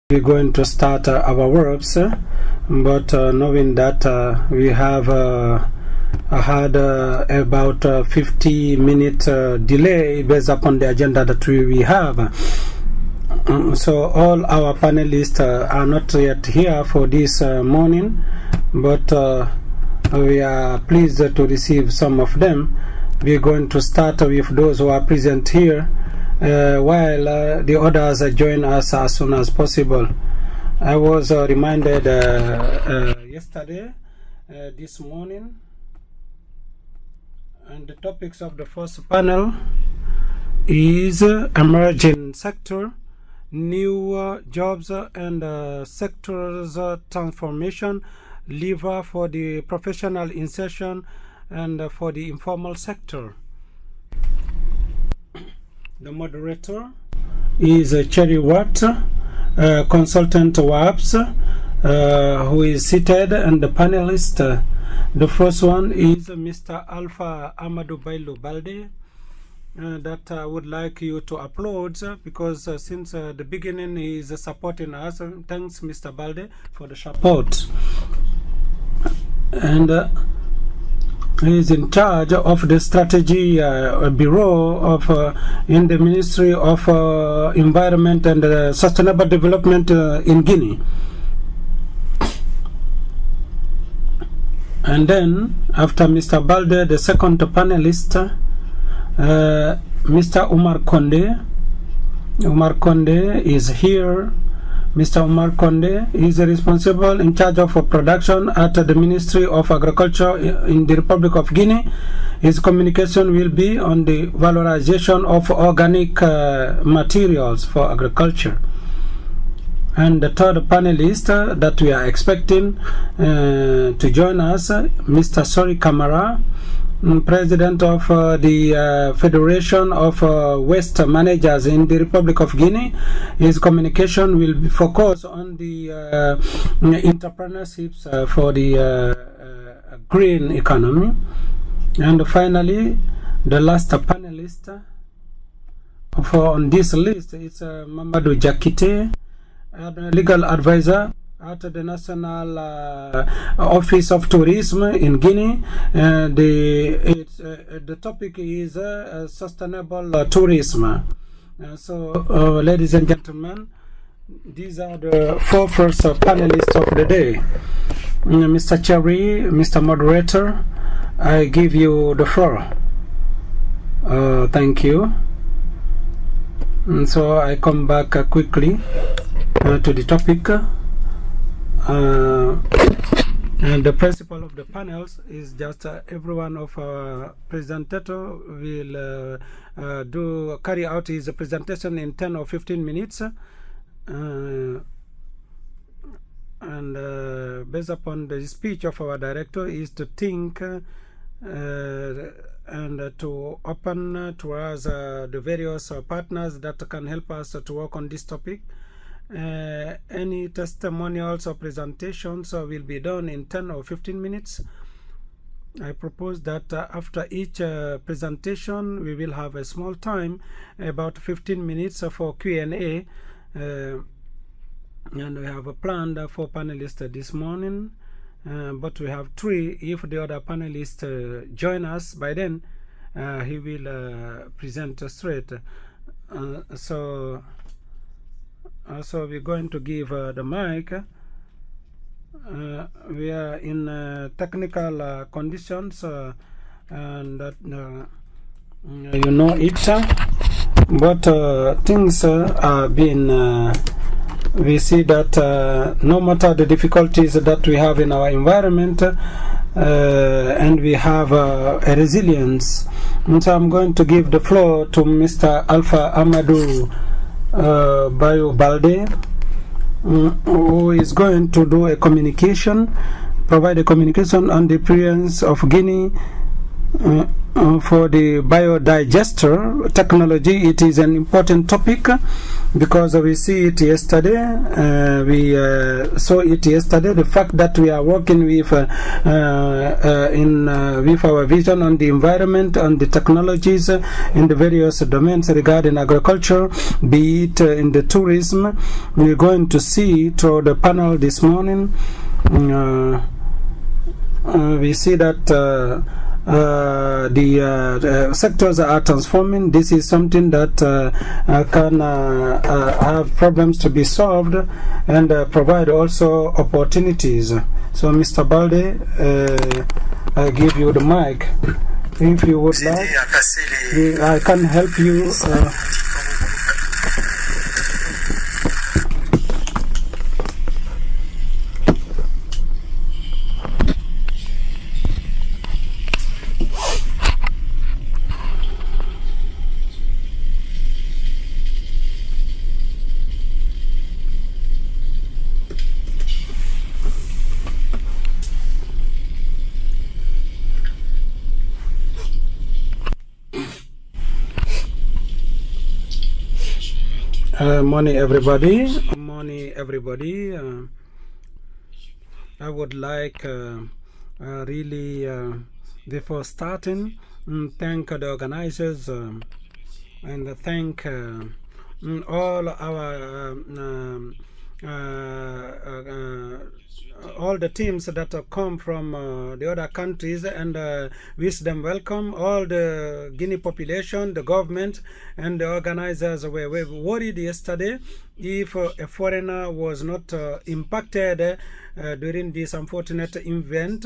we're going to start our works, but knowing that we have had about 50-minute delay based upon the agenda that we have. So all our panelists are not yet here for this morning, but we are pleased to receive some of them. We're going to start with those who are present here, while the others join us as soon as possible. I was reminded yesterday, this morning, and the topics of the first panel is emerging sector, new jobs and sectors transformation, lever for the professional insertion and for the informal sector. The moderator is Thierry, consultant WAPES, who is seated, and the panelist. The first one is Mr. Alpha Amadou Bailo BALDE, that I would like you to applaud, because since the beginning he is supporting us. Thanks, Mr. BALDE, for the support. And he is in charge of the strategy bureau of in the Ministry of Environment and Sustainable Development in Guinea. And then after Mr. BALDE, the second panelist, Mr. Oumar CONDE. Oumar CONDE is here. Mr. Oumar CONDE is responsible in charge of production at the Ministry of Agriculture in the Republic of Guinea. His communication will be on the valorization of organic materials for agriculture. And the third panelist that we are expecting to join us, Mr. Sory CAMARA, President of the Federation of Waste Managers in the Republic of Guinea. His communication will be focused on the entrepreneurships for the green economy. And finally, the last panelist on this list is Mamoudou DIAKATE, legal advisor at the National Office of Tourisme in Guinea. The topic is sustainable tourism. So, ladies and gentlemen, these are the four first panelists of the day. Mr. Thierry, Mr. Moderator, I give you the floor. Thank you. And so I come back quickly to the topic. And the principle of the panels is just every one of our presentator will carry out his presentation in 10 or 15 minutes, and based upon the speech of our director is to think and to open to us the various partners that can help us to work on this topic. Any testimonials or presentations will be done in 10 or 15 minutes. I propose that after each presentation we will have a small time, about 15 minutes for Q&A, and we have a planned 4 panelists this morning, but we have 3. If the other panelists join us by then, he will present straight. So we're going to give the mic. We are in technical conditions, and that you know it, but things are being we see that no matter the difficulties that we have in our environment, and we have a resilience. And so I'm going to give the floor to Mr. Alpha Amadou Bailo BALDE, who is going to do a communication, provide a communication on the appearance of Guinea for the biodigester technology, it is an important topic because we see it yesterday. We saw it yesterday. The fact that we are working with with our vision on the environment, on the technologies in the various domains regarding agriculture, be it in the tourism. We're going to see through the panel this morning. We see that the sectors are transforming. This is something that can have problems to be solved and provide also opportunities. So, Mr. Balde, I give you the mic. If you would like, I can help you. Morning, everybody. Morning, everybody. I would like really, before starting, thank the organizers and thank all our all the teams that have come from the other countries, and wish them welcome. All the Guinea population, the government, and the organizers were worried yesterday if a foreigner was not impacted during this unfortunate event.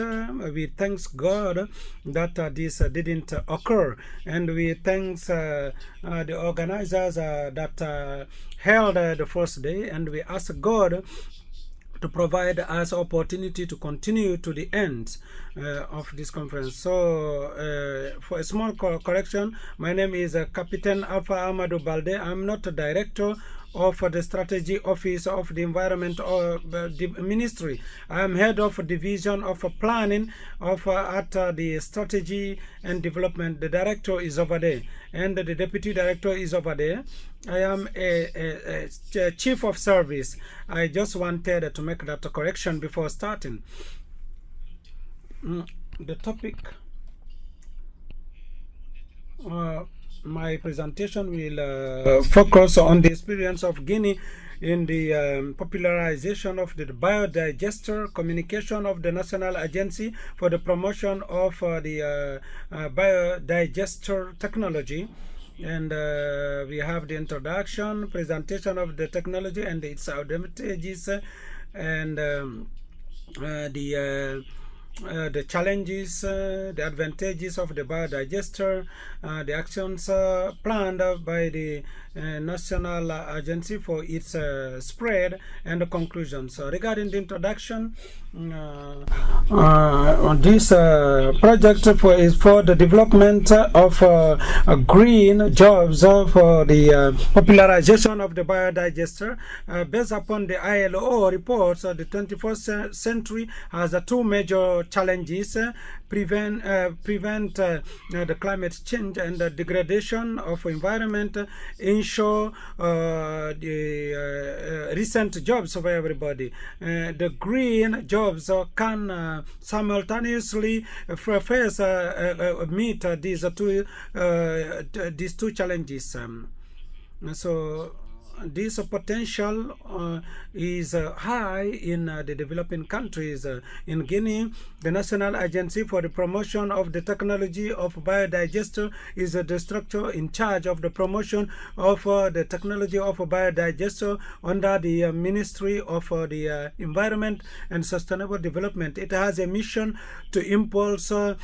We thank God that this didn't occur, and we thank the organizers that held the first day, and we ask God to provide us opportunity to continue to the end of this conference. So for a small correction, my name is Captain Alpha Amadou Balde. I'm not a director of the strategy office of the environment or the ministry. I am head of division of planning of at the strategy and development. The director is over there, and the deputy director is over there. I am a chief of service. I just wanted to make that correction before starting. The topic, my presentation will focus on the experience of Guinea in the popularization of the biodigester, communication of the National Agency for the promotion of the biodigester technology. And we have the introduction, presentation of the technology and its advantages, and the challenges, the advantages of the biodigester, the actions planned by the National Agency for its spread, and the conclusions. So regarding the introduction, this project is for the development of green jobs for the popularization of the biodigester. Based upon the ILO reports, the 21st century has two major challenges: prevent the climate change and the degradation of environment, ensure the recent jobs for everybody. The green jobs can simultaneously face meet these two challenges. So this potential is high in the developing countries. In Guinea, the National Agency for the Promotion of the Technology of Biodigester is the structure in charge of the promotion of the technology of biodigester under the Ministry of the Environment and Sustainable Development. It has a mission to impulse, to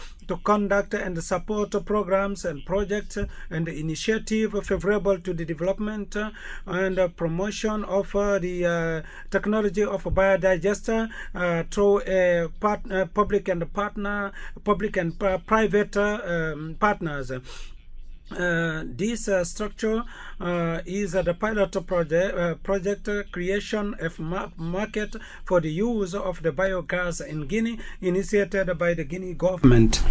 conduct and support programs and projects and initiatives favorable to the development and promotion of the technology of biodigester through a public and private partners. This structure is the pilot project creation of market for the use of the biogas in Guinea, initiated by the Guinea government.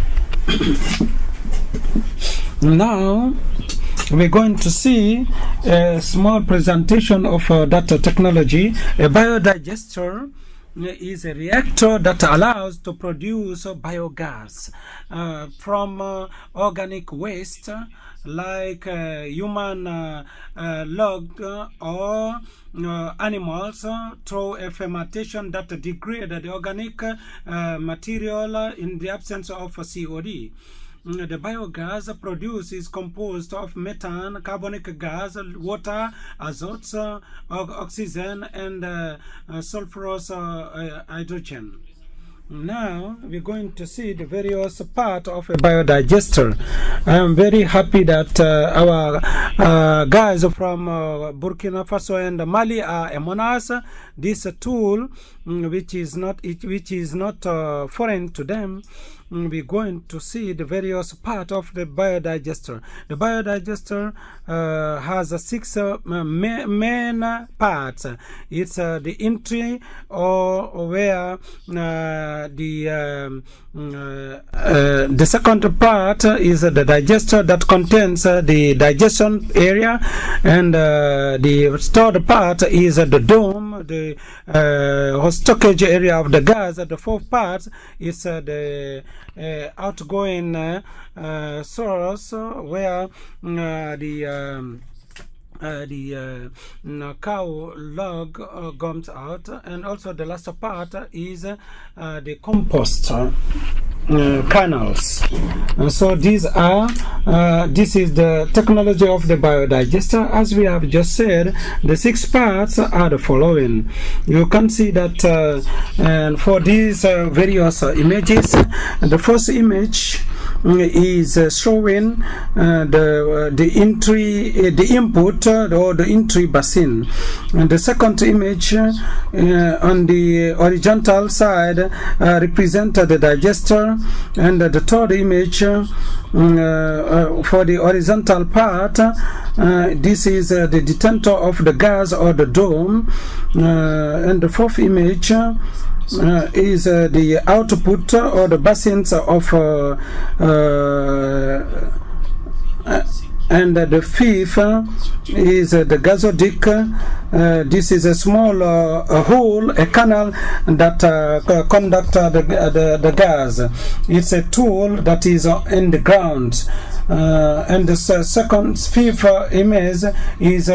Now we're going to see a small presentation of that technology. A biodigester is a reactor that allows to produce biogas from organic waste like human log or animals through a fermentation that degrade the organic material in the absence of COD. The biogas produced is composed of methane, carbonic gas, water, azote, oxygen, and sulfurous hydrogen. Now we're going to see the various parts of a biodigester. I am very happy that our guys from Burkina Faso and Mali are among us. This tool, which is not foreign to them, we're going to see the various parts of the biodigester. The biodigester has 6 main parts. It's the entry, or where the second part is the digester that contains the digestion area, and the third part is the dome, the stockage area of the gas. The fourth part is the outgoing source, where the cow log comes out, and also the last part is the compost canals. So these are this is the technology of the biodigester. As we have just said, the 6 parts are the following. You can see that and for these various images, the first image is showing the entry, the input or the entry basin, and the second image on the horizontal side represent the digester, and the third image for the horizontal part, this is the detentor of the gas or the dome, and the fourth image is the output or the basins of and the fifth is the gazoduct. This is a small hole, a canal that conducts the gas. It's a tool that is in the ground. And the fifth image is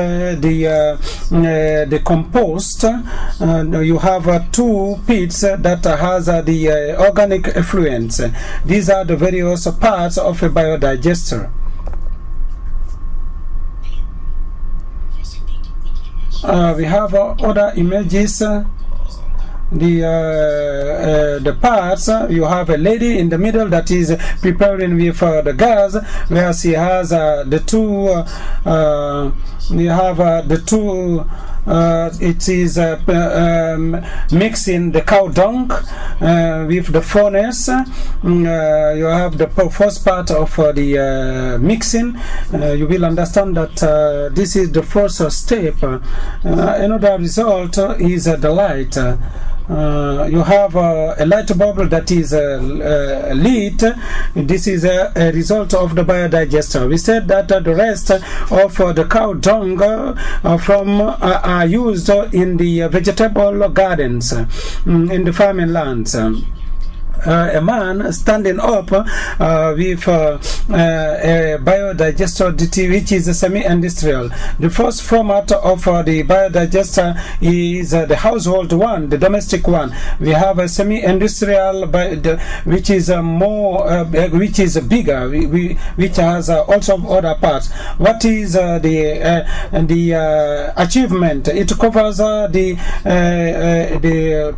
the compost. You have 2 pits that has the organic effluents. These are the various parts of a biodigester. We have other images. The parts, you have a lady in the middle that is preparing with the gas, where she has the 2 you have the 2 it is mixing the cow dung with the furnace. You have the first part of the mixing. You will understand that this is the first step. Another result is the light. You have a light bulb that is lit. This is a result of the biodigester. We said that the rest of the cow dung are used in the vegetable gardens, in the farming lands. A man standing up with a biodigester DT, which is a semi-industrial. The first format of the biodigester is the household one, the domestic one. We have a semi-industrial, which is which is bigger, which has also other parts. What is the achievement? It covers the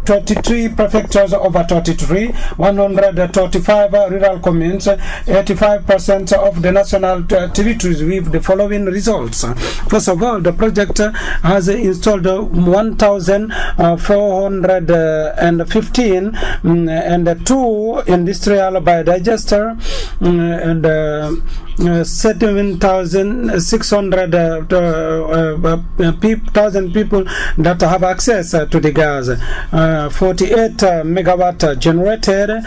33 prefectures over 33. 135 rural communes, 85% of the national territories, with the following results. First of all, the project has installed 1,415 and 2 industrial biodigester and 7,600 people that have access to the gas. 48 megawatt generated created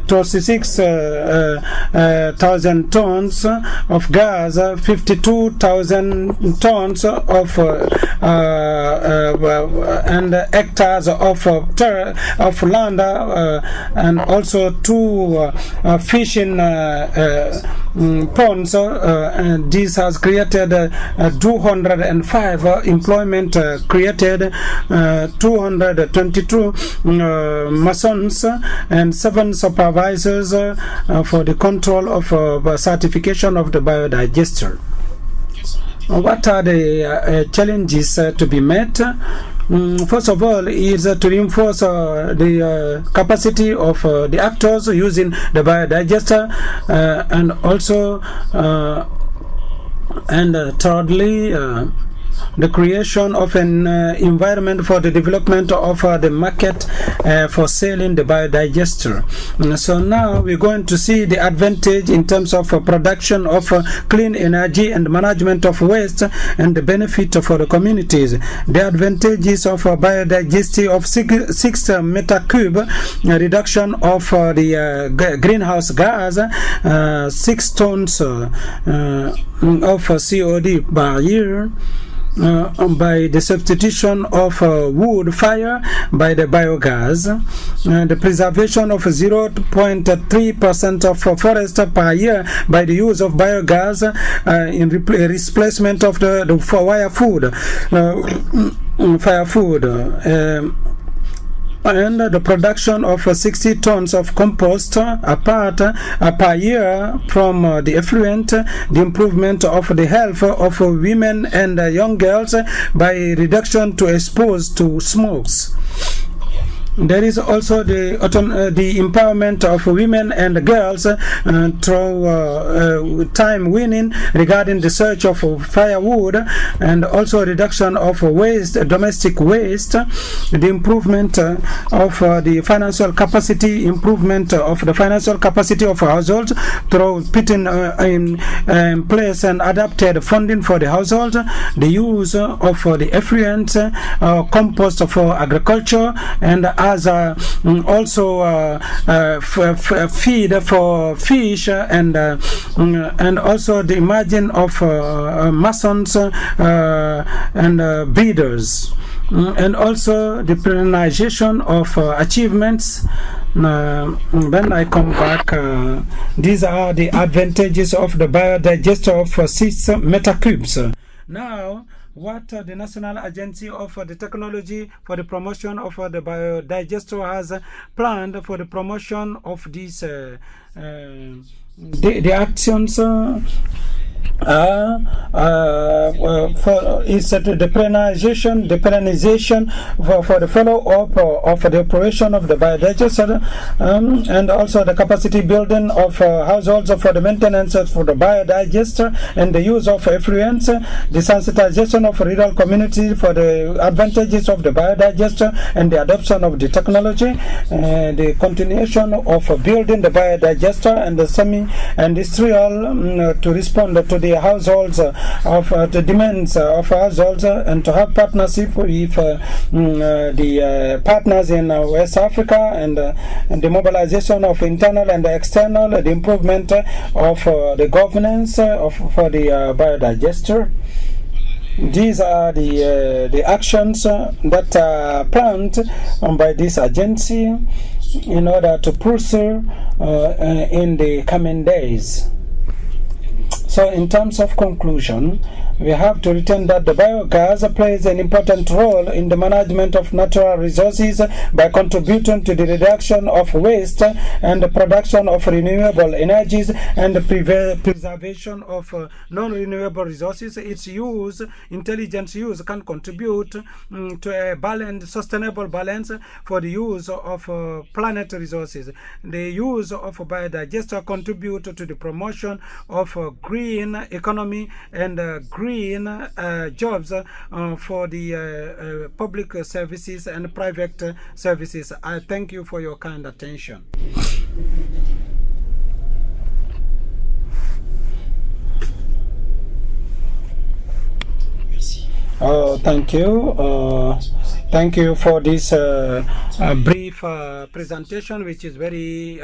36,000 tons of gas, 52,000 tons of and hectares of land, and also 2 fishing ponds. And this has created 205 employment created, 222 masons and 7 supervisors for the control of certification of the biodigester. What are the challenges to be met? First of all, is to reinforce the capacity of the actors using the biodigester, and also thirdly, the creation of an environment for the development of the market for selling the biodigester. So now we're going to see the advantage in terms of production of clean energy and management of waste, and the benefit for the communities. The advantages of biodigestion of 6 meter cube, reduction of the greenhouse gas, 6 tons of COD per year, by the substitution of wood fire by the biogas, the preservation of 0.3% of forest per year by the use of biogas in replacement of the firewood, and the production of 60 tons of compost per year from the effluent, the improvement of the health of women and young girls by reduction to exposed to smokes. There is also the empowerment of women and girls through time winning regarding the search of firewood, and also reduction of waste, domestic waste, the improvement of the financial capacity, improvement of the financial capacity of households through putting in place and adapted funding for the household, the use of the effluent, compost for agriculture, and as also feed for fish, and also the margin of masons and breeders, and also the penalization of achievements. When I come back, these are the advantages of the biodigester of 6 meter cubes. Now, what the National Agency of the Technology for the Promotion of the Biodigester has planned for the promotion of these the actions is the penalization for the follow-up of the operation of the biodigester, and also the capacity building of households for the maintenance for the biodigester, and the use of effluents, the sensitization of rural communities for the advantages of the biodigester, and the adoption of the technology, the continuation of building the biodigester and the semi-industrial to respond to the households of the demands of households, and to have partnership with the partners in West Africa, and the mobilization of internal and external, the improvement of the governance for the biodigester. These are the actions that are planned by this agency in order to pursue in the coming days. So in terms of conclusion, we have to retain that the biogas plays an important role in the management of natural resources by contributing to the reduction of waste and the production of renewable energies and the preservation of non-renewable resources. Its use, intelligent use, can contribute to a balanced, sustainable balance for the use of planet resources. The use of biodigester contribute to the promotion of green economy and green jobs for the public services and private services. I thank you for your kind attention. Oh, thank you. Thank you for this brief presentation, which is very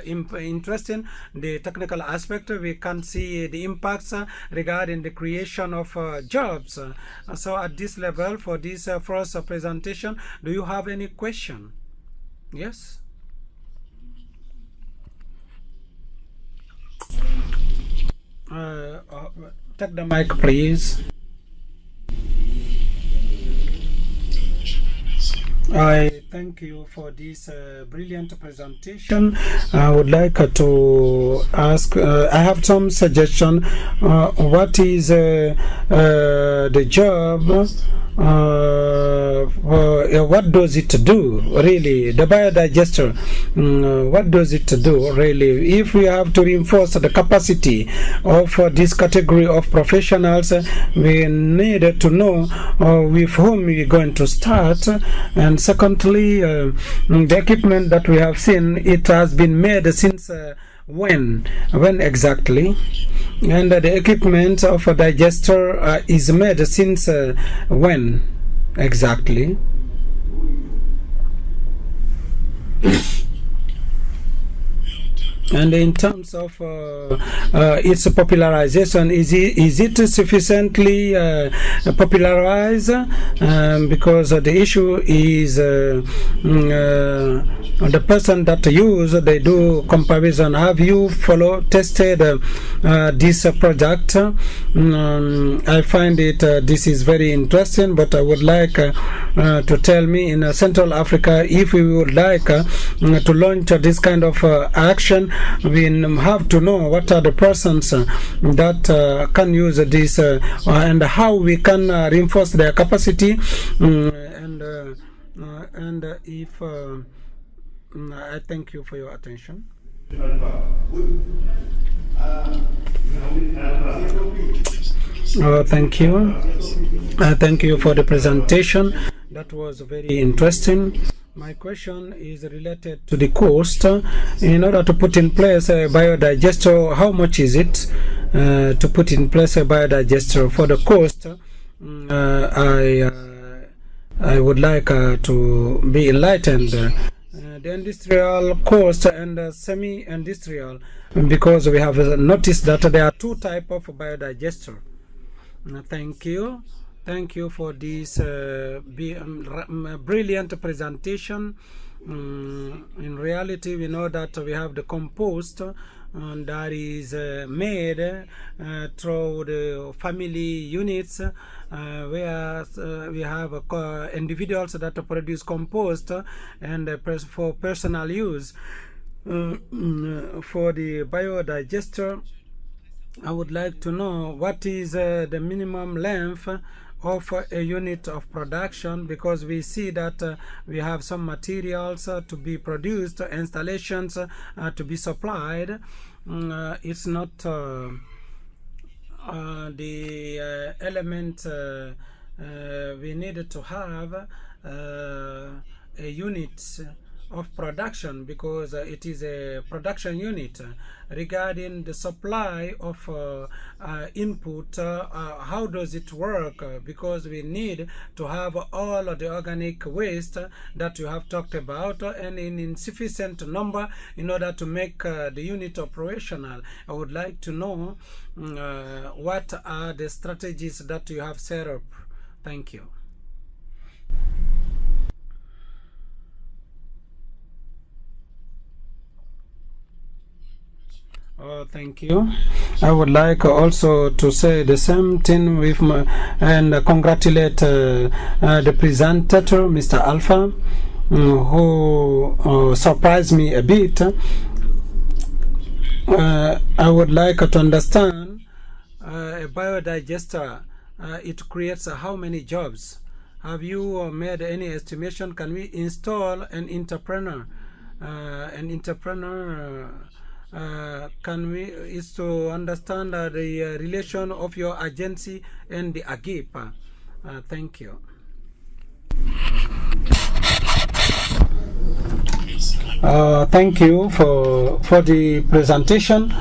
interesting. The technical aspect, we can see the impacts regarding the creation of jobs. So at this level, for this first presentation, do you have any question? Yes? Take the mic, please. I thank you for this brilliant presentation. I would like to ask, I have some suggestion. What is the job? What does it do, really? The biodigester, what does it do, really? If we have to reinforce the capacity of this category of professionals, we need to know with whom we're going to start. And secondly, the equipment that we have seen, it has been made since when exactly? And the equipment of a digester is made since when exactly? And in terms of its popularization, is it sufficiently popularized? Because the issue is the person that use, they do comparison. Have you tested this project? I find it this is very interesting, but I would like to tell me in Central Africa, if we would like to launch this kind of action, we have to know what are the persons that can use this and how we can reinforce their capacity, and if I thank you for your attention. Thank you. Thank you for the presentation. That was very interesting. My question is related to the cost. In order to put in place a biodigester, how much is it to put in place a biodigester? For the cost, I would like to be enlightened. The industrial cost and semi-industrial, because we have noticed that there are two types of biodigester. Thank you. Thank you for this brilliant presentation. In reality, we know that we have the compost that is made through the family units, where we have individuals that produce compost and for personal use. For the biodigester, I would like to know what is the minimum length of a unit of production, because we see that we have some materials to be produced, installations to be supplied. It's not the element we need to have a unit of production, because it is a production unit. Regarding the supply of input, how does it work? Because we need to have all of the organic waste that you have talked about, and in insufficient number in order to make the unit operational. I would like to know what are the strategies that you have set up. Thank you. Thank you. I would like also to say the same thing with and congratulate the presenter, Mr. Alpha, who surprised me a bit. I would like to understand a biodigester, it creates how many jobs? Have you made any estimation? Can we install an entrepreneur? Can we is to understand the relation of your agency and the AGIP. Thank you. Thank you for the presentation.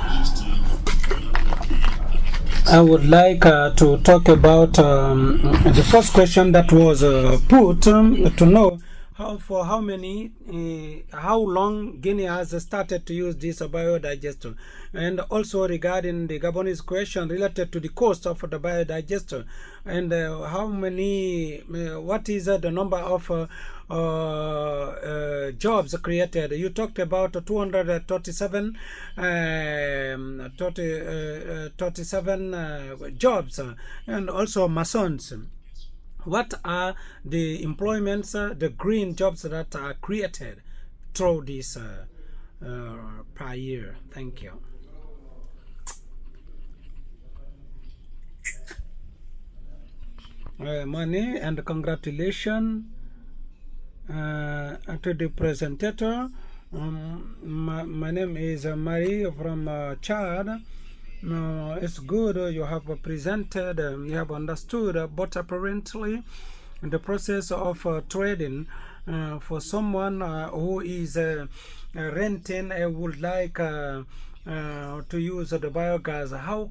I would like to talk about the first question that was put to know how long Guinea has started to use this biodigester, and also regarding the Gabonese question related to the cost of the biodigester, and what is the number of jobs created. You talked about 237 jobs, and also masons. What are the employments, the green jobs that are created through this per year? Thank you. Money and congratulations to the presenter. My name is Marie from Chad. It's good you have presented, you have understood, but apparently the process of trading for someone who is renting would like to use the biogas, how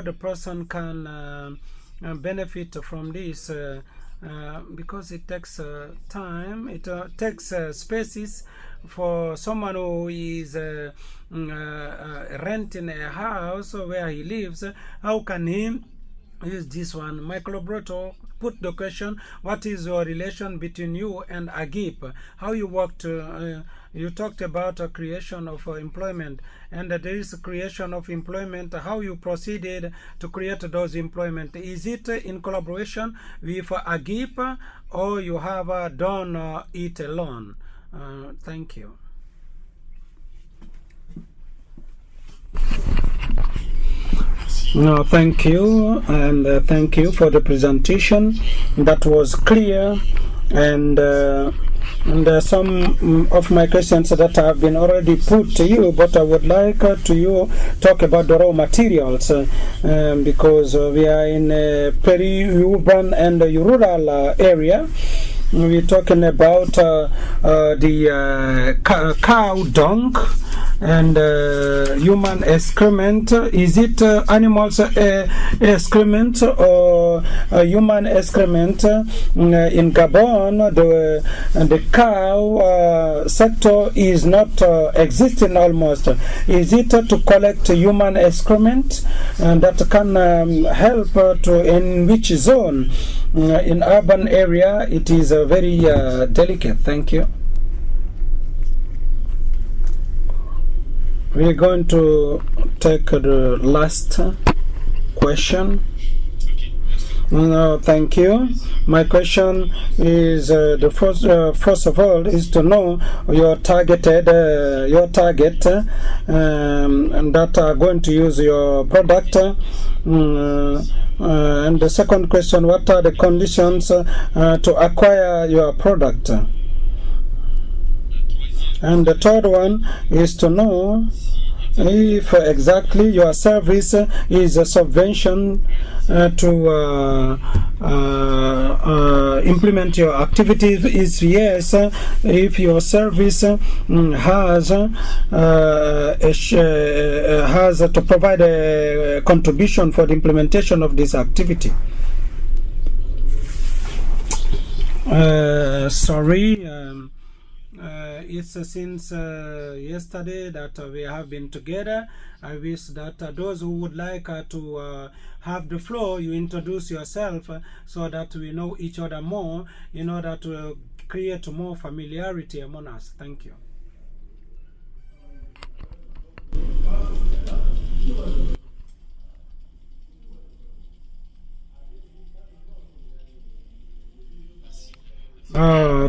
the person can benefit from this, because it takes time, it takes spaces for someone who is renting a house where he lives. How can he use this one? My collaborator put the question, what is your relation between you and AGIP? How you worked? You talked about a creation of employment, and there is a creation of employment. How you proceeded to create those employment? Is it in collaboration with AGIP, or you have done it alone? Thank you. No, thank you, and thank you for the presentation. That was clear, and some of my questions that have been already put to you, but I would like to talk about the raw materials, because we are in a peri-urban and rural area. We're talking about the cow dung and human excrement. Is it animals excrement or human excrement? In Gabon, the cow sector is not existing almost. Is it to collect human excrement that can help to in which zone? In urban area, it is very delicate. Thank you. We're going to take the last question. No, thank you. My question is the first of all is to know your target and that are going to use your product. And the second question, what are the conditions to acquire your product? And the third one is to know if exactly your service is a subvention to implement your activities. Is yes, if your service has to provide a contribution for the implementation of this activity. Sorry. It's since yesterday that we have been together. I wish that those who would like to have the floor, you introduce yourself so that we know each other more, in order to create more familiarity among us. Thank you.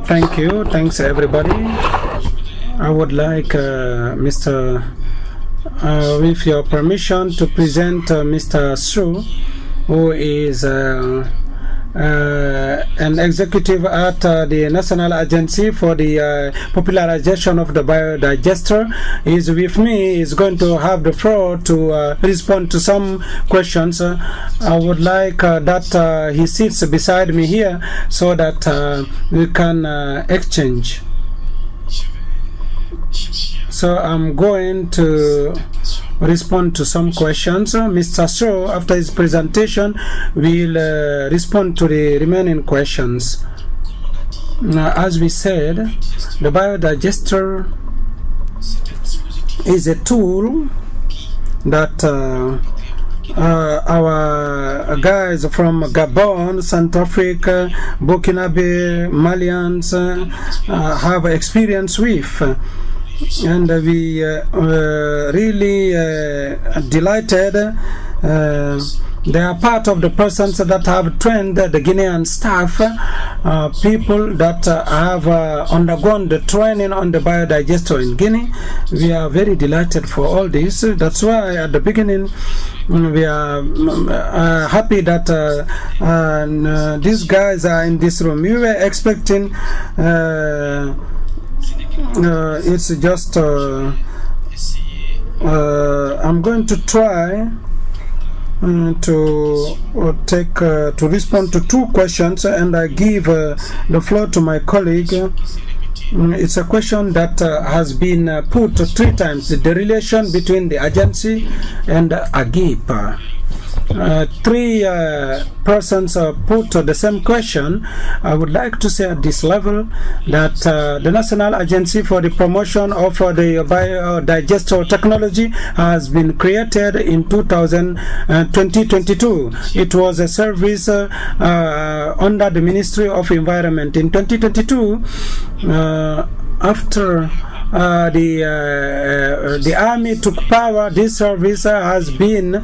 Thank you. Thanks, everybody. I would like Mr. With your permission, to present Mr. Su, who is an executive at the National Agency for the Popularization of the Biodigester. He is with me. He is going to have the floor to respond to some questions. I would like that he sits beside me here so that we can exchange. So I'm going to respond to some questions. Mr. So, after his presentation, will respond to the remaining questions. As we said, the biodigester is a tool that our guys from Gabon, Central Africa, Burkina Faso, Malians have experience with. And we really delighted. They are part of the persons that have trained the Guinean staff, people that have undergone the training on the biodigester in Guinea. We are very delighted for all this. That's why at the beginning we are happy that these guys are in this room. We were expecting it's just I'm going to try to respond to two questions, and I give the floor to my colleague. It's a question that has been put 3 times: the relation between the agency and AGIP. 3 persons put the same question. I would like to say at this level that the National Agency for the Promotion of the Biodigester Technology has been created in 2022. It was a service under the Ministry of Environment. In 2022, after the army took power, this service has been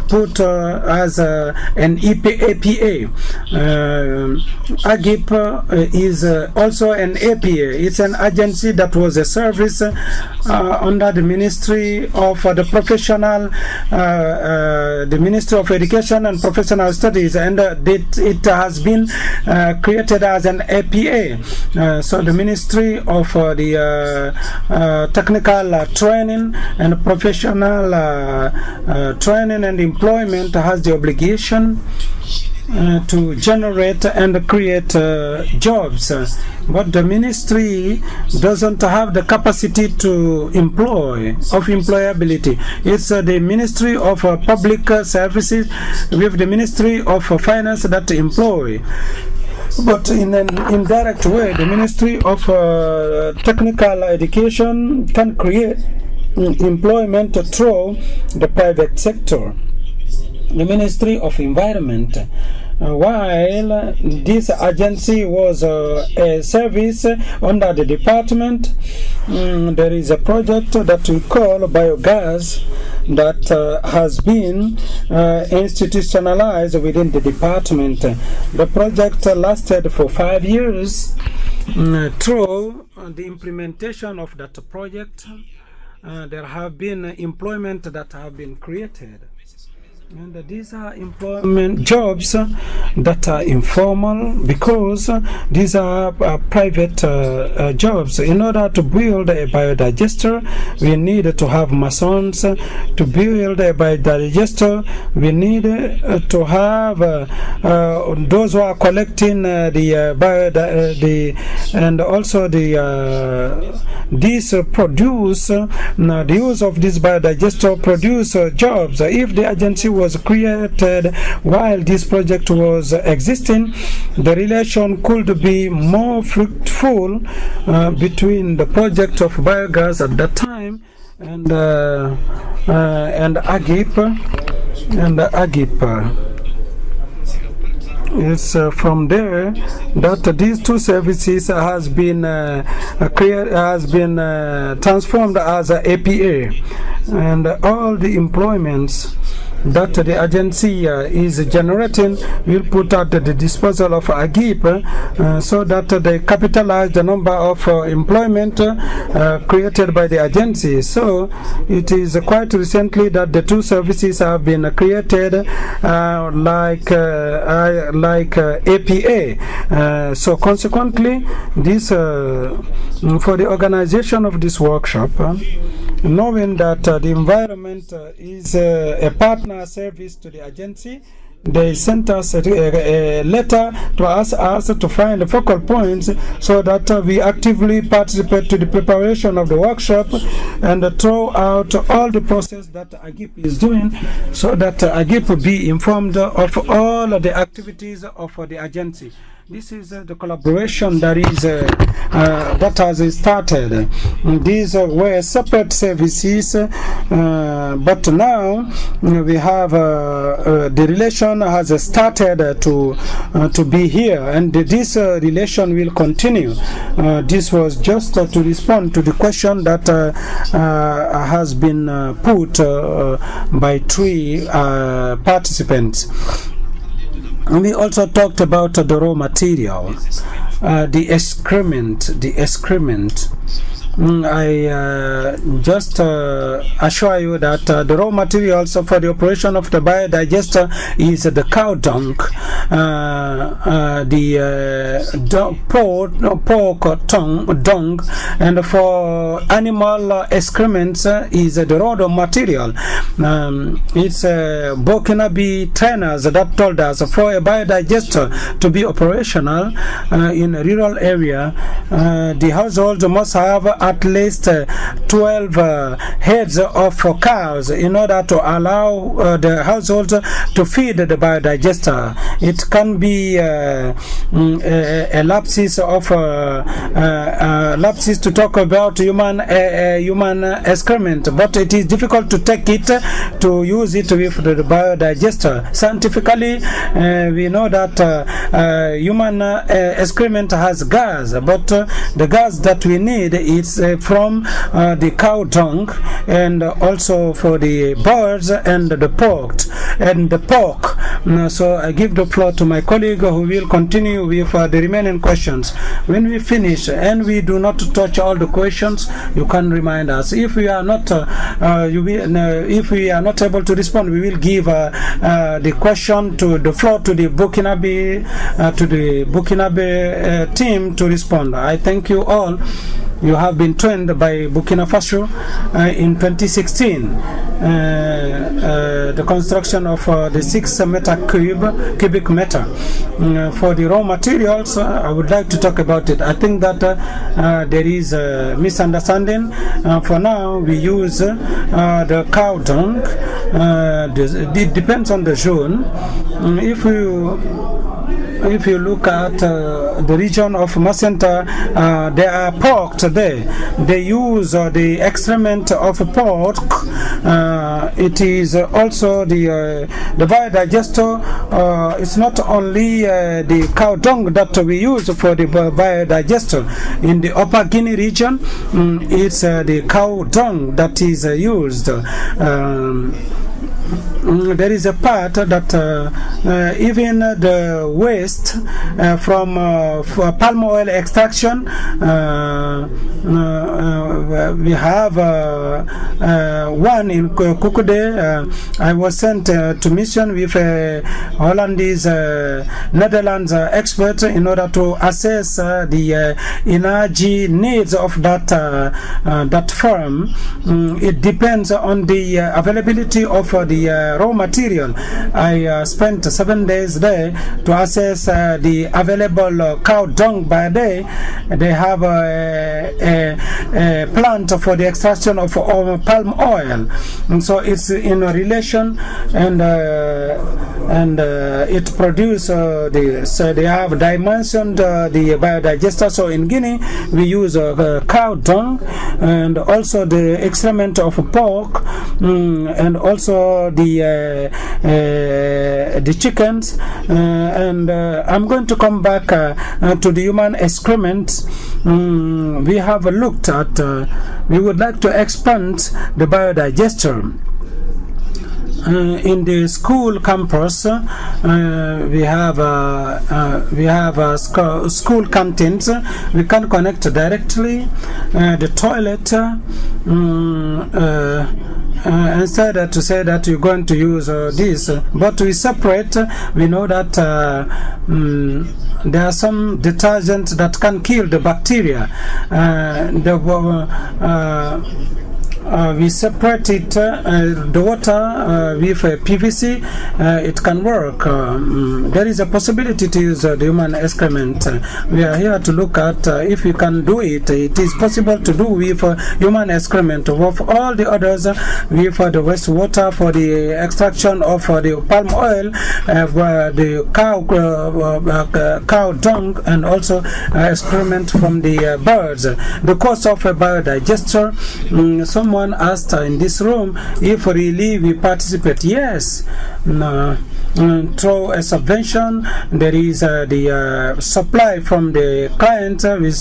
put as an APA. AGIP is also an APA. It's an agency that was a service under the Ministry of the Professional, the Ministry of Education and Professional Studies, and it has been created as an APA. So the Ministry of the Technical Training and Professional Training and Employment has the obligation to generate and create jobs, but the ministry doesn't have the capacity to employ, of employability. It's the Ministry of Public Services with the Ministry of Finance that employ. But in an indirect way, the Ministry of Technical Education can create employment through the private sector. The Ministry of Environment, while this agency was a service under the department, there is a project that we call biogas that has been institutionalized within the department. The project lasted for 5 years. Through the implementation of that project, there have been employment that have been created. And these are employment jobs that are informal, because these are private jobs. In order to build a biodigester, we need to have masons. To build a biodigester, we need to have those who are collecting and also these produce the use of this biodigester produce jobs. If the agency was created while this project was existing, the relation could be more fruitful between the project of biogas at that time and AGIP. It's from there that these two services has been transformed as a APA, and all the employments that the agency is generating will put at the disposal of AGIP, so that they capitalize the number of employment created by the agency. So it is quite recently that the two services have been created like APA. So consequently, this for the organization of this workshop, knowing that the environment is a partner service to the agency, they sent us a letter to ask us to find the focal points so that we actively participate to the preparation of the workshop and throw out all the process that AGIP is doing, so that AGIP be informed of all of the activities of the agency. This is the collaboration that is that has started. These were separate services, but now we have the relation has started to be here, and this relation will continue. This was just to respond to the question that has been put by 3 participants. We also talked about the raw material, the excrement. I just assure you that the raw materials for the operation of the biodigester is the cow dung, the pork dung, and for animal excrements is the raw material. It's Burkinabe trainers that told us for a biodigester to be operational in a rural area, the household must have at least 12 heads of cows in order to allow the household to feed the biodigester. It can be a lapses of lapses to talk about human excrement, but it is difficult to take it to use it with the biodigester. Scientifically, we know that human excrement has gas, but the gas that we need is from the cow dung, and also for the birds and the pork. So I give the floor to my colleague who will continue with the remaining questions. When we finish and we do not touch all the questions, you can remind us. If we are not if we are not able to respond, we will give the question to the floor to the Burkinabe team to respond. I thank you all. You have been trained by Burkina Faso in 2016, the construction of the 6 cubic meter. For the raw materials, I would like to talk about it. I think that there is a misunderstanding. For now, we use the cow dung. It depends on the zone. If you look at the region of Macenta, they are pork there. They use the excrement of pork. It is also the biodigester. It's not only the cow dung that we use for the biodigester. In the Upper Guinea region, it's the cow dung that is used. There is a part that even the waste from palm oil extraction, we have one in Kukude. I was sent to mission with a Hollandese Netherlands expert in order to assess the energy needs of that farm. It depends on the availability of the raw material. I spent 7 days there to assess the available cow dung by day. They have a plant for the extraction of palm oil, and so it's in a relation, and it produces so they have dimensioned the biodigester. So in Guinea we use cow dung, and also the excrement of pork, and also the chickens, and I'm going to come back to the human excrement. We have looked at, we would like to expand the biodigester. In the school campus, we have school canteens. We can connect directly the toilet. Instead to say that you're going to use this, but we separate. We know that there are some detergents we separate it, the water with PVC, it can work. There is a possibility to use the human excrement. We are here to look at if we can do it. It is possible to do with human excrement. Of all the others, with the wastewater for the extraction of the palm oil, the cow dung, and also excrement from the birds. The cost of a biodigester, someone asked in this room if really we participate. Yes. Through a subvention, there is the supply from the client. We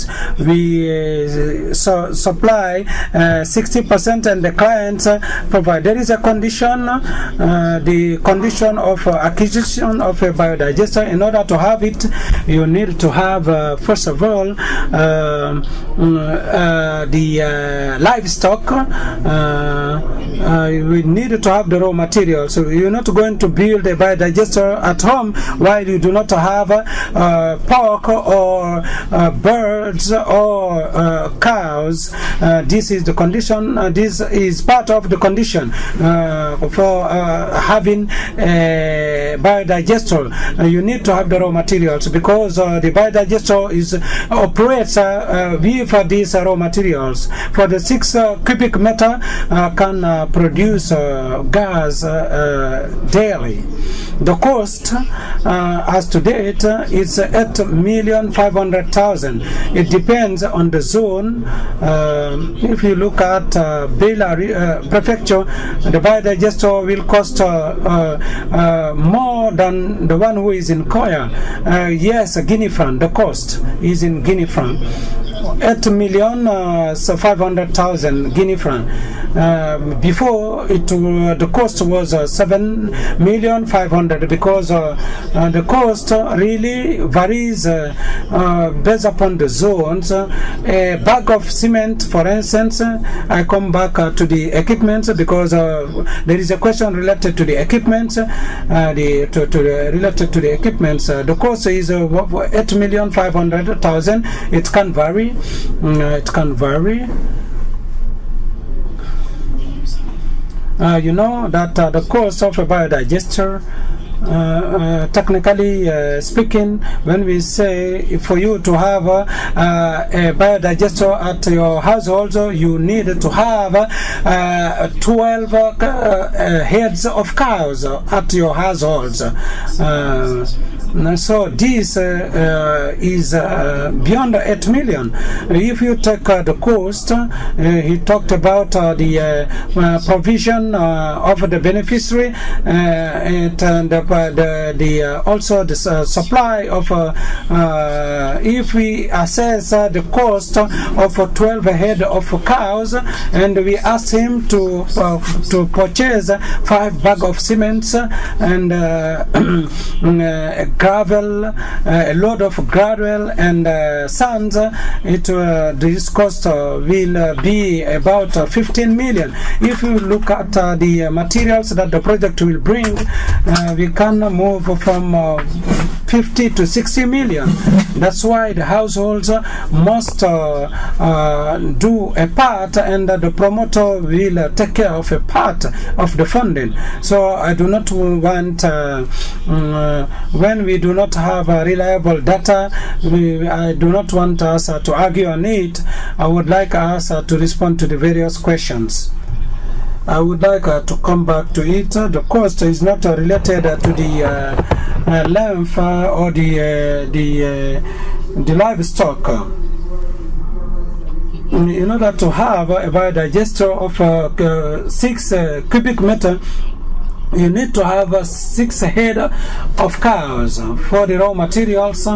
supply 60% and the client provide. There is a condition, the condition of acquisition of a biodigester. In order to have it, you need to have first of all the livestock. We need to have the raw material. So you're not going to build a biodigester at home while you do not have pork or birds or cows. This is the condition. This is part of the condition for having a biodigester. You need to have the raw materials, because the biodigester operates with these raw materials. For the 6 cubic meter can produce gas daily. The cost as to date is 8,500,000. It depends on the zone. If you look at Bailo prefecture, the biodigester will cost more than the one who is in Koya. Yes, Guinea franc. The cost is in Guinea franc. 8,500,000 Guinea franc. Before the cost was 7,500,000, because the cost really varies based upon the zones. A bag of cement, for instance, I come back to the equipment, because there is a question related to the equipment. Related to the equipment, the cost is 8,500,000. It can vary. It can vary. You know that the cost of a biodigester, technically speaking, when we say for you to have a biodigester at your household, you need to have 12 heads of cows at your households. So this is beyond 8 million. If you take the cost, he talked about the provision of the beneficiary and also the supply of. If we assess the cost of 12 head of cows, and we ask him to purchase 5 bags of cement and gravel, a load of gravel and sand, this cost will be about 15 million. If you look at the materials that the project will bring, we can move from 50 to 60 million. That's why the households must do a part, and the promoter will take care of a part of the funding. So I do not want, when we do not have reliable data, I do not want us to argue on it. I would like us to respond to the various questions. I would like to come back to it. The cost is not related to the length or the livestock. In order to have a biodigester of 6 cubic meter, you need to have 6 head of cows. For the raw materials,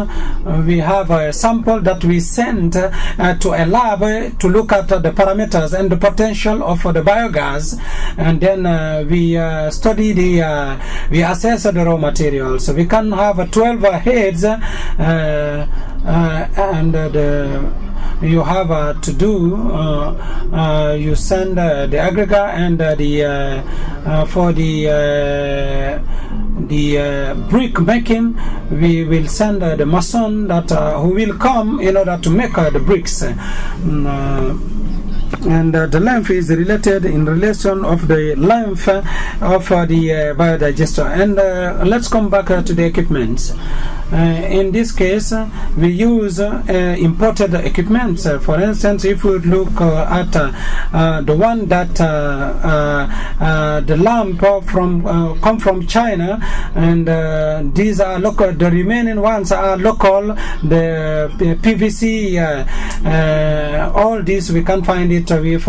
we have a sample that we send to a lab to look at the parameters and the potential of the biogas, and then we study we assess the raw materials. We can have 12 heads, and you have to do, you send the aggregate, and for the brick making, we will send the mason that who will come in order to make the bricks. and the length is related in relation of the length of the biodigester. And let's come back to the equipment. In this case, we use imported equipment. For instance, if we look at the one that the lamp come from China, and these are local. The remaining ones are local. The PVC, all this we can find it with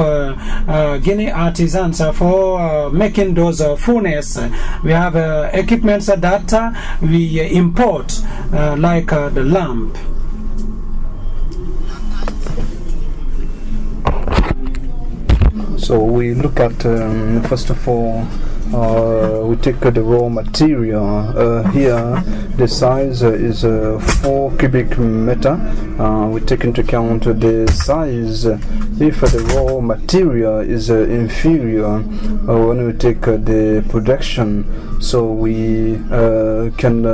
Guinea artisans for making those furnaces. We have equipments that we import. Like the lamp. So we look at first of all, we take the raw material. Here the size is 4 cubic meter. We take into account the size. If the raw material is inferior when we take the production, so we can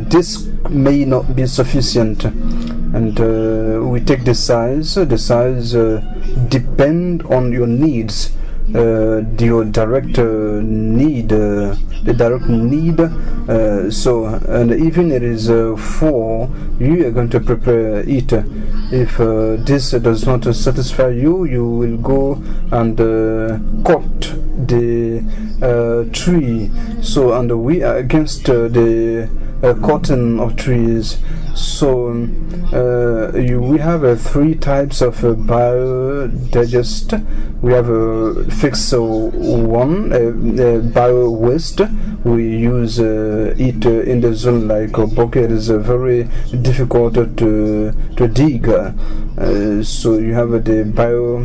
this may not be sufficient, and we take the size. The size depend on your needs. Your direct need, the direct need. So, and even it is 4, you are going to prepare it. If this does not satisfy you, you will go and cut the tree. So, and we are against the cutting of trees. So we have 3 types of biodigest. We have a fixed one, bio waste. We use it in the zone like bucket is very difficult to dig. So you have the bio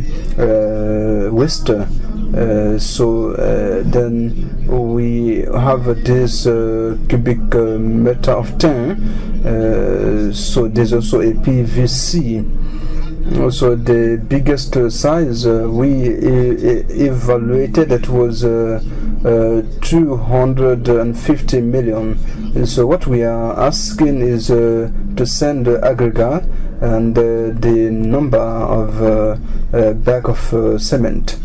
waste. Then we have this cubic meter of tin. So there's also a PVC. Also the biggest size we evaluated, it was 250 million. So what we are asking is to send the aggregate and the number of bag of cement.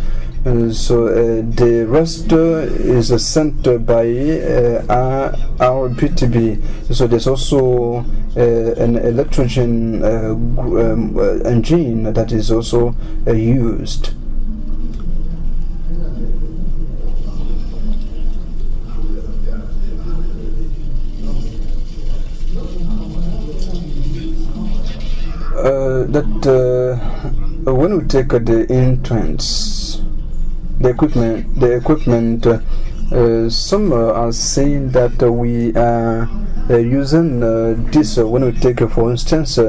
So the rest is sent by our BTB. So there's also an electrogen engine that is also used. When we take the entrance, the equipment, some are saying that we are using this when we take, for instance,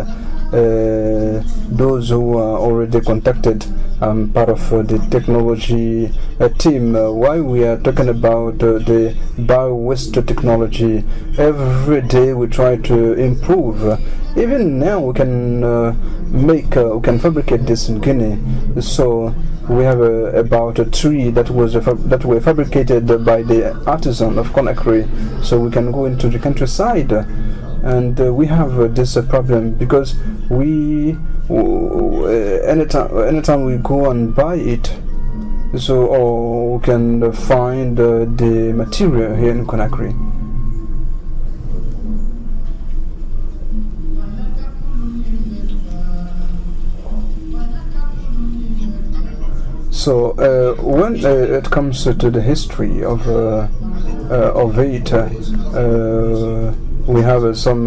those who are already contacted. Part of the technology team. Why we are talking about the bio-waste technology? Every day we try to improve. Even now we can we can fabricate this in Guinea. So we have about a tree that were fabricated by the artisan of Conakry. So we can go into the countryside, and we have this problem because we anytime we go and buy it, so or we can find the material here in Conakry. So when it comes to the history of it, we have some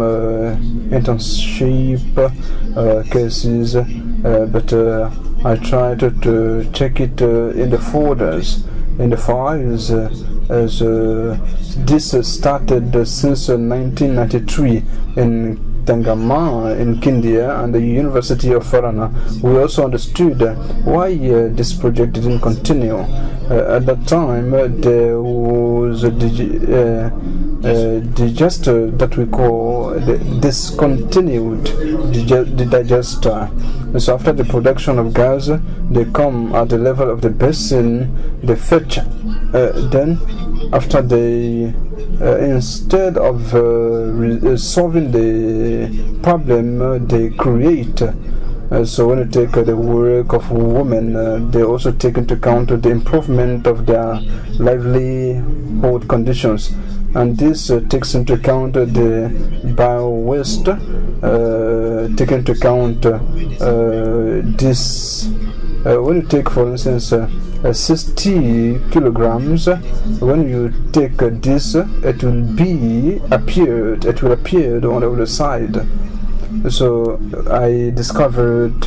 internship cases, but I tried to check it in the folders, in the files, as this started since 1993 in Tangama in Guinea and the University of Farana. We also understood why this project didn't continue. At that time, there was a digester that we call the discontinued digester. So after the production of gas, they come at the level of the basin, they fetch. Then after they instead of solving the problem, they create So when you take the work of women, they also take into account the improvement of their livelihood conditions, and this takes into account the bio waste, take into account this. When you take, for instance, 60 kilograms, when you take this, it will appear on the other side. So I discovered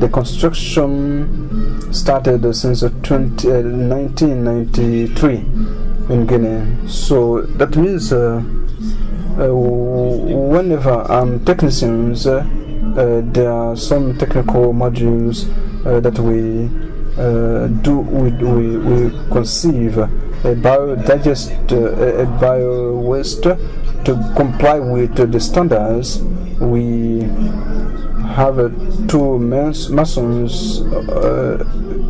the construction started since 1993 in Guinea. So that means whenever technicians, there are some technical modules that we conceive a bio waste to comply with the standards. We have two masons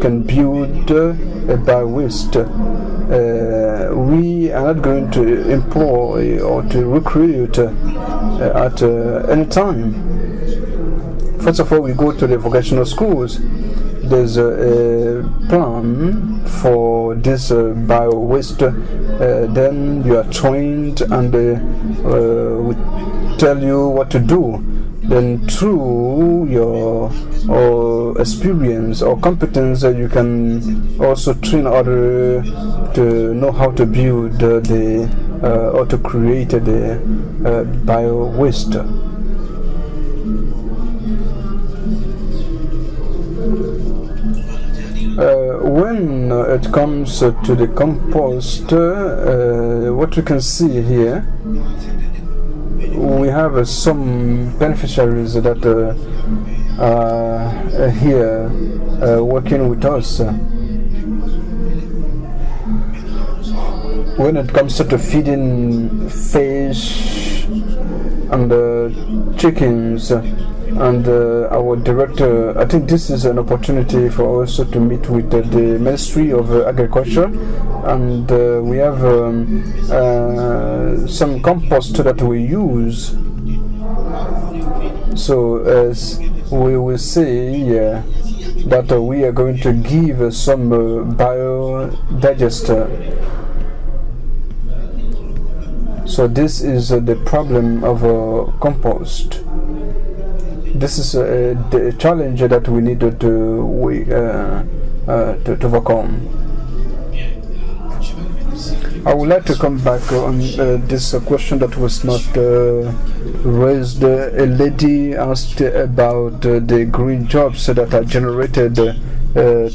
can build a bio waste. We are not going to employ or to recruit at any time. First of all, we go to the vocational schools. There's a plan for this bio waste. Then you are trained, and we tell you what to do. Then through your experience or competence, you can also train others to know how to build or to create the bio waste. When it comes to the compost, what we can see here, we have some beneficiaries that are here working with us. When it comes to feeding fish and chickens, and our director, I think this is an opportunity for us to meet with the Ministry of Agriculture, and we have some compost that we use. So as we will say that we are going to give some biodigester. So this is the problem of compost. This is the challenge that we need to overcome. I would like to come back on this question that was not raised. A lady asked about the green jobs that are generated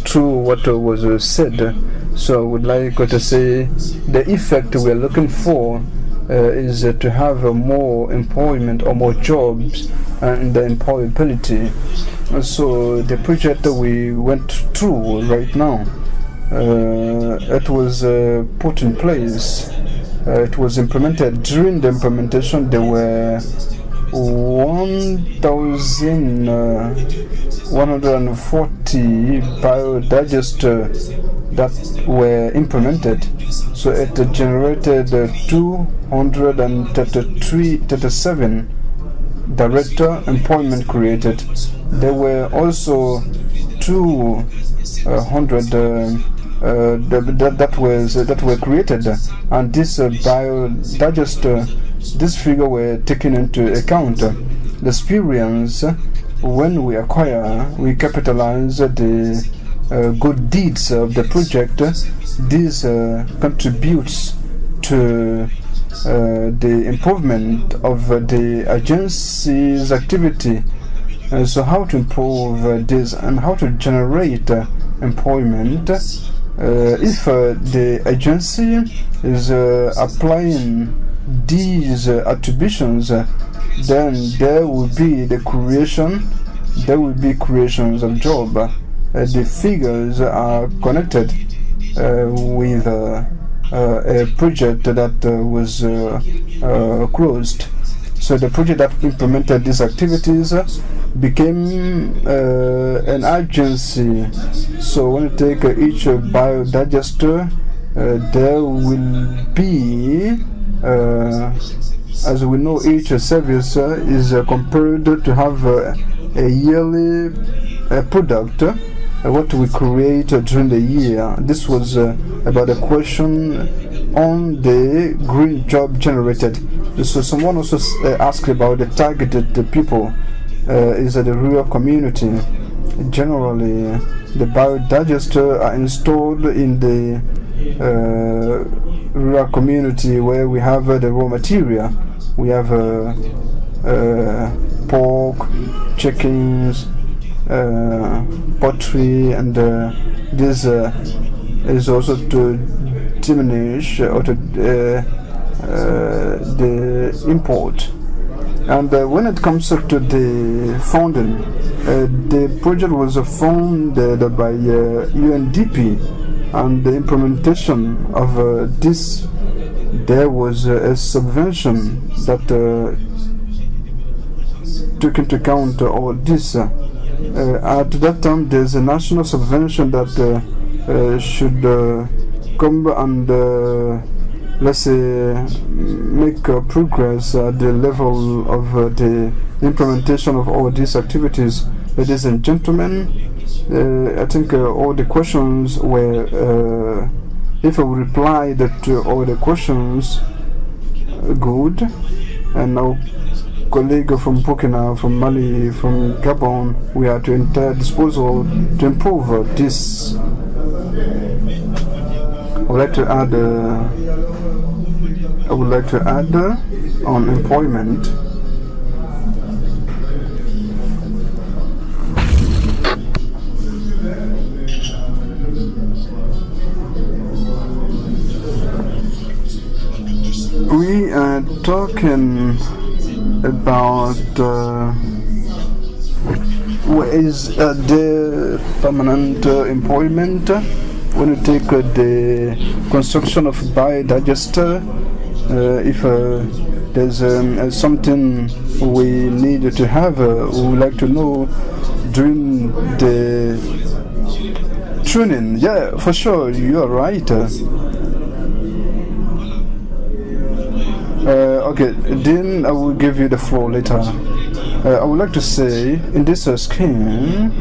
through what was said. So I would like to say the effect we are looking for is to have more employment or more jobs and the employability. So the project that we went through right now, it was put in place. It was implemented. During the implementation, there were 1,140 biodigesters that were implemented. So it generated 237 direct employment created. There were also 200 that were created, and this biodigester, this figure were taken into account. The experience, when we acquire, we capitalize the good deeds of the project. This contributes to the improvement of the agency's activity. So how to improve this and how to generate employment? If the agency is applying these attributions, then there will be creations of job. The figures are connected with a project that was closed. So the project that implemented these activities became an agency. So when you take each biodigester, there will be, as we know, each service is compared to have a yearly product, what we create during the year. This was about a question on the green job generated. So someone also asked about the targeted people, is the rural community. Generally, the biodigester are installed in the rural community where we have the raw material. We have pork, chickens, poultry, and this is also to diminish or to the import. And when it comes to the funding, the project was funded by UNDP, and the implementation of this, there was a subvention that took into account all this. At that time, there's a national subvention that should come and let's say make progress at the level of the implementation of all these activities. Ladies and gentlemen, I think all the questions were, if I replied to all the questions, good. And now colleague from Burkina, from Mali, from Gabon, we are to enter disposal to improve this. I would like to add on employment. We are talking about what is the permanent employment. When you take the construction of biodigester, if there's something we need to have, we would like to know during the training. Yeah, for sure, you are right. Okay, then I will give you the floor later. I would like to say, in this scheme,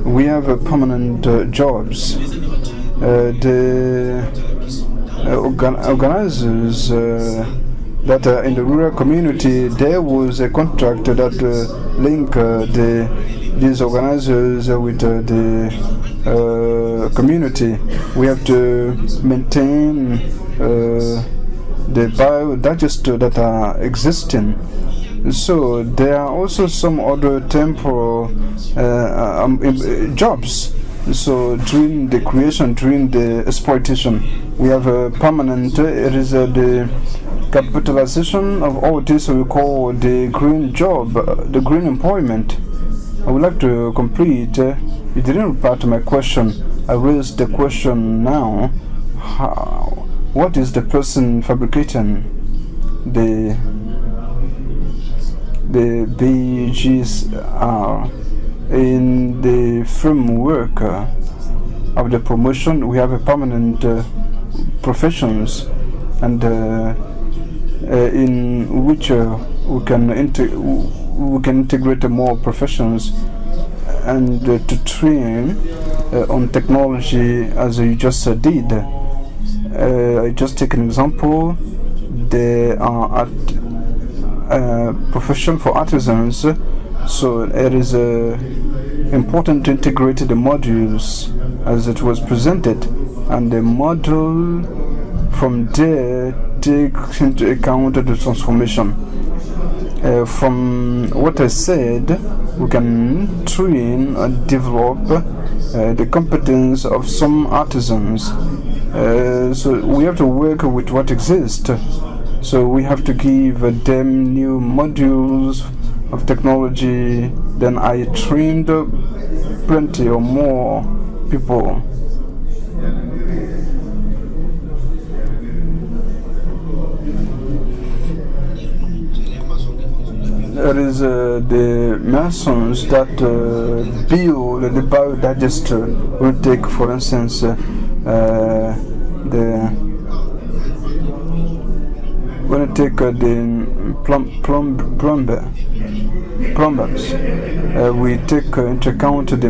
we have permanent jobs. The organizers that are in the rural community, there was a contract that linked these organizers with the community. We have to maintain the biodigester that are existing. So there are also some other temporal jobs. So during the creation, during the exploitation, we have a permanent, it is the capitalization of all this we call the green job, the green employment. I would like to complete, you didn't reply to my question. I raised the question now, what is the person fabricating the BGSR? In the framework of the promotion, we have a permanent professions, and in which we can integrate more professions and to train on technology, as you just did. I just take an example. There are profession for artisans. So it is important to integrate the modules as it was presented, and the module from there takes into account the transformation. From what I said, we can train and develop the competence of some artisans. So we have to work with what exists. So we have to give them new modules of technology. Then I trained plenty or more people. There is the masons that build the biodigester. Will take, for instance, When I take the plumbers, we take into account the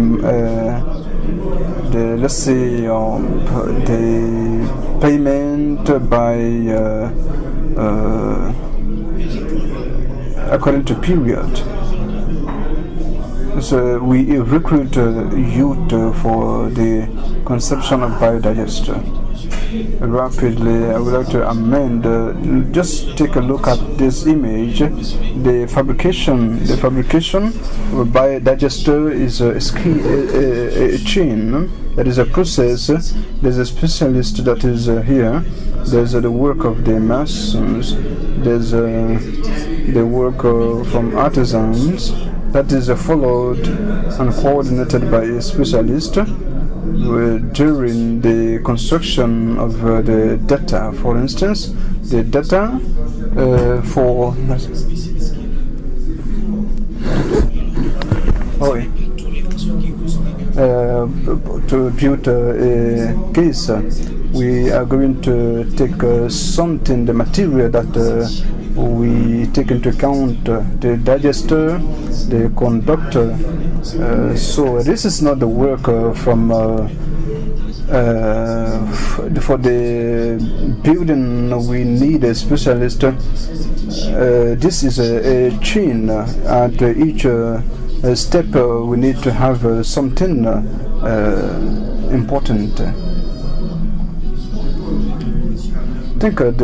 let's say the payment by according to period. So we recruit youth for the consumption of biodigester. Rapidly, I would like to amend. Just take a look at this image. The fabrication of a biodigester is a chain. That is a process. There's a specialist that is here. There's the work of the masons. There's the work from artisans. That is followed and coordinated by a specialist during the construction of the data. For instance, the data for to build a case, we are going to take something, the material that we take into account, the digester, the conductor. So this is not the work from for the building. We need a specialist. This is a chain. At each step, we need to have something important. I think it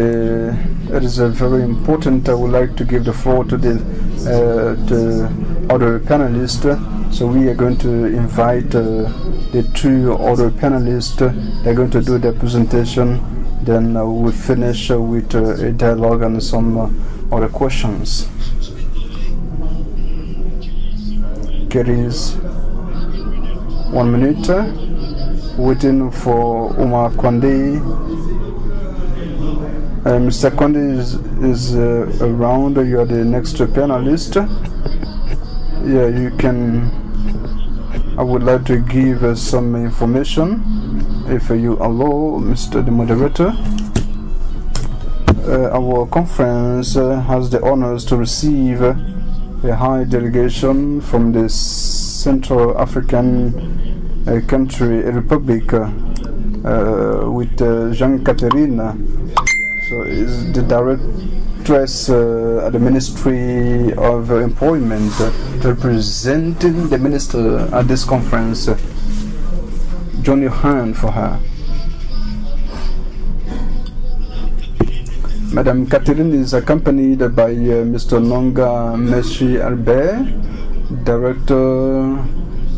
is very important. I would like to give the floor to the other panelists. So we are going to invite the two other panelists. They're going to do their presentation. Then we'll finish with a dialogue and some other questions. Carries 1 minute. Waiting for Oumar CONDE. Mr. CONDE is around. You are the next panelist. Yeah, you can. I would like to give some information, if you allow, Mr. the Moderator. Our conference has the honors to receive a high delegation from the Central African country, Republic, with Jean-Catherine. So is the directress at the Ministry of Employment, representing the minister at this conference. Join your hand for her. Madame Catherine is accompanied by Mr. Nonga Meshi Albert, Director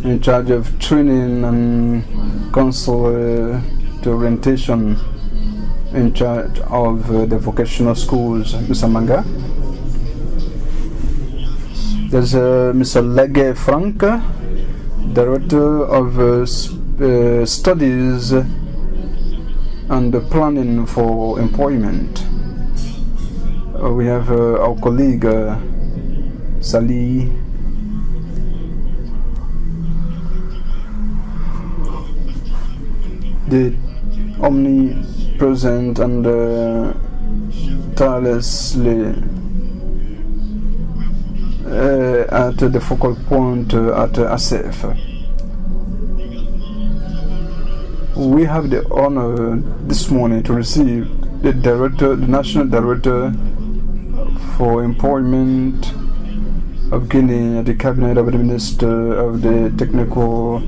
in charge of training and council to orientation, in charge of the vocational schools, Mr. Manga. There's Mr. Lege Frank, Director of Studies and Planning for Employment. We have our colleague Sali. The omnipresent and tirelessly at the focal point at ASEF. We have the honor this morning to receive the director, the National Director for Employment of Guinea at the Cabinet of the Minister of the Technical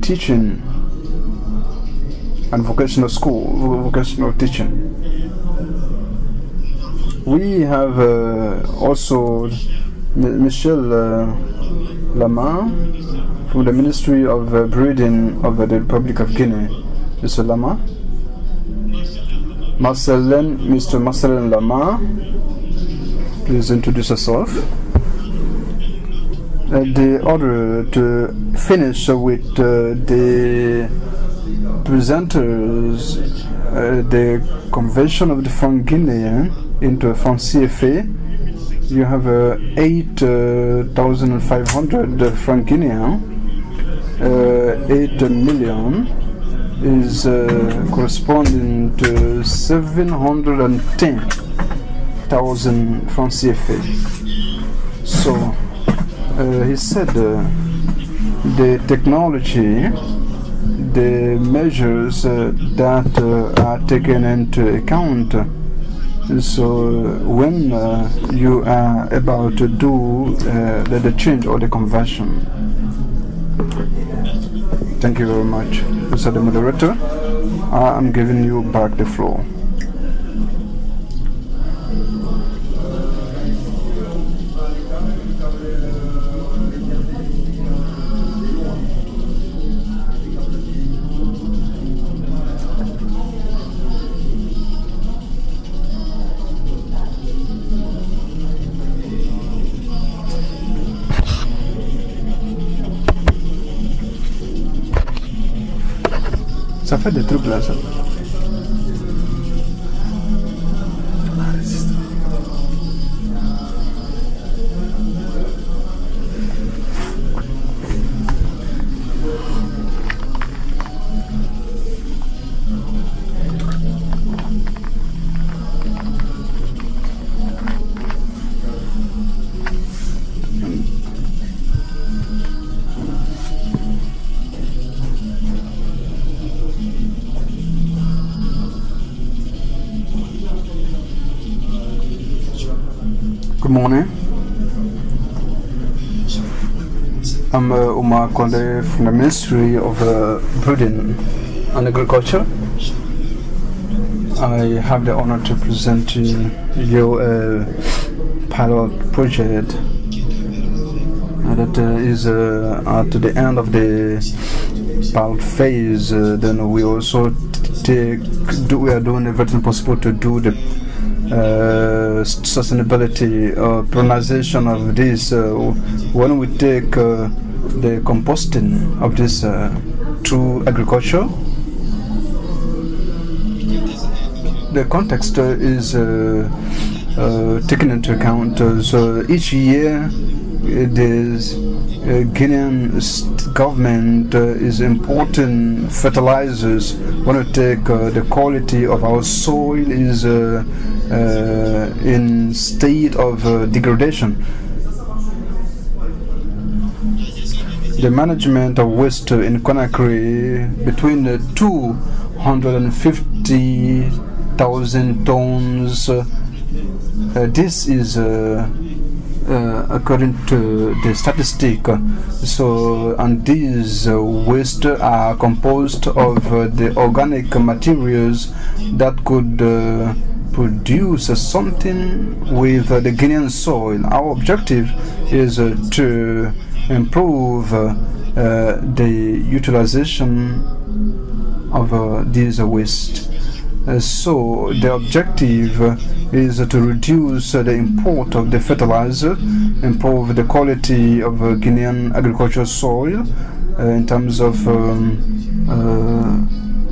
Teaching and Vocational School, Vocational Teaching. We have also Michel Lama from the Ministry of Breeding of the Republic of Guinea. Mr. Lama. Mr. Marcelin Lama, please introduce yourself. The order to finish with the presenters, the conversion of the franc Guinean into franc CFA. You have 8,500 franc Guinean, 8 million is corresponding to 710,000 francs CFA. So he said the technology, the measures that are taken into account. So when you are about to do the change or the conversion. Thank you very much, Mr. the Moderator. I am giving you back the floor. Ça fait des trucs là, ça. Good morning. I'm Oumar CONDE from the Ministry of Breeding and Agriculture. I have the honor to present to you a pilot project that is at the end of the pilot phase. Then we also we are doing everything possible to do the sustainability pronunciation of this. When we take the composting of this through agriculture, the context is taken into account. So each year the Guinean government is importing fertilizers. When we take the quality of our soil is in state of degradation. The management of waste in Conakry between 250,000 tons. This is according to the statistic. So, and these waste are composed of the organic materials that could produce something with the Guinean soil. Our objective is to improve the utilization of these waste. So the objective is to reduce the import of the fertilizer, improve the quality of Guinean agricultural soil in terms of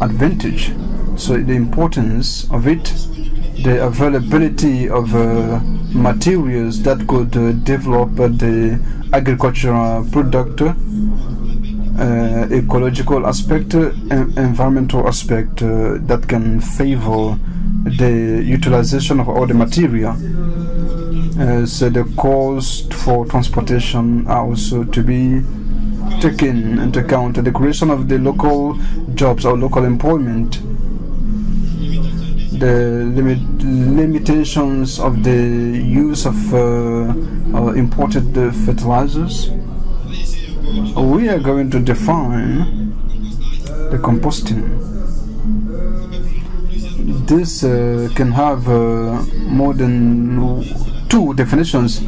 advantage. So the importance of it, the availability of materials that could develop the agricultural product, ecological aspect, environmental aspect that can favor the utilization of all the material. So the cost for transportation are also to be taken into account. The creation of the local jobs or local employment, the limitations of the use of imported fertilizers. We are going to define the composting. This can have more than two definitions.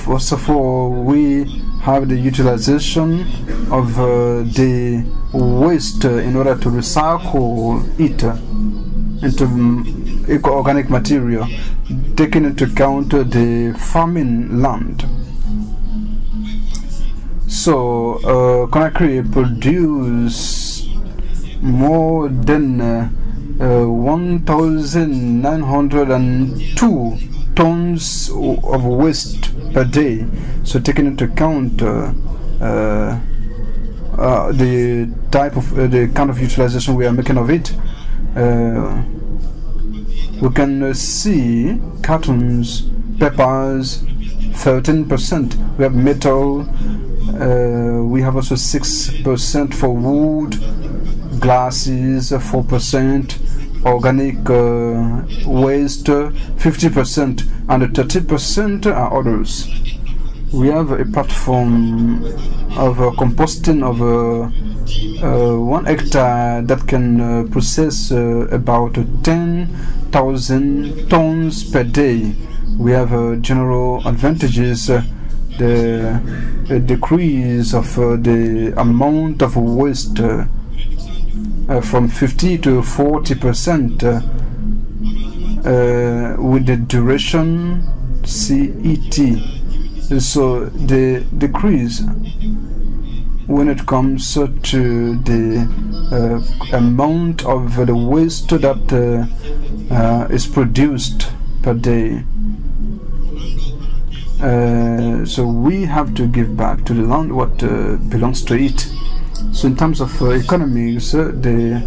First of all, we have the utilization of the waste in order to recycle it into eco-organic material, taking into account the farming land. So Conakry produce more than 1,902 tons of waste per day. So taking into account the type of the kind of utilization we are making of it. We can see cartons, peppers, 13%. We have metal. We have also 6% for wood, glasses, 4%, organic waste, 50%, and 30% are others. We have a platform of composting of 1 hectare that can process about 10,000 tons per day. We have general advantages, the decrease of the amount of waste from 50 to 40% with the duration CET. So the decrease when it comes to the amount of the waste that is produced per day. So we have to give back to the land what belongs to it. So in terms of economics, the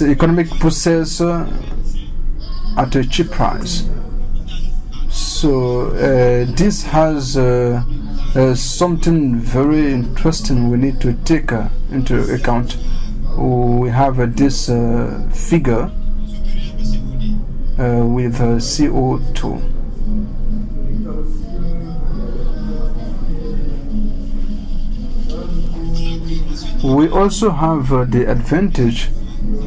economic process at a cheap price. So this has something very interesting we need to take into account. We have this figure with CO2. We also have the advantage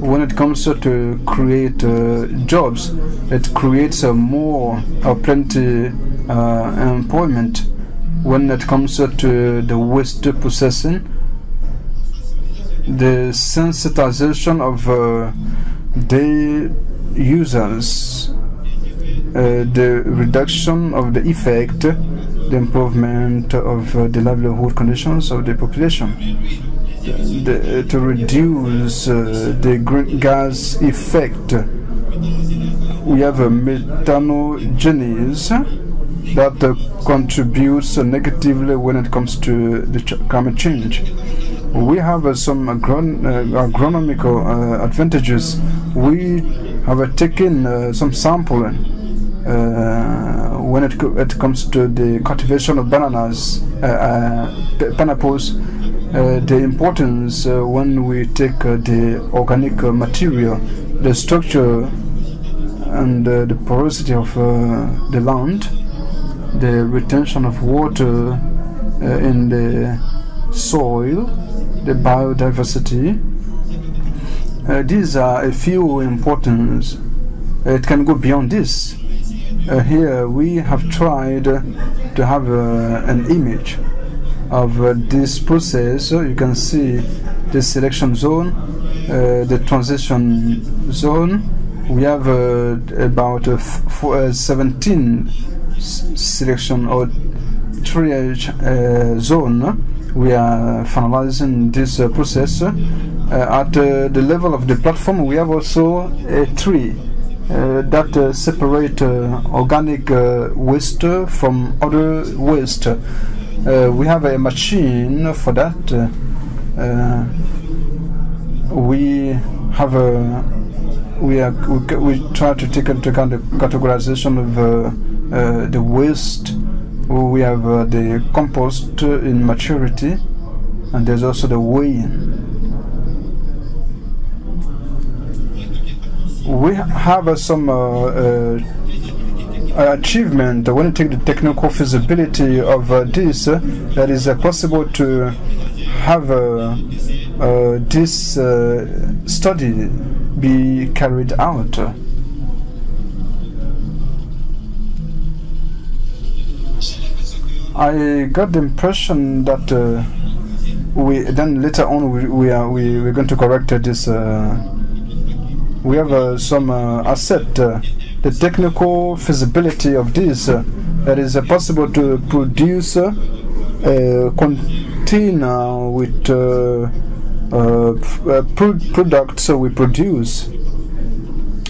when it comes to create jobs. It creates more plenty employment. When it comes to the waste processing, the sensitization of the users, the reduction of the effect, the improvement of the livelihood conditions of the population, to reduce the green gas effect. We have methanogenes that contributes negatively when it comes to the climate change. We have some agronomical advantages. We have taken some sampling when it comes to the cultivation of bananas, pineapples. The importance when we take the organic material, the structure and the porosity of the land, the retention of water in the soil, the biodiversity. These are a few importance. It can go beyond this. Here we have tried to have an image of this process. You can see the selection zone, the transition zone. We have about 17 selection or triage zone. We are finalizing this process. At the level of the platform, we have also a tree that separate organic waste from other waste. We have a machine for that. We try to take into account the categorization of the waste. We have the compost in maturity, and there's also the weighing. We have some achievement when you take the technical feasibility of this. That is possible to have this study be carried out. I got the impression that then later on we're going to correct this. We have some asset, the technical feasibility of this. That is possible to produce a container with products. We produce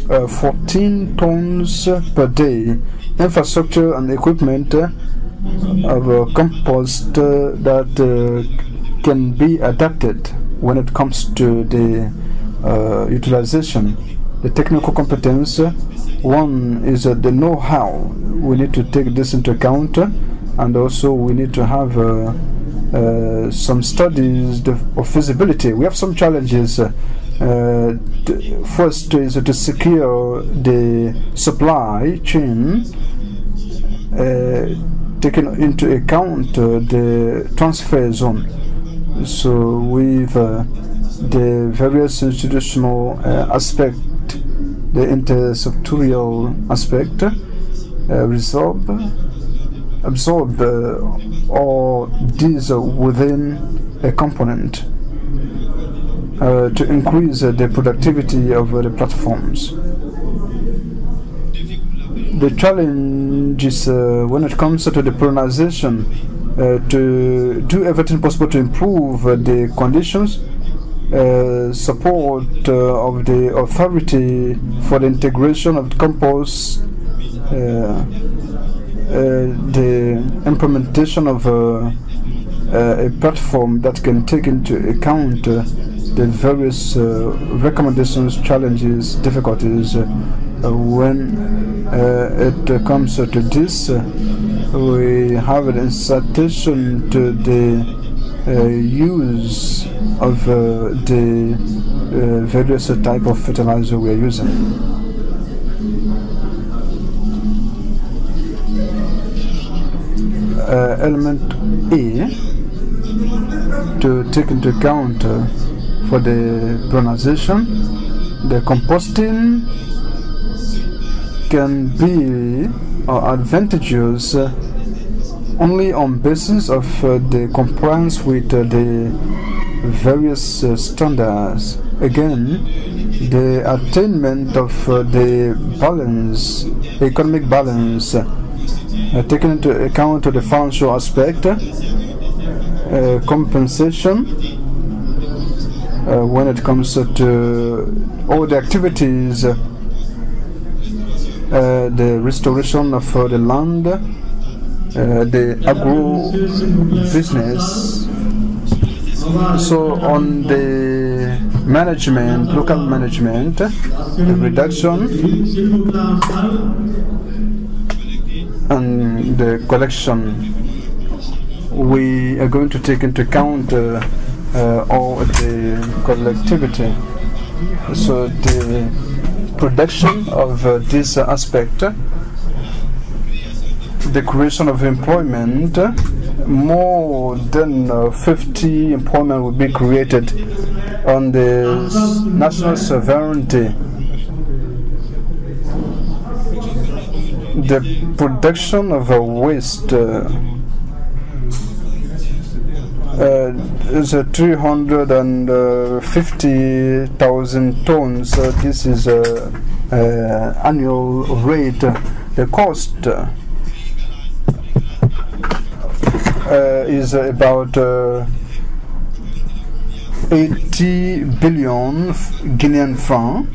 14 tons per day. Infrastructure and equipment of compost that can be adapted when it comes to the utilization. The technical competence, one is the know-how. We need to take this into account, and also we need to have some studies of feasibility. We have some challenges. First is to secure the supply chain, taking into account the transfer zone. So with the various institutional aspect, the intersectorial aspect, absorb all these within a component to increase the productivity of the platforms. The challenge is when it comes to the pronunciation, to do everything possible to improve the conditions, support of the authority for the integration of the compost, the implementation of a platform that can take into account the various recommendations, challenges, difficulties. When it comes to this, we have an incitation to the use of the various type of fertilizer we are using. Element A, to take into account for the pronunciation, the composting can be advantageous only on basis of the compliance with the various standards. Again, the attainment of the balance, economic balance, taking into account the financial aspect, compensation when it comes to all the activities, the restoration of the land, the agro business. So on the management, local management, the reduction and the collection, we are going to take into account all the collectivity. So the production of this aspect, the creation of employment, more than 50 employment will be created on the national sovereignty. The production of waste is 350,000 tons. This is annual rate. The cost is about 80 billion Guinean francs.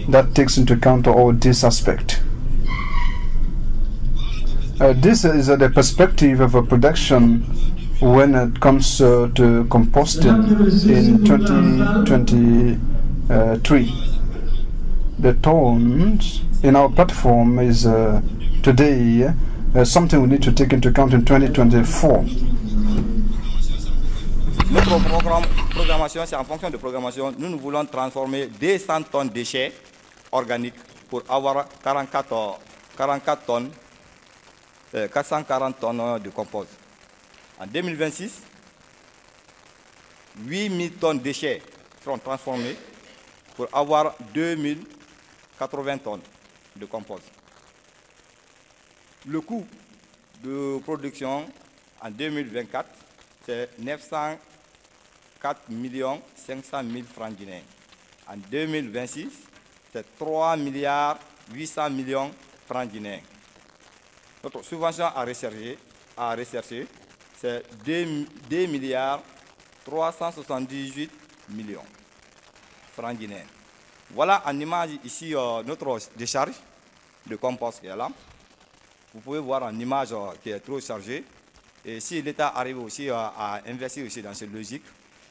That takes into account all this aspect. This is the perspective of a production when it comes to composting in 2023. The tons in our platform is today something we need to take into account in 2024. Notre programmation, c'est en fonction de programmation. Nous voulons transformer 200 tonnes de déchets organiques pour avoir 440 tonnes de compost. En 2026, 8000 tonnes de déchets seront transformées pour avoir 2080 tonnes de compost. Le coût de production en 2024, c'est 904 500 000 francs guinéens. En 2026, c'est 3 800 millions de francs guinéens. Notre subvention à rechercher, c'est 2 378 millions de francs guinéens. Voilà en image ici notre décharge de compost qui est là. Vous pouvez voir en image qui est trop chargée. Et si l'État arrive aussi à investir aussi dans cette logique,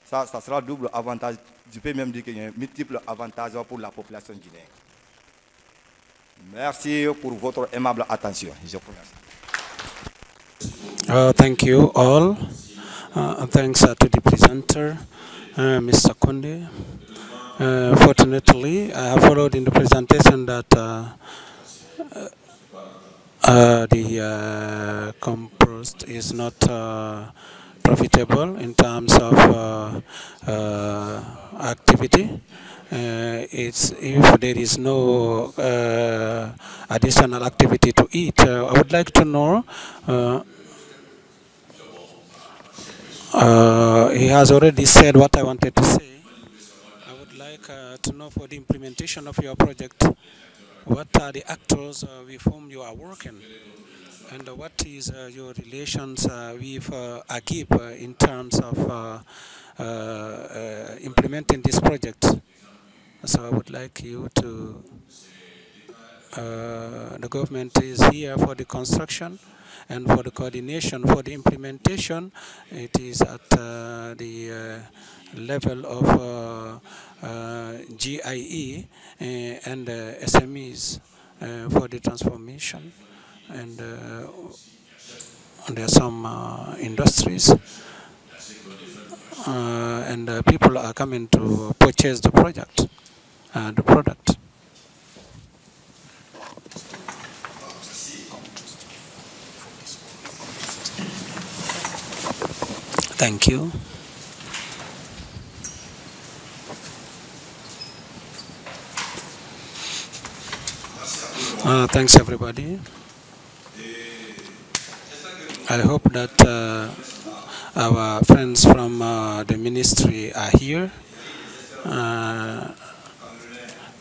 ça sera double avantage. Je peux même dire qu'il y a un multiple avantage pour la population guinéenne. Merci pour votre aimable attention. Je vous remercie. Thank you all. Thanks to the presenter, Mr. Conde. Fortunately, I have followed in the presentation that the compost is not profitable in terms of activity. It's if there is no additional activity to eat. I would like to know. He has already said what I wanted to say. I would like to know for the implementation of your project, what are the actors with whom you are working, and what is your relations with AGIP in terms of implementing this project. So I would like you to, the government is here for the construction and for the coordination. For the implementation, it is at the level of GIE and SMEs for the transformation. And there are some industries and people are coming to purchase the product. Thank you. Thanks everybody. I hope that our friends from the ministry are here.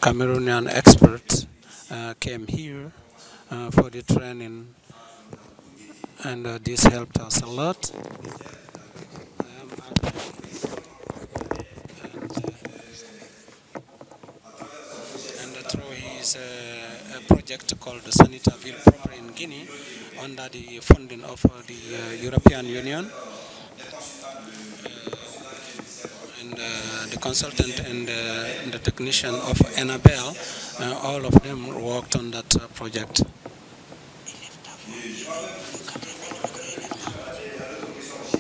Cameroonian experts came here for the training, and this helped us a lot. And through his a project called the Sanitaville Proper in Guinea, under the funding of the European Union, and the consultant and the technician of Annabelle, all of them worked on that project.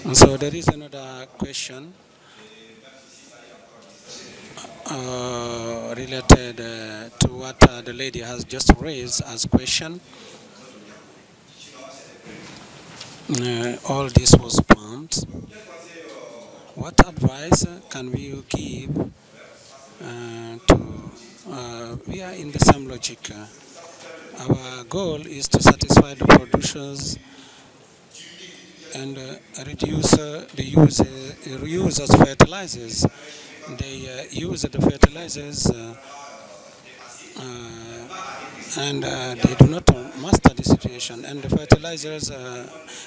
And so there is another question related to what the lady has just raised as question. All this was planned. What advice can we give to, we are in the same logic. Our goal is to satisfy the producers and reduce the reuse of fertilizers. They use the fertilizers and they do not master the situation. And the fertilizers,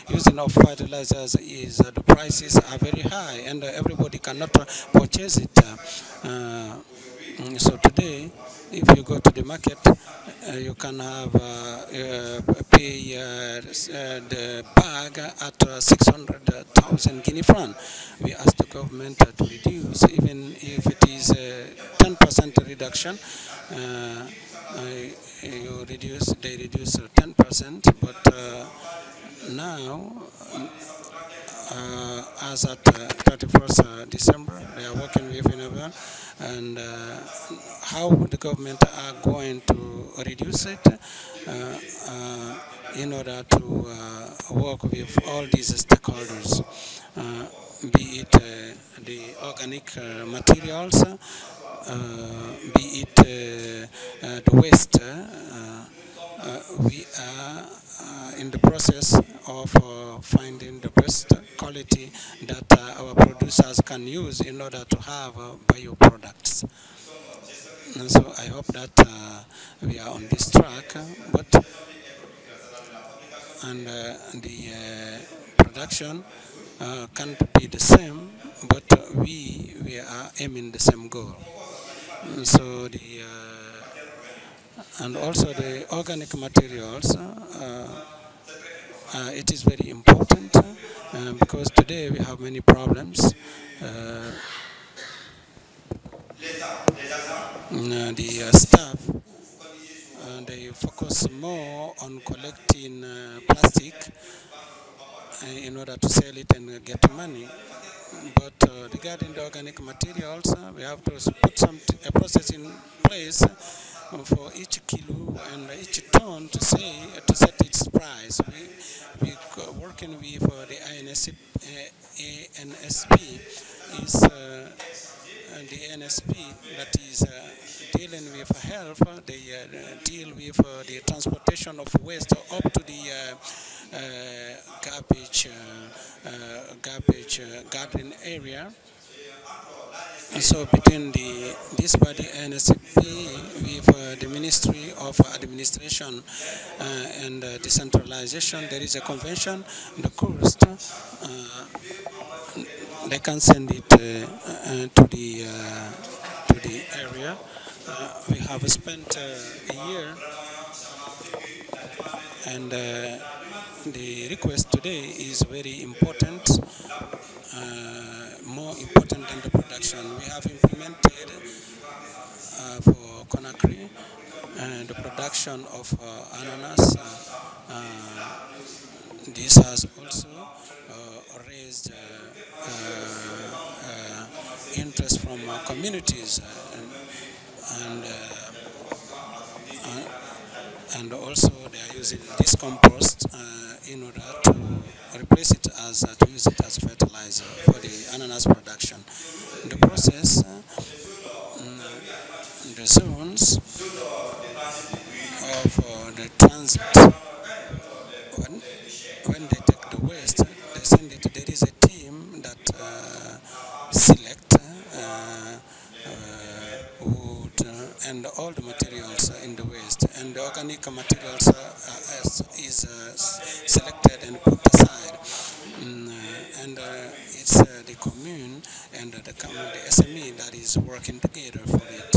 using of fertilizers is the prices are very high, and everybody cannot purchase it. So today, if you go to the market, you can have pay the bag at 600,000 Guinea francs. We ask the government to reduce, even if it is 10% reduction. They reduce 10%, but now, as at 31st December, they are working with Innova, and how the government are going to reduce it in order to work with all these stakeholders, be it the organic materials, be it the waste. We are in the process of finding the best quality that our producers can use in order to have bioproducts. And so I hope that we are on this track, and the production can't be the same, but we are aiming the same goal. So the and also the organic materials, it is very important because today we have many problems. The staff, they focus more on collecting plastic in order to sell it and get money. But regarding the organic materials, we have to put a process in place for each kilo and each ton to set its price. We working with the ANSP is the NSP that is dealing with health. They deal with the transportation of waste up to the garbage gathering area. And so between this body NSP with the Ministry of Administration and Decentralization, there is a convention. The cost they can send it to the area. We have spent a year, and the request today is very important, more important than the production. We have implemented for Conakry the production of ananas. This has also raised interest from communities, and also they are using this compost in order to replace it to use it as fertilizer for the ananas production. The process, the zones of the transit, when they take the waste, they send it. There is a team that select wood and all the materials in the waste, and the organic materials is selected and put aside, and it's the commune and the SME that is working together for it.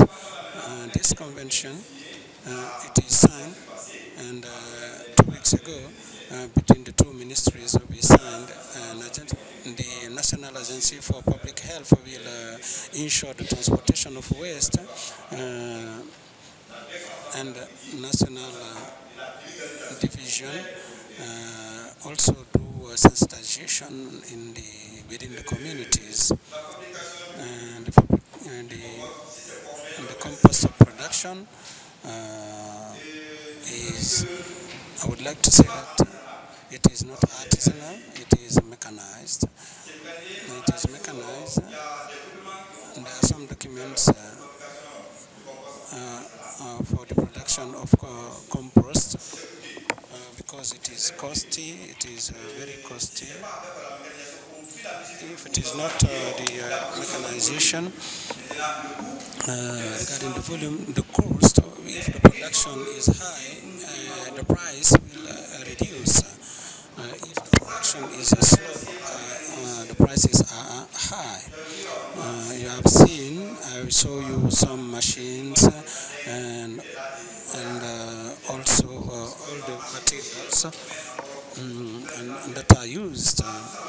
This convention, it is signed, and 2 weeks ago between the two ministries we signed the National Agency for Public Health will ensure the transportation of waste, and National Division also do sensitization within the communities, and the compost production is, I would like to say that it is not artisanal, it is mechanized. It is mechanized. And there are some documents for the production of compost because it is costly, it is very costly. If it is not the mechanization, regarding the volume, the cost, if the production is high, the price will reduce. If the production is slow, the prices are high. You have seen, I will show you some machines and also all the materials and that are used.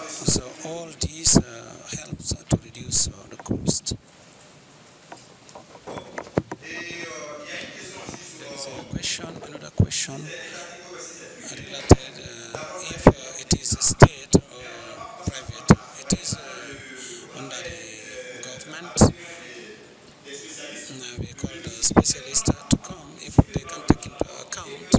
So all these helps to reduce the cost. There is a question, another question related if it is state or private. It is under the government. We call the specialist to come if they can take into account,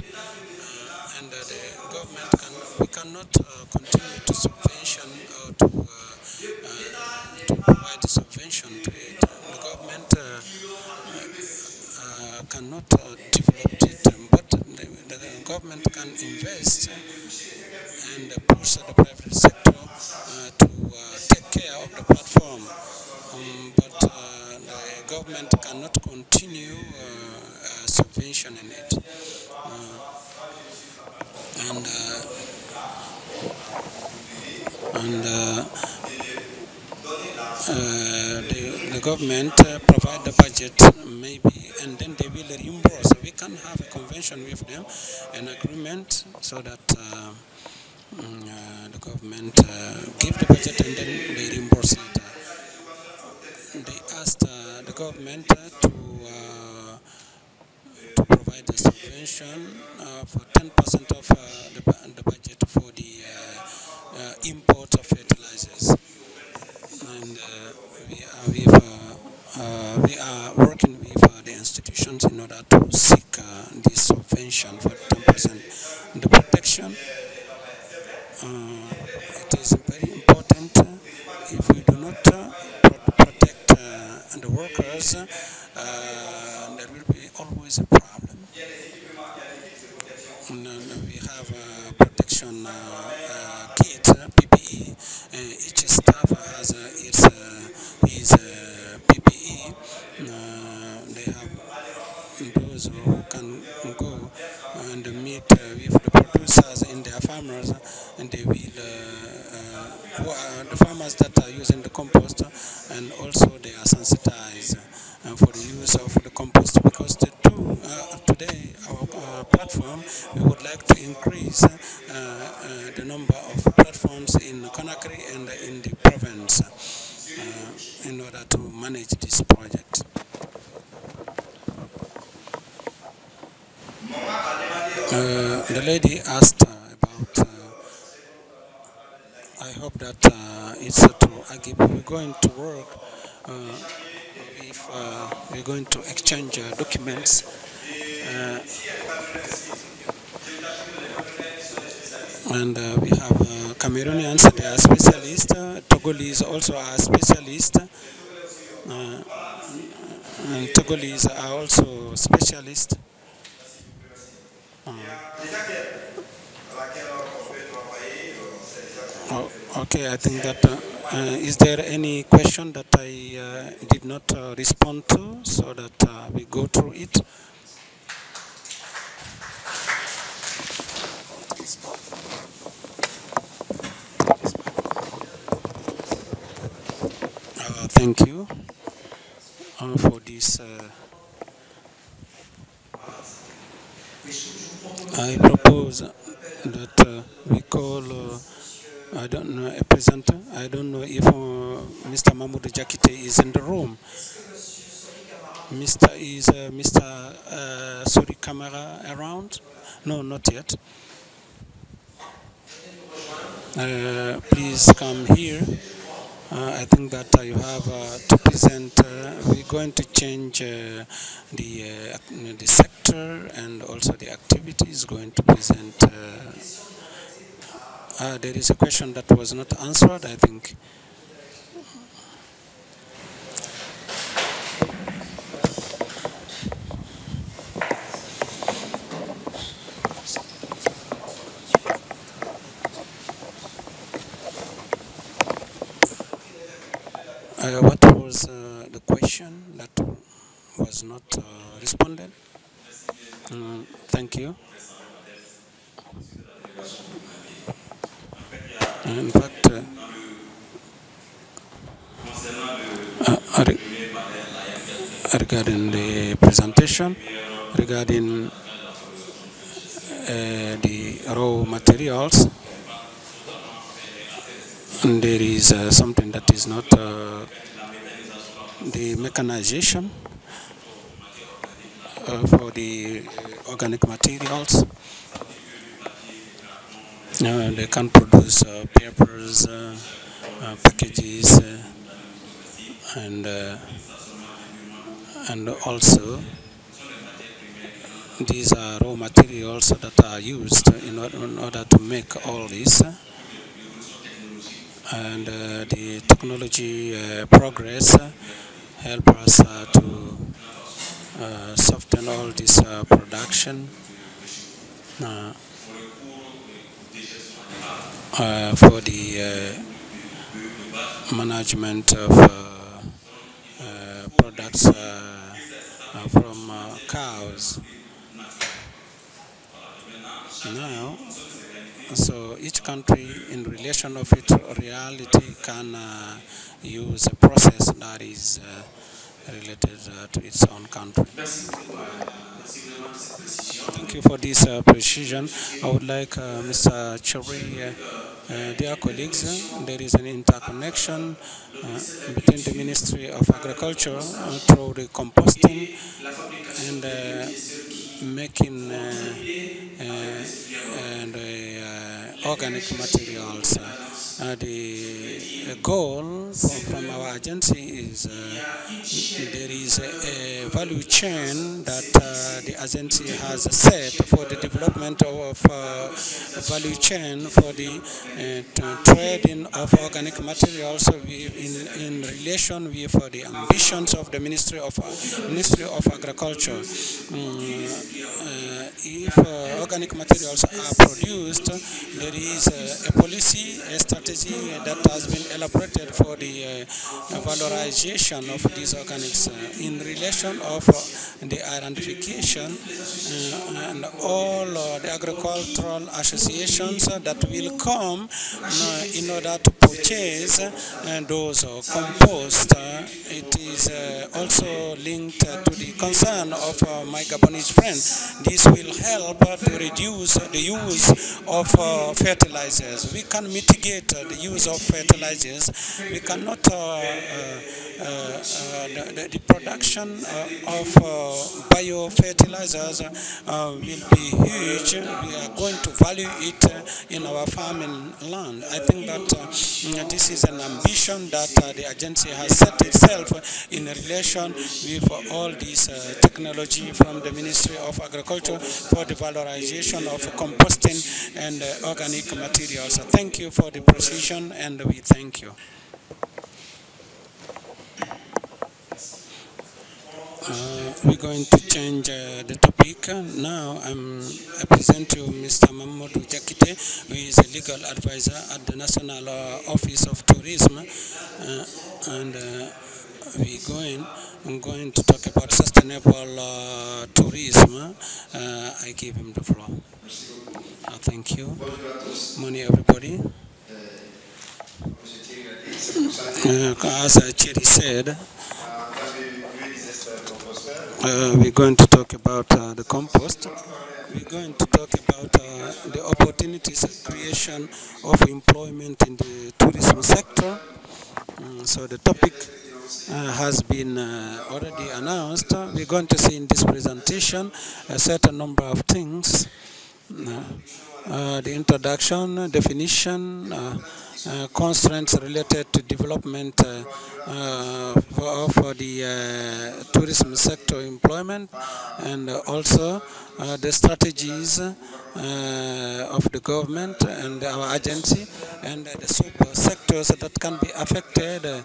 and the government we cannot continue to subvention or to provide the subvention to it. The government cannot develop it, but the government can invest and push the private sector to take care of the platform, but the government cannot continue subventioning it. The government provide the budget maybe, and then they will reimburse. We can have a convention with them, an agreement, so that the government give the budget and then they reimburse later. They asked the government to provide a subvention for 10% of the budget for the import of fertilizers. And we are working with the institutions in order to seek this subvention for 10%. The protection, it is very important. If we do not protect the workers, there will be always a problem. And we have a protection kit, PPE. Each staff has his PPE. They have those who can go and meet with the producers in their farmers, and they will who are the farmers that are using the compost, and also they are sensitized for the use of the compost, because today our platform, we would like to increase the number of platforms in Conakry and in the province in order to manage this project. The lady asked about, I hope that it's true. We're going to work we're going to exchange documents and we have Cameroonians, they are specialists, Togolese also are specialists, and Togolese are also specialists. Okay, I think that is there any question that I did not respond to, so that we go through it? Thank you for this. I propose that we call, I don't know, a presenter. I don't know if Mr. Mamoudou DIAKATE is in the room. Mr. Sory CAMARA around? No, not yet. Please come here. I think that you have to present. We're going to change the sector, and also the activity is going to present. There is a question that was not answered, I think. What was the question that was not responded? Thank you. In fact, regarding the presentation, regarding the raw materials, there is something that is not the mechanization for the organic materials. They can produce papers, packages, and also these are raw materials that are used in order to make all this. And the technology progress help us to soften all this production for the management of products from cows. Now, so each country, in relation of its reality, can use a process that is related to its own country. Thank you for this precision. I would like Mr. Thierry, dear colleagues, there is an interconnection between the Ministry of Agriculture through the composting and making organic materials. The goal from our agency is there is a value chain that the agency has set for the development of value chain for the trading of organic materials in relation with the ambitions of the Ministry of Agriculture. If organic materials are produced, there is a policy, a strategy that has been elaborated for the valorization of these organics in relation of the identification and all the agricultural associations that will come in order to purchase those compost. It is also linked to the concern of my Gabonese friend. This will help to reduce the use of fertilizers. We can mitigate the use of fertilizers. We cannot the production of biofertilizers will be huge. We are going to value it in our farming land. I think that this is an ambition that the agency has set itself in relation with all this technology from the Ministry of Agriculture for the valorization of composting and organic materials. Thank you for the precision, and we thank you. We're going to change the topic. Now I present you Mr. Mamoudou DIAKATE, who is a legal advisor at the National Office of Tourism, and I'm going to talk about sustainable tourism. I give him the floor. Thank you. Morning, everybody. As Thierry said, we're going to talk about the compost. We're going to talk about the opportunities creation of employment in the tourism sector. So the topic has been already announced. We're going to see in this presentation a certain number of things. The introduction, definition, constraints related to development for the tourism sector employment, and also the strategies of the government and our agency, and the sub-sectors that can be affected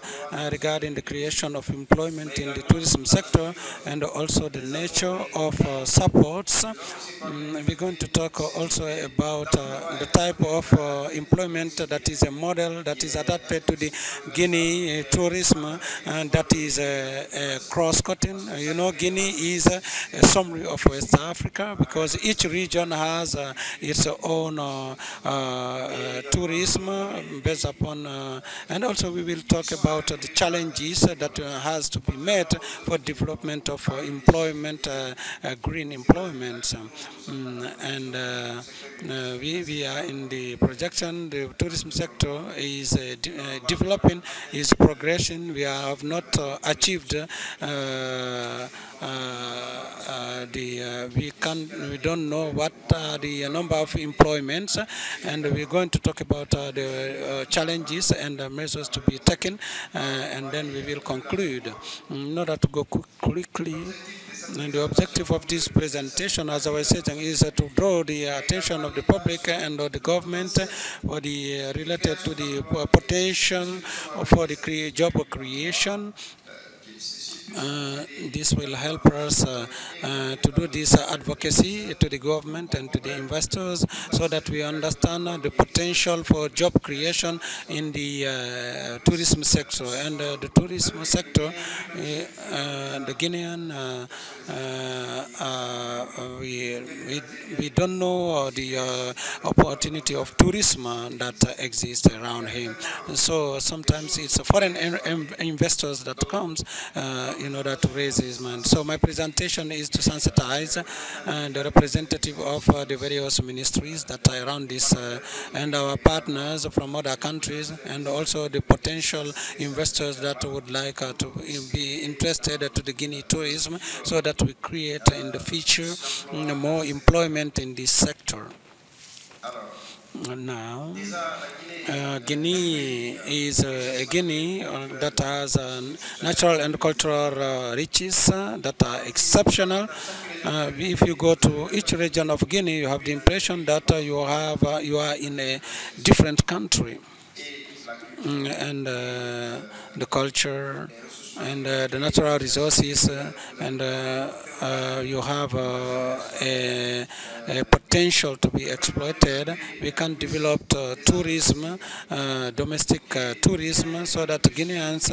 regarding the creation of employment in the tourism sector, and also the nature of supports. We're going to talk also about the type of employment that is a model that is adapted to the Guinea tourism, and that is cross-cutting. You know, Guinea is a summary of West Africa, because each region has its own tourism based upon, and also we will talk about the challenges that has to be met for development of employment, green employment. And we are in the projection. The tourism sector is developing, is progressing. We have not achieved we don't know what are the number of employments, and we're going to talk about the challenges and the measures to be taken, and then we will conclude. In order to go quickly, and the objective of this presentation, as I was saying, is to draw the attention of the public and of the government for the related to the potential for the job creation. This will help us to do this advocacy to the government and to the investors, so that we understand the potential for job creation in the tourism sector. And the tourism sector, the Guinean, we don't know the opportunity of tourism that exists around here. So sometimes it's foreign investors that comes in order to raise his mind. So my presentation is to sensitize the representative of the various ministries that are around this and our partners from other countries, and also the potential investors that would like to be interested to the Guinea tourism, so that we create in the future more employment in this sector. Now, Guinea is a Guinea that has natural and cultural riches that are exceptional. If you go to each region of Guinea, you have the impression that you are in a different country, and the culture and the natural resources, and you have a potential to be exploited. We can develop tourism, domestic tourism, so that Guineans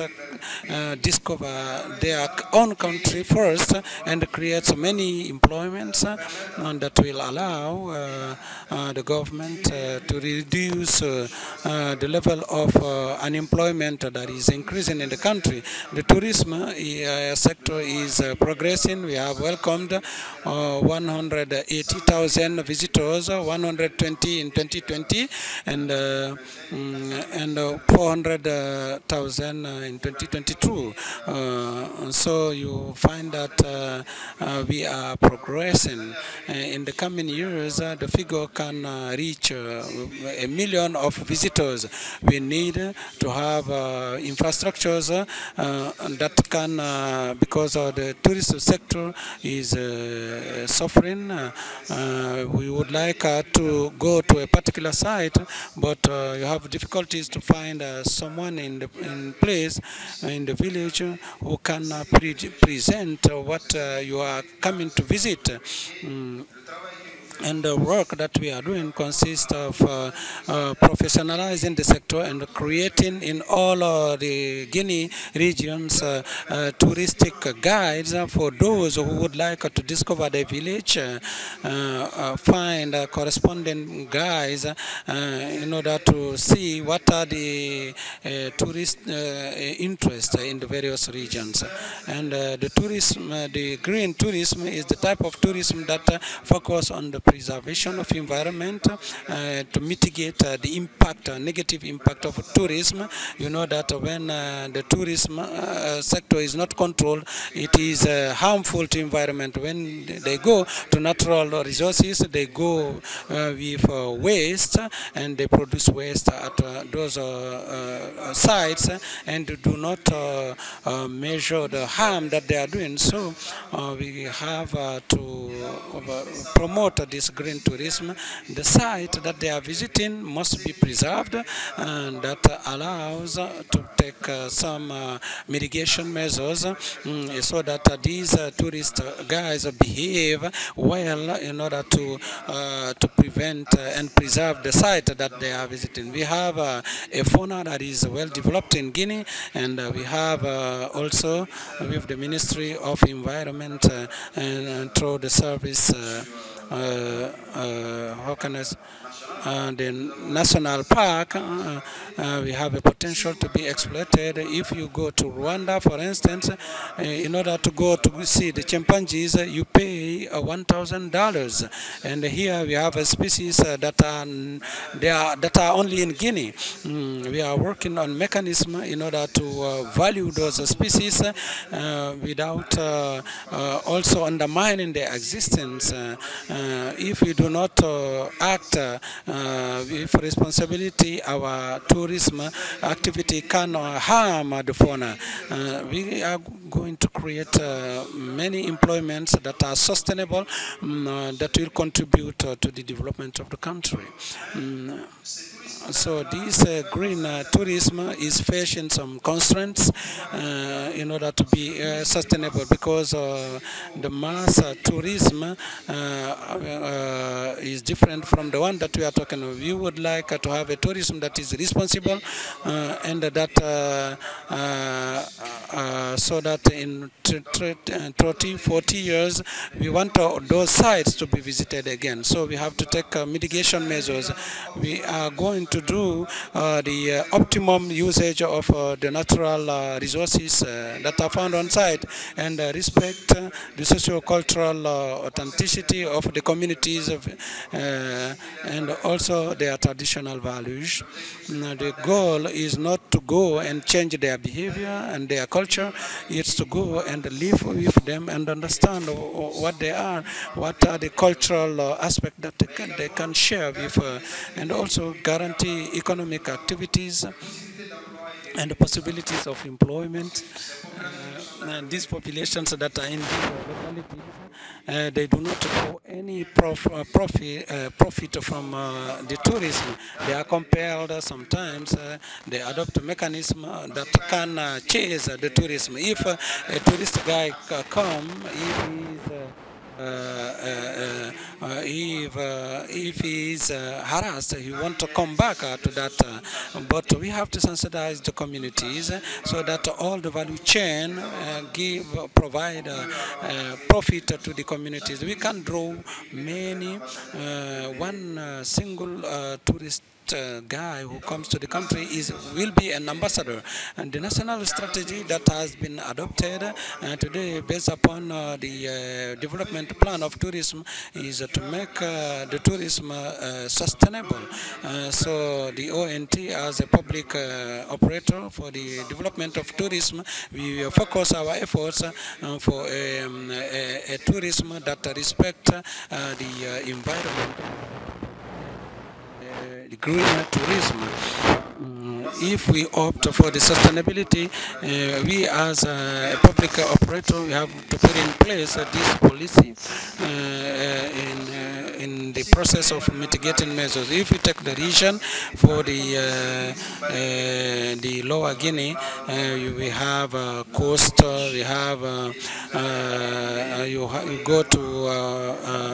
discover their own country first and create many employments that will allow the government to reduce the level of unemployment that is increasing in the country. The tourism sector is progressing. We have welcomed 180,000 visitors, 120 in 2020, and 400,000 in 2022. So you find that we are progressing. In the coming years, the figure can reach 1 million of visitors. We need to have infrastructures that can, because the tourism sector is suffering. We would like to go to a particular site, but you have difficulties to find someone in place in the village who can present what you are coming to visit. And the work that we are doing consists of professionalizing the sector and creating in all the Guinea regions touristic guides for those who would like to discover the village, find corresponding guides in order to see what are the tourist interests in the various regions. And the tourism, the green tourism, is the type of tourism that focus on the preservation of environment to mitigate the impact, negative impact of tourism. You know that when the tourism sector is not controlled, it is harmful to environment. When they go to natural resources, they go with waste, and they produce waste at those sites and do not measure the harm that they are doing. So we have to promote this green tourism. The site that they are visiting must be preserved, and that allows to take some mitigation measures so that these tourist guys behave well in order to prevent and preserve the site that they are visiting. We have a fauna that is well developed in Guinea, and we have also with the Ministry of Environment and through the service the national park, we have a potential to be exploited. If you go to Rwanda, for instance, in order to go to see the chimpanzees, you pay $1,000, and here we have a species that are only in Guinea. We are working on mechanism in order to value those species without also undermining their existence. If we do not act with responsibility, our tourism activity can harm the fauna. We are going to create many employments that are sustainable, that will contribute to the development of the country. So this green tourism is facing some constraints in order to be sustainable, because the mass tourism is different from the one that we are talking about. We would like to have a tourism that is responsible and that so that in 30, 40 years we want those sites to be visited again. So we have to take mitigation measures. We are going to do the optimum usage of the natural resources that are found on site, and respect the socio-cultural authenticity of the communities and also their traditional values. The goal is not to go and change their behavior and their culture. It's to go and live with them and understand what they are, what are the cultural aspects that they can share with, and also guarantee economic activities and the possibilities of employment. And these populations that are in these localities, they do not draw any profit from the tourism. They are compelled sometimes, they adopt a mechanism that can chase the tourism. If a tourist guy come, if he is harassed, he want to come back to that. But we have to sensitize the communities so that all the value chain provide profit to the communities. We can draw many. One single tourist guy who comes to the country will be an ambassador, and the national strategy that has been adopted today based upon the development plan of tourism is to make the tourism sustainable. So the ONT, as a public operator for the development of tourism, we focus our efforts for a tourism that respects the environment, the green tourism. If we opt for the sustainability, we as a public operator, we have to put in place this policy in the process of mitigating measures. If we take the region for the Lower Guinea, we have coast, we have you go to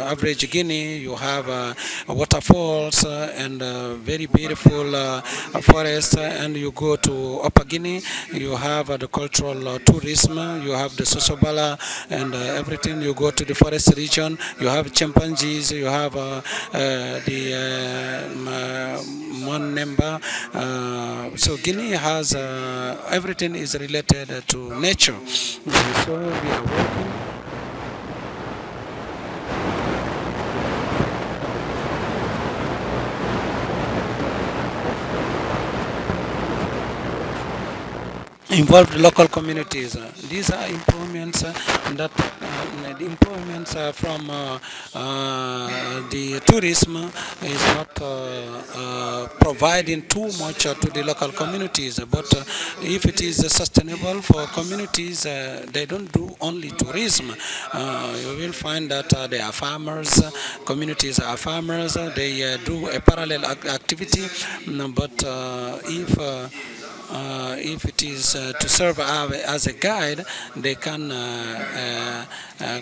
average Guinea, you have waterfalls and very beautiful forests, and you go to Upper Guinea, you have the cultural tourism, you have the Sosobala and everything. You go to the forest region, you have chimpanzees, you have the Monemba. So Guinea has everything is related to nature. So we are working. Involved local communities. These are improvements that the improvements from the tourism is not providing too much to the local communities. But if it is sustainable for communities, they don't do only tourism. You will find that they are farmers. Communities are farmers. They do a parallel activity. But if it is to serve as a guide, they can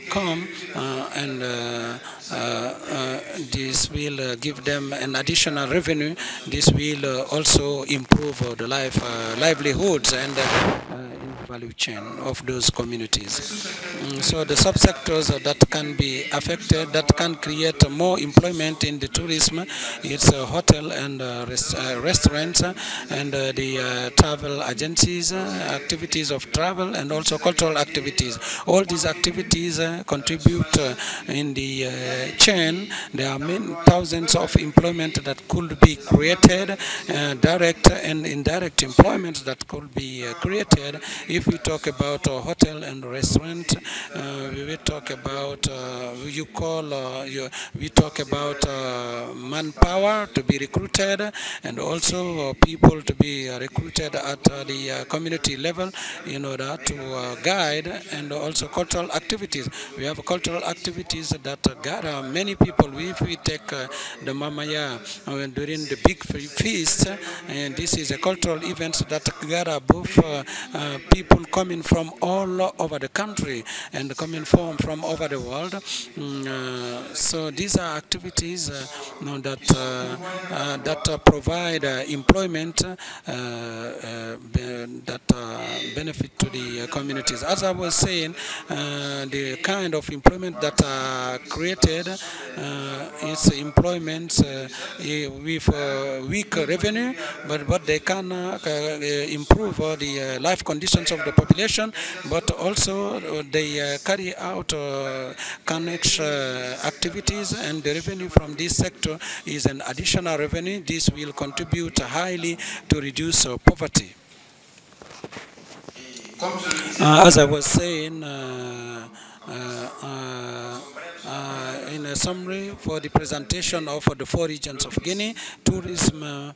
come and this will give them an additional revenue. This will also improve the livelihoods and value chain of those communities. So the subsectors that can be affected, that can create more employment in the tourism, it's hotel and restaurants and the travel agencies, activities of travel, and also cultural activities. All these activities contribute in the chain. There are many thousands of employment that could be created, direct and indirect employment that could be created. If we talk about a hotel and restaurant, we will talk about we talk about manpower to be recruited, and also people to be recruited at the community level in order to guide, and also cultural activities. We have cultural activities that gather many people. If we take the Mamaya during the big feast, and this is a cultural event that gather both people people coming from all over the country and coming from over the world. So these are activities that provide employment that benefit to the communities. As I was saying, the kind of employment that are created is employment with weak revenue, but they can improve the life conditions of the population, but also they carry out connect activities, and the revenue from this sector is an additional revenue. This will contribute highly to reduce poverty. As I was saying, in a summary for the presentation of the 4 regions of Guinea, tourism,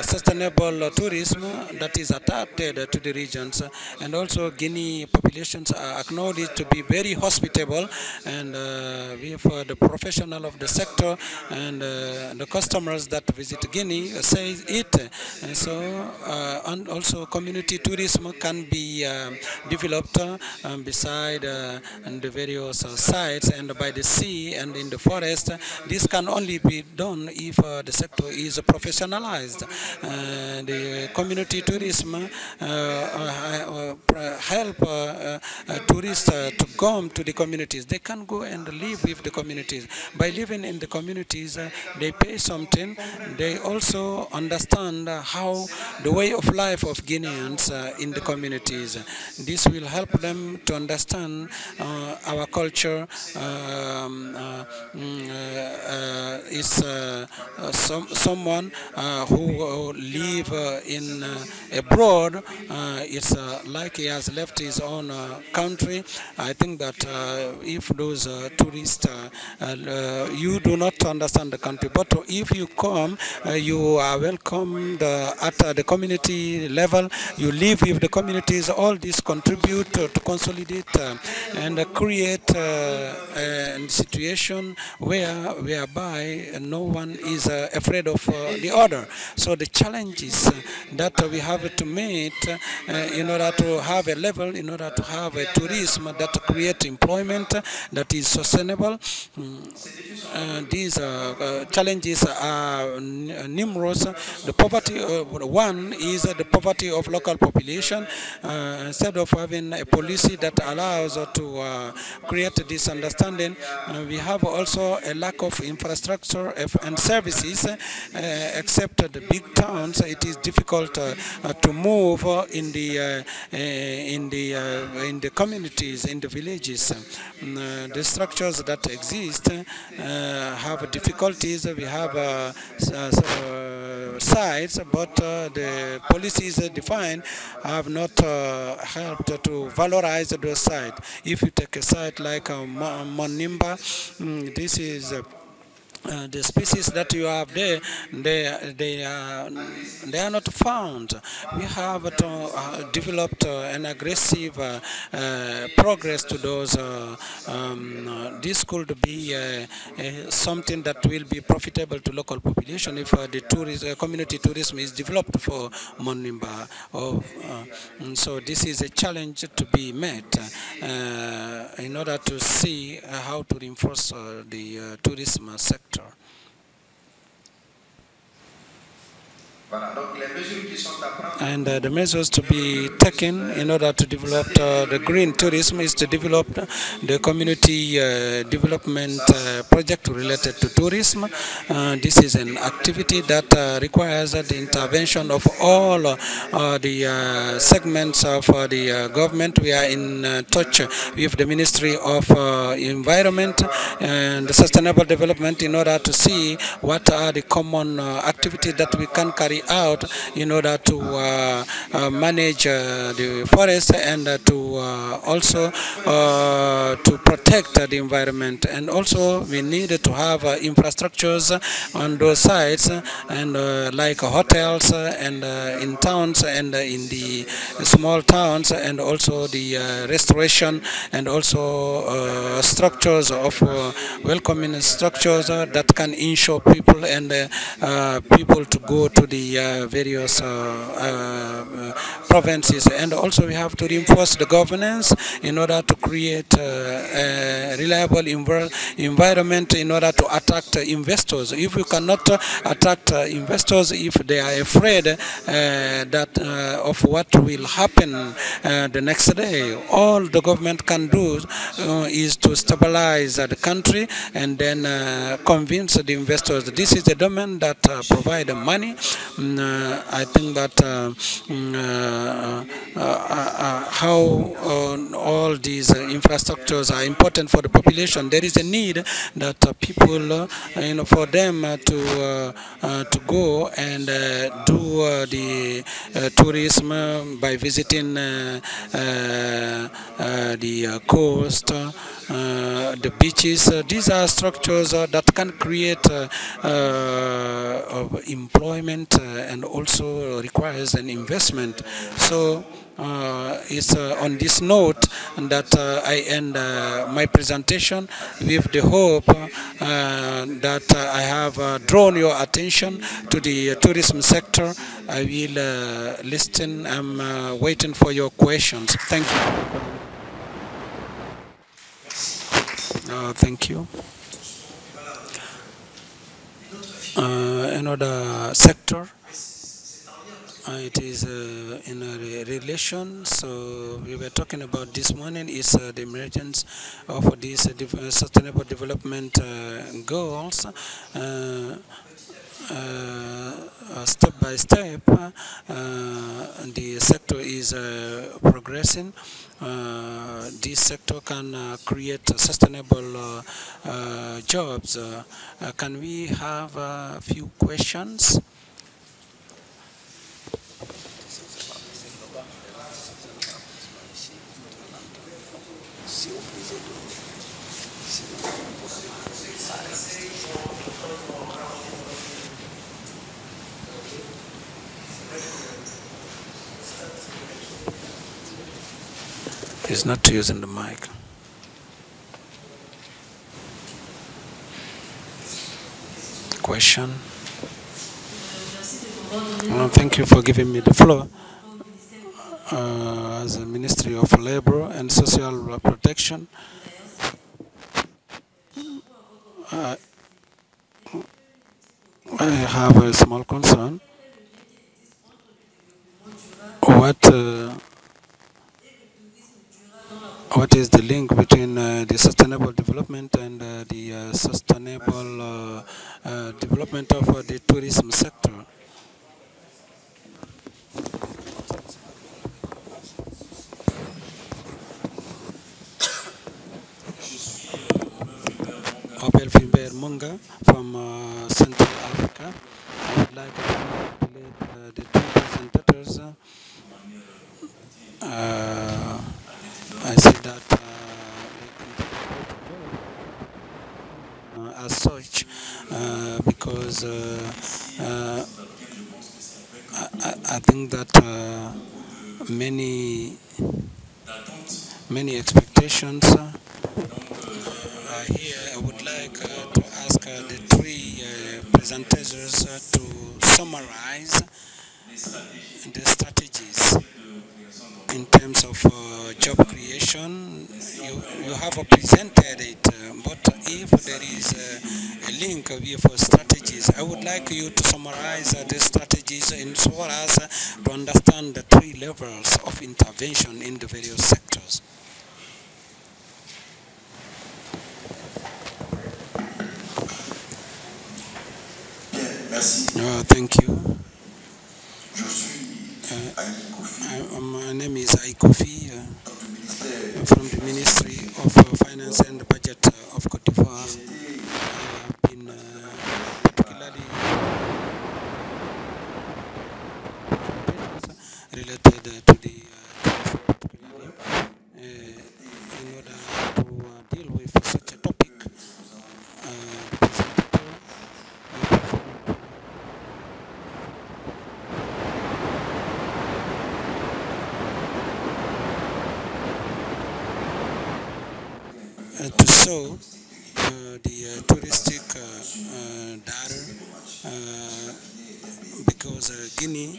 sustainable tourism that is adapted to the regions, and also Guinea populations are acknowledged to be very hospitable, and with the professional of the sector and the customers that visit Guinea say it, and so and also community tourism can be developed beside the various sites and by the sea and in the forest. This can only be done if the sector is professionalized. The community tourism help tourists to come to the communities. They can go and live with the communities. By living in the communities, they pay something. They also understand how the way of life of Guineans in the communities. This will help them to understand our culture. Is someone who live in abroad. It's like he has left his own country. I think that if those tourists, you do not understand the country, but if you come, you are welcomed at the community level. You live with the communities. All this contribute to consolidate and create a situation whereby no one is afraid of the other. So the challenges that we have to meet in order to have a level, in order to have a tourism that create employment that is sustainable, these challenges are numerous. The poverty, one is the poverty of local population. Instead of having a policy that allows to create this understanding, we have also a lack of infrastructure and services. Except the big towns, it is difficult to move in the communities, in the villages. The structures that exist have difficulties. We have sites, but the policies defined have not helped to valorize those sites. If you take a site like Monimba, this is the species that you have there, they are not found. We have developed an aggressive progress to those. This could be something that will be profitable to local population if the community tourism is developed for Monimba. So this is a challenge to be met in order to see how to reinforce the tourism sector. And the measures to be taken in order to develop the green tourism is to develop the community development project related to tourism. This is an activity that requires the intervention of all the segments of the government. We are in touch with the Ministry of Environment and Sustainable Development in order to see what are the common activities that we can carry out in order to manage the forest and to also to protect the environment. And also we need to have infrastructures on those sites, and like hotels and in towns and in the small towns, and also the restoration and also structures of welcoming structures that can ensure people and people to go to the various provinces. And also we have to reinforce the governance in order to create a reliable environment in order to attract investors. If we cannot attract investors, if they are afraid of what will happen the next day, all the government can do is to stabilize the country and then convince the investors. This is the domain that provide money. I think that how all these infrastructures are important for the population. There is a need that people, for them to go and do the tourism by visiting the coast, the beaches. These are structures that can create employment and also requires an investment. So it's on this note that I end my presentation with the hope that I have drawn your attention to the tourism sector. I will listen. I'm waiting for your questions. Thank you. Thank you. Another sector. It is in a relation. So we were talking about this morning is the emergence of these sustainable development goals. Step by step, the sector is progressing. This sector can create sustainable jobs. Can we have a few questions? He's not using the mic. Question? Thank you for giving me the floor. As a Ministry of Labor and Social Protection, I have a small concern. What is the link between the sustainable development and the sustainable development of the tourism sector? Abel Filbert Munga from Central Africa. I would like to congratulate the two presentators. I see that as such because I think that many expectations are here. I would like to ask the three presenters to summarize the strategies in terms of job creation. You have presented it, but if there is a link with strategies, I would like you to summarize the strategies in so as to understand the three levels of intervention in the various sectors. Thank you. My name is Aikofi from the Ministry of Finance and Budget of Côte d'Ivoire. I've been particularly related to the in order to deal with such a topic. To show the touristic data because Guinea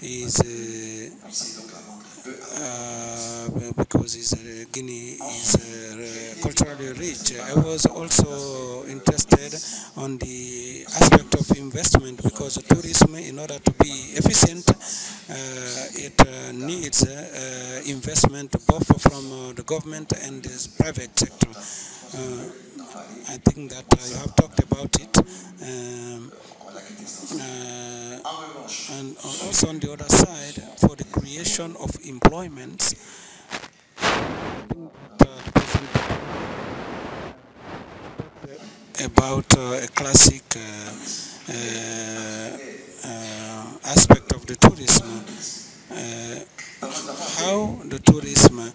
is because Guinea is culturally rich. I was also interested on the aspect of investment, because tourism, in order to be efficient, it needs investment both from the government and the private sector. I think that you have talked about it. And also on the other side, for the creation of employment, about a classic aspect of the tourism, how the tourism,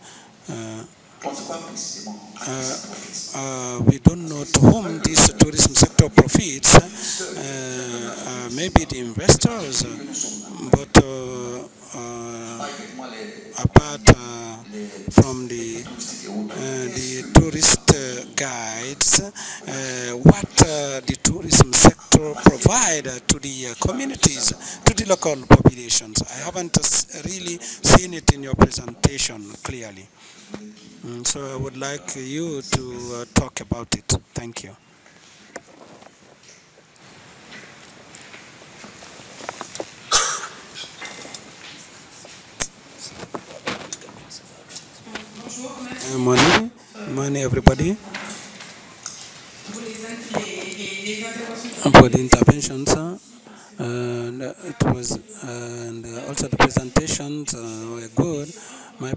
we don't know to whom this tourism sector profits, maybe the investors, but apart from the tourist guides, what the tourism sector provide to the communities, to the local populations. I haven't really seen it in your presentation clearly. So I would like you to talk about it. Thank you. Morning, everybody. For the interventions, it was, and also the presentations were good. My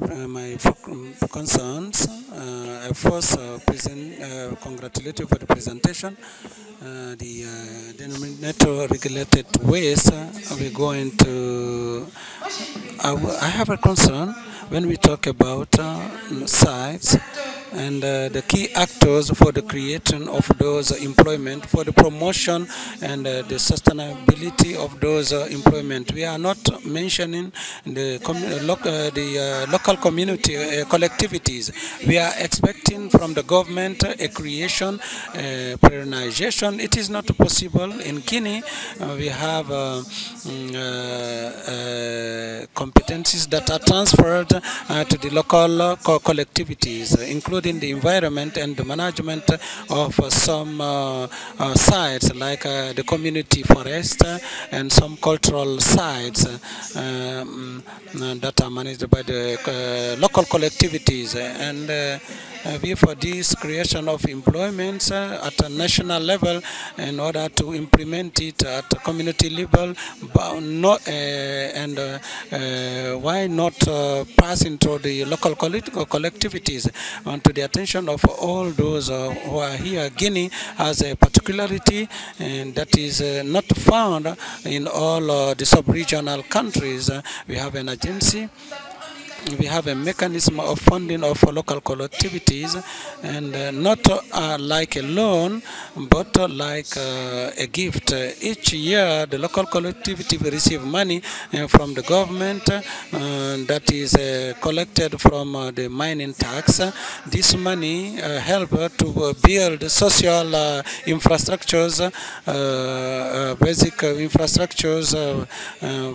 concerns, I first congratulate you for the presentation. The denominator regulated waste, we're going to, I have a concern when we talk about sites and the key actors for the creation of those employment, for the promotion and the sustainability of those employment. We are not mentioning the local community collectivities. We are expecting from the government a creation, prioritization. It is not possible in Guinea. We have competencies that are transferred to the local collectivities, including the environment and the management of some sites like the community forest and some cultural sites that are managed by the local collectivities. And for this creation of employment at a national level, in order to implement it at a community level, but not, why not pass into the local collectivities, to the attention of all those who are here. Guinea has a particularity and that is not found in all the sub-regional countries. We have an agency. We have a mechanism of funding of local collectivities, and not like a loan, but like a gift. Each year, the local collectivity will receive money from the government that is collected from the mining tax. This money help to build social infrastructures, basic infrastructures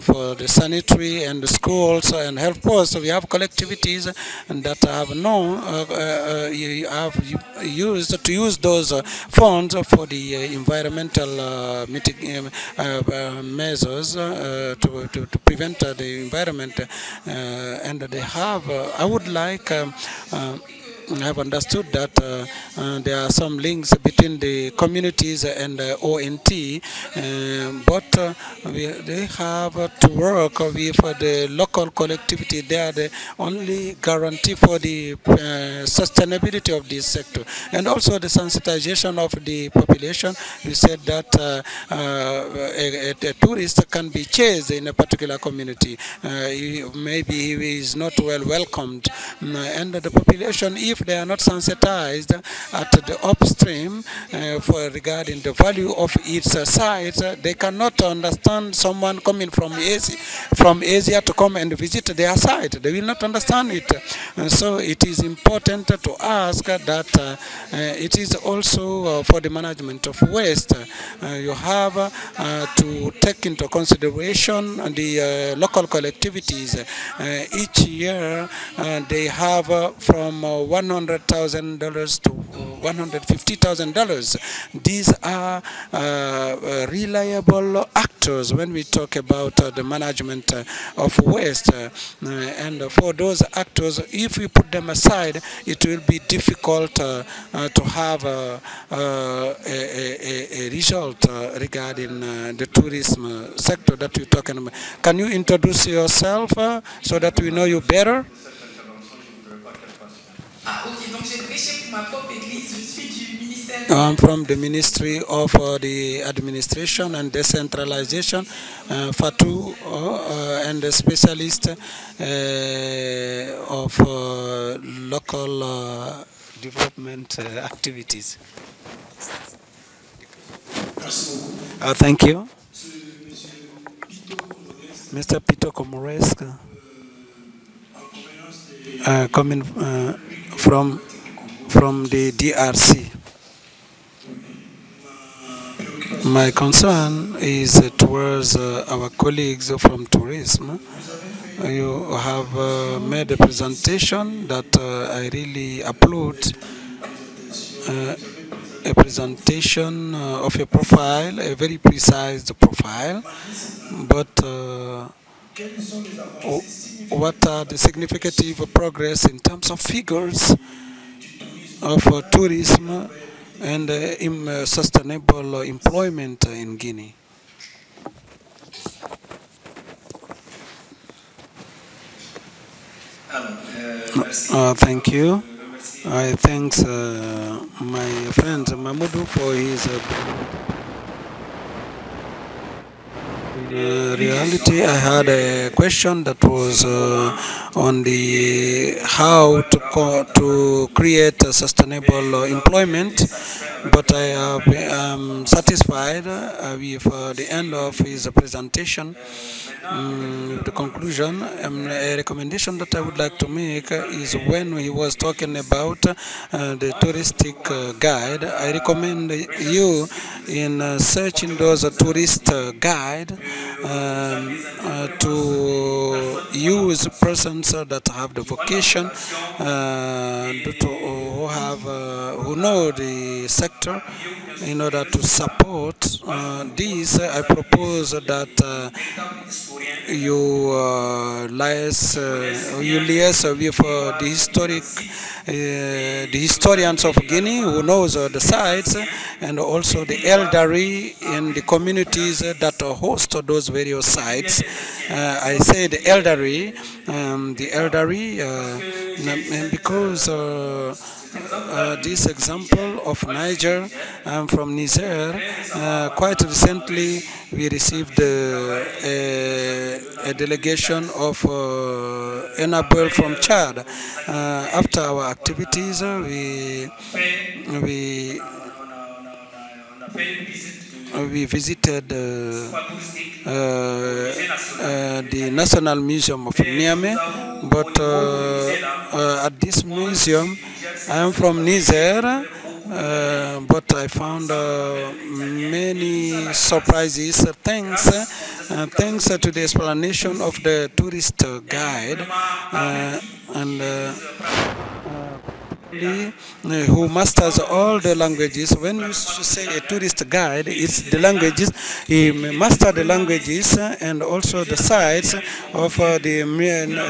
for the sanitary and the schools and health posts. So we have collectivities that have used to use those funds for the environmental measures to prevent the environment, and they have. I would like. I have understood that there are some links between the communities and ONT, but they have to work with the local collectivity. They are the only guarantee for the sustainability of this sector, and also the sensitization of the population. You said that a tourist can be chased in a particular community. Maybe he is not well welcomed, and the population, if they are not sensitized at the upstream for regarding the value of its site, they cannot understand someone coming from Asia to come and visit their site. They will not understand it. So it is important to ask that it is also for the management of waste. You have to take into consideration the local collectivities. Each year they have from $100,000 to $150,000. These are reliable actors when we talk about the management of waste. And for those actors, if we put them aside, it will be difficult to have a result regarding the tourism sector that we're talking about. Can you introduce yourself so that we know you better? I'm from the Ministry of the Administration and Decentralization, Fatou, and a specialist of local development activities. Thank you. Mr. Peter Komoresk, coming from the DRC. My concern is towards our colleagues from Tourisme. You have made a presentation that I really applaud. A presentation of a profile, a very precise profile, but what are the significant progress in terms of figures of tourism and sustainable employment in Guinea? Thank you. I thank my friend Mamoudou for his reality. I had a question that was on the how to create a sustainable employment, but I am satisfied with the end of his presentation. The conclusion, a recommendation that I would like to make is when he was talking about the touristic guide. I recommend you in searching those tourist guide to use persons that have the vocation, who know the sector, in order to support this. I propose that you liaise with the historians of Guinea, who knows the sites, and also the elderly in the communities that host those various sites. I say the elderly, because this example of Niger, I'm from Niger. Quite recently, we received a delegation of Enabel from Chad. After our activities, we visited the National Museum of Niamey, but at this museum, I am from Niger, but I found many surprises thanks to the explanation of the tourist guide who masters all the languages. When you say a tourist guide, it's the languages. He masters the languages and also the sites of the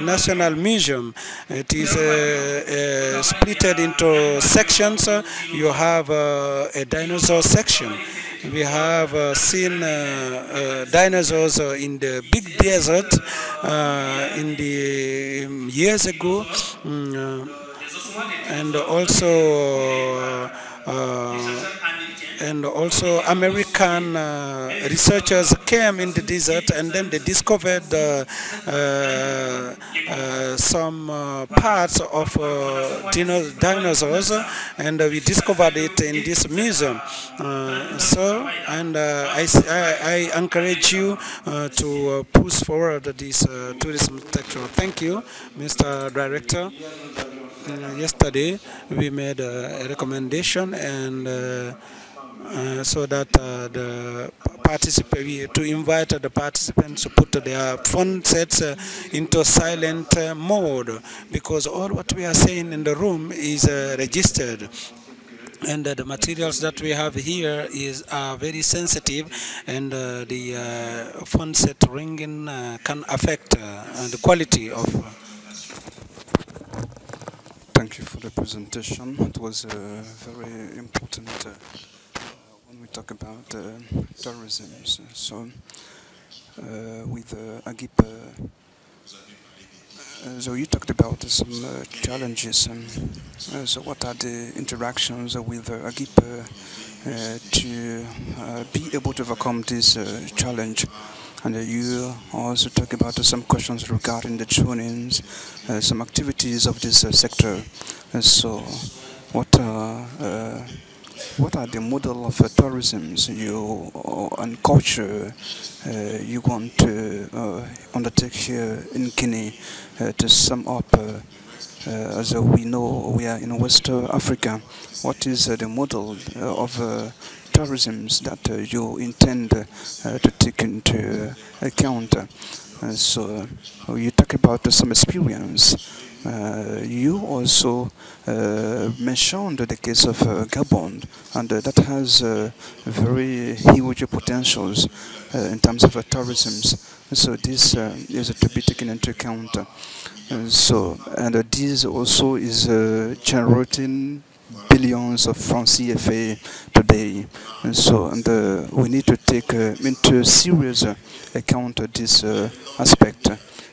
National Museum. It is split into sections. You have a dinosaur section. We have seen dinosaurs in the big desert in the years ago. And also and also American researchers came in the desert, and then they discovered some parts of dinosaurs, and we discovered it in this museum. I encourage you to push forward this tourism sector. Thank you, Mr. Director. Yesterday we made a recommendation, and so that to invite the participants to put their phone sets into silent mode, because all what we are saying in the room is registered. And the materials that we have here are very sensitive, and the phone set ringing can affect the quality of. Thank you for the presentation. It was very important when we talk about tourism. So, with Agip, so you talked about some challenges. So, what are the interactions with Agip to be able to overcome this challenge? And you also talk about some questions regarding the trainings, some activities of this sector. So, what are the model of tourism and culture you want to undertake here in Guinea? To sum up, as we know, we are in West Africa. What is the model of tourism that you intend to take into account? So you talk about some experience. You also mentioned the case of Gabon, and that has very huge potentials in terms of tourism. So this is to be taken into account. And this also is generating billions of francs CFA today. And we need to take into serious account this aspect.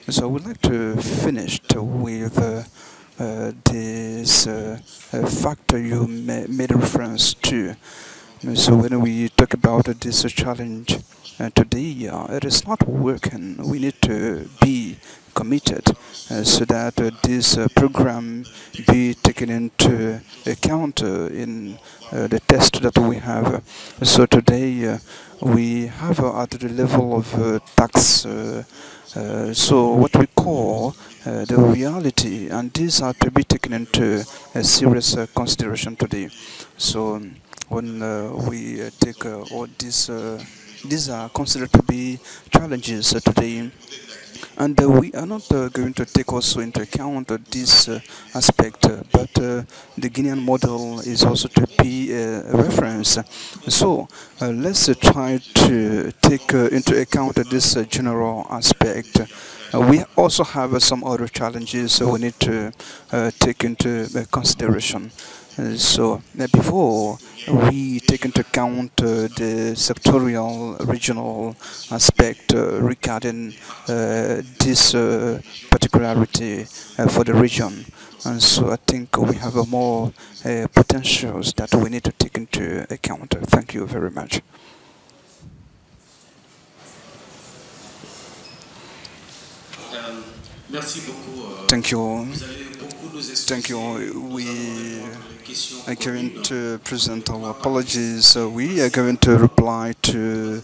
So I would like to finish with this factor you made reference to. So when we talk about this challenge today, it is not working. We need to be committed so that this program be taken into account in the test that we have. So today we have at the level of tax, so what we call the reality, and these are to be taken into a serious consideration today. So when we take all these are considered to be challenges today. And we are not going to take also into account this aspect, but the Guinean model is also to be a reference. So let's try to take into account this general aspect. We also have some other challenges we need to take into consideration. So before we take into account the sectorial, regional aspect regarding this particularity for the region. And so I think we have more potentials that we need to take into account. Thank you very much. Thank you. Thank you. We are going to present our apologies. We are going to reply to.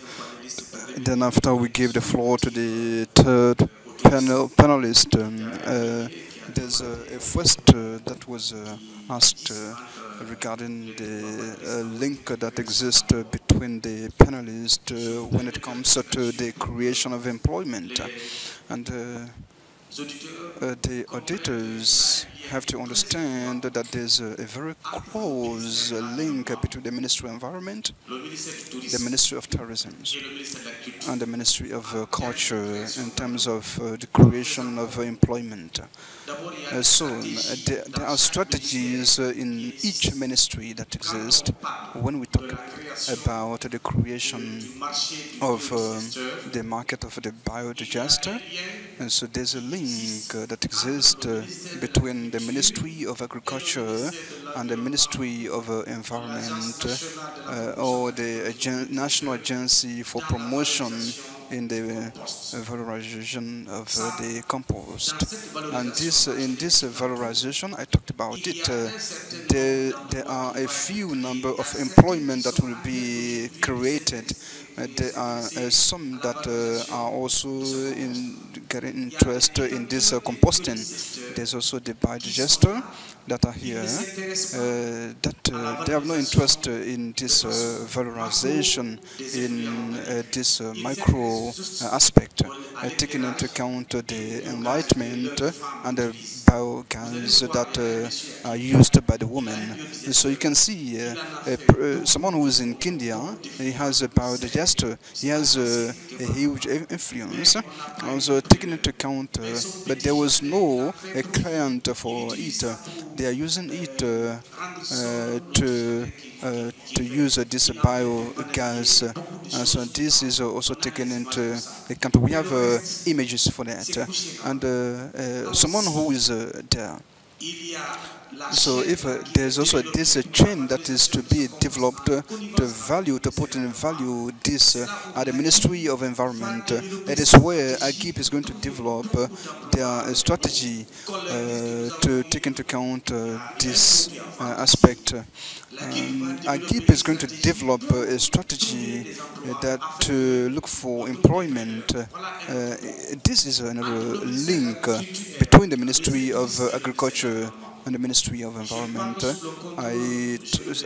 Then after we give the floor to the third panelist, there's a first that was asked regarding the link that exists between the panelists when it comes to the creation of employment. And the auditors have to understand that there's a very close link between the Ministry of Environment, the Ministry of Tourism, and the Ministry of Culture in terms of the creation of employment. So there are strategies in each ministry that exist when we talk about the creation of the market of the biodigester. And so there's a link link that exists between the Ministry of Agriculture and the Ministry of Environment or the National Agency for Promotion in the valorization of the compost. And in this valorization, I talked about it, there are a few number of employment that will be created. There are some that are also getting interest in this composting. There's also the biodigester that are here that they have no interest in this valorization, in this micro aspect, taking into account the enlightenment and the biogas that are used by the women. So you can see someone who is in Guinea, he has a biodigester, he has a huge influence, also taking into account, but there was no client for it. They are using it to use this biogas, so this is also taken into account. We have images for that, and someone who is there. So if there's also this chain that is to be developed to put in value this at the Ministry of Environment, it is where AGIP is going to develop their strategy to take into account this aspect. AGIP is going to develop a strategy that to look for employment. This is another link between the Ministry of Agriculture and the Ministry of Environment.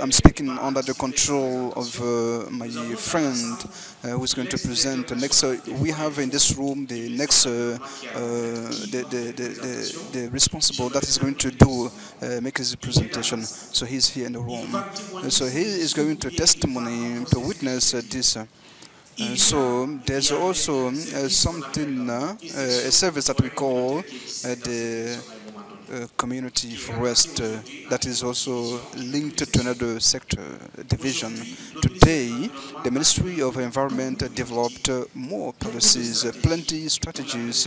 I'm speaking under the control of my friend who is going to present. Next, we have in this room the next the responsible that is going to do make his presentation. So he's here in the room. So he is going to testimony to witness this. So there's also something, a service that we call the community forest that is also linked to another sector division. Today, the Ministry of Environment developed more policies, plenty strategies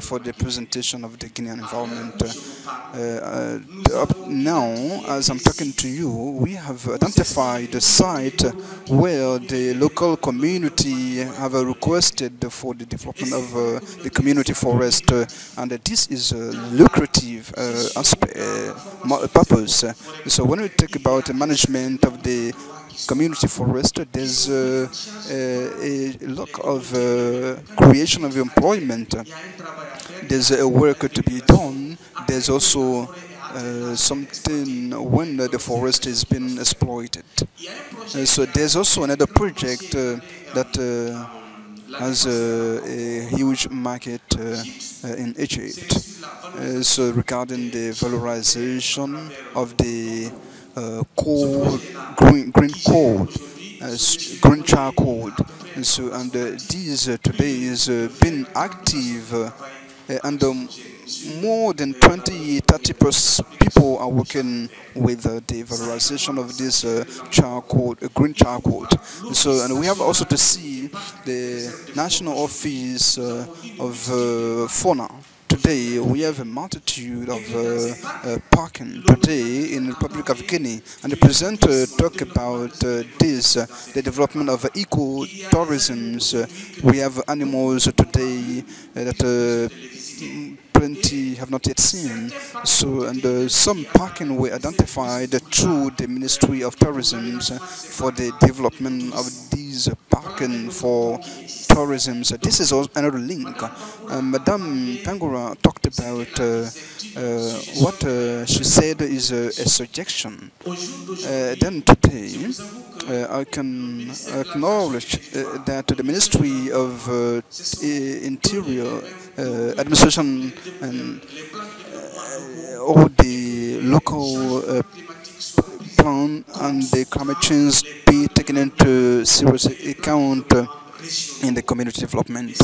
for the presentation of the Guinean environment. Up now, as I'm talking to you, we have identified the site where the local community have requested for the development of the community forest, and this is lucrative purpose. So when we talk about the management of the community forest, there's a lot of creation of employment. There's a work to be done. There's also something when the forest is being exploited. So there's also another project that has a huge market in Egypt. So regarding the valorization of the coal, green coal, green charcoal. So and these today is been active and more than 20-30% people are working with the valorization of this charcoal, green charcoal. So, and we have also to see the National Office of Fauna. Today we have a multitude of parking today in the Republic of Guinea, and the presenter talked about this, the development of eco-tourism. We have animals today that plenty have not yet seen. So, and some parking were identified through the Ministry of Tourism for the development of these parking for tourism. So this is also another link. Madame Pangura talked about what she said is a suggestion. Then today, I can acknowledge that the Ministry of Interior, Administration, and all the local plan and the climate change be taken into serious account in the community development,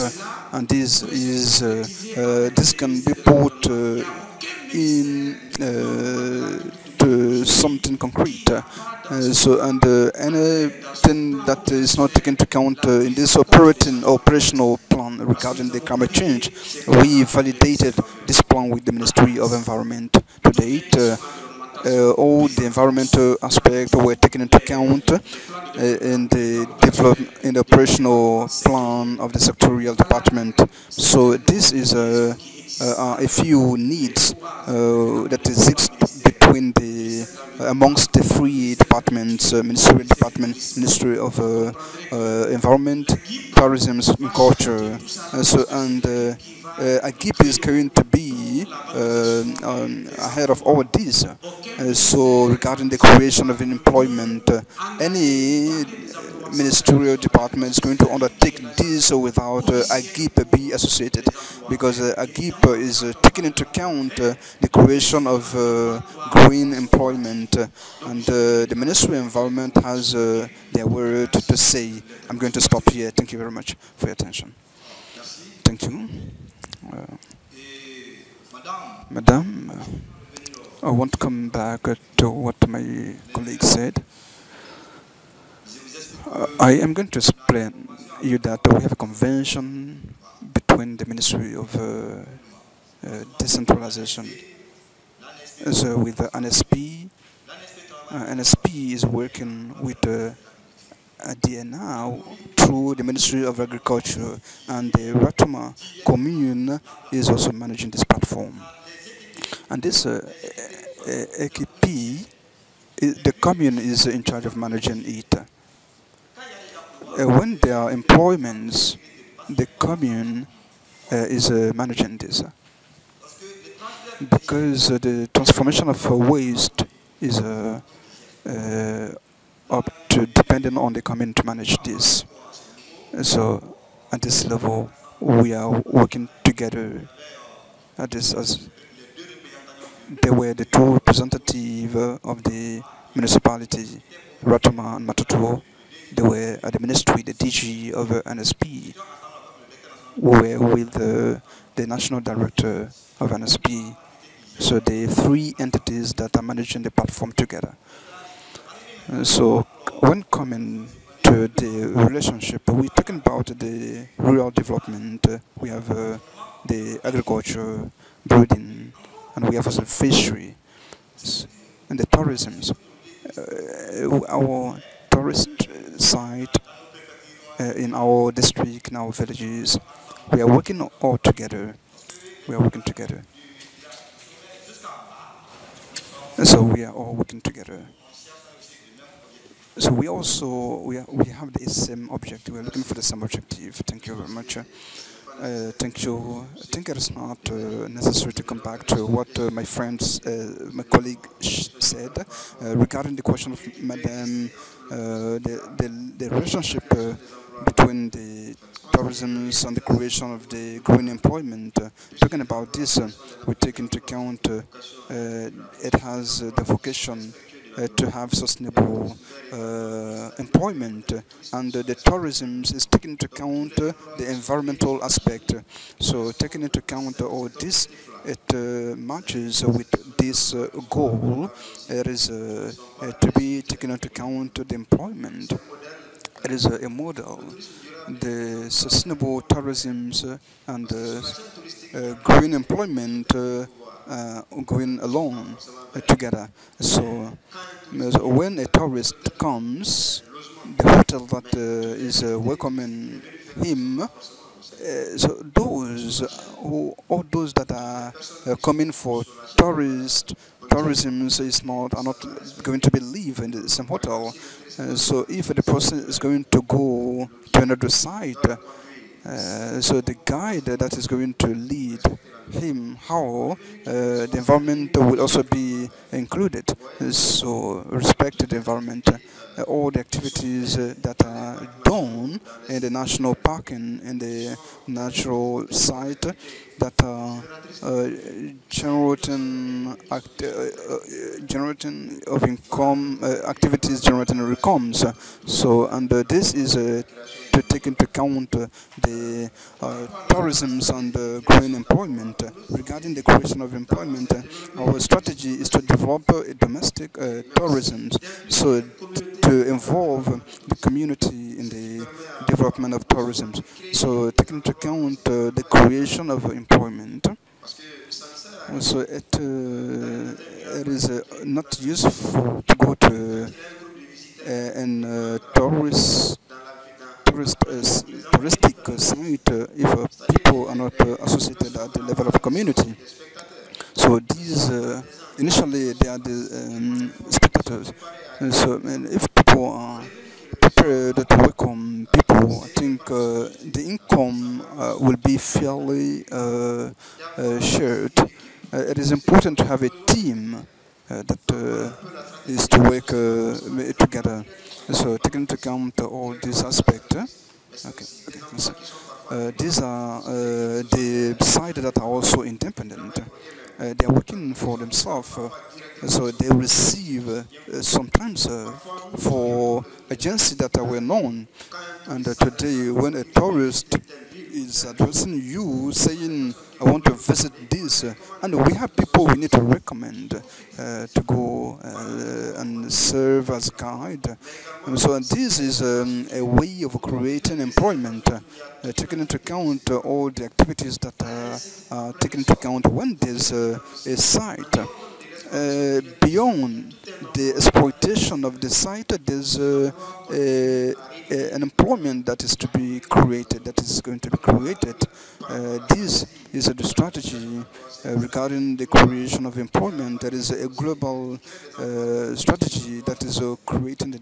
and this is this can be put in to something concrete. Anything that is not taken into account in this operational plan regarding the climate change, we validated this plan with the Ministry of Environment. To date, all the environmental aspects were taken into account in the operational plan of the sectorial department. So this is a few needs that exist between amongst the three departments: Ministry of Environment, Tourism, and Culture. AGIP is going to be ahead of all this. So regarding the creation of employment, any ministerial department is going to undertake this without AGIP be associated, because AGIP is taking into account the creation of green employment, and the Ministry of Environment has their word to say. I'm going to stop here. Thank you very much for your attention. Thank you. Madame, I want to come back to what my colleague said. I am going to explain you that we have a convention between the Ministry of Decentralization with the NSP. NSP is working with DNA through the Ministry of Agriculture, and the Ratuma commune is also managing this platform. And this AKP, the commune is in charge of managing it. When there are employments, the commune is managing this. Because the transformation of waste is up to depending on the commune to manage this. So at this level, we are working together. At this, as they were the two representatives of the municipality, Ratuma and Matatuo. They were at the ministry, the DG of NSP. We were with the national director of NSP. So the three entities that are managing the platform together. So when coming to the relationship, we're talking about the rural development. We have the agriculture, breeding, and we have also fishery and the tourism. Our tourist site in our district, in our villages, we are working all together. We are working together. So we are all working together. So we have the same objective. We are looking for the same objective. Thank you very much. Thank you. I think it is not necessary to come back to what my colleague said regarding the question of Madame, the relationship between the tourism and the creation of the green employment. Talking about this, we take into account it has the vocation to have sustainable employment, and the tourism is taking into account the environmental aspect. So taking into account all this, it matches with this goal. It is to be taken into account the employment. It is a model. The sustainable tourism and green employment going along together. So when a tourist comes, the hotel that is welcoming him, so all those that are coming for tourism are not going to live in the same hotel. So if the person is going to go to another site, so the guide that is going to lead him how the environment will also be included. So respect the environment. All the activities that are done in the national park and in the natural site that are generating of income, activities generating incomes. So and this is to take into account the tourism and green employment regarding regarding the creation of employment, our strategy is to develop domestic tourism, so to involve the community in the development of tourism. So taking into account the creation of employment. So it is not useful to go to an touristic site if people are not associated at the level of community. So these initially they are the spectators. And if people are prepared to welcome people, I think the income will be fairly shared. It is important to have a team that is to work together. So taking into account all these aspects. These are the sides that are also independent. They are working for themselves, so they receive sometimes for agencies that are well known. And today, when a tourist is addressing you, saying, "I want to visit this," and we have people we need to recommend to go and serve as guide. And so this is a way of creating employment, taking into account all the activities that are taken into account when there's a site. Beyond the exploitation of the site, there's an employment that is to be created, that is going to be created. This is the strategy regarding the creation of employment. There is a global strategy that is creating the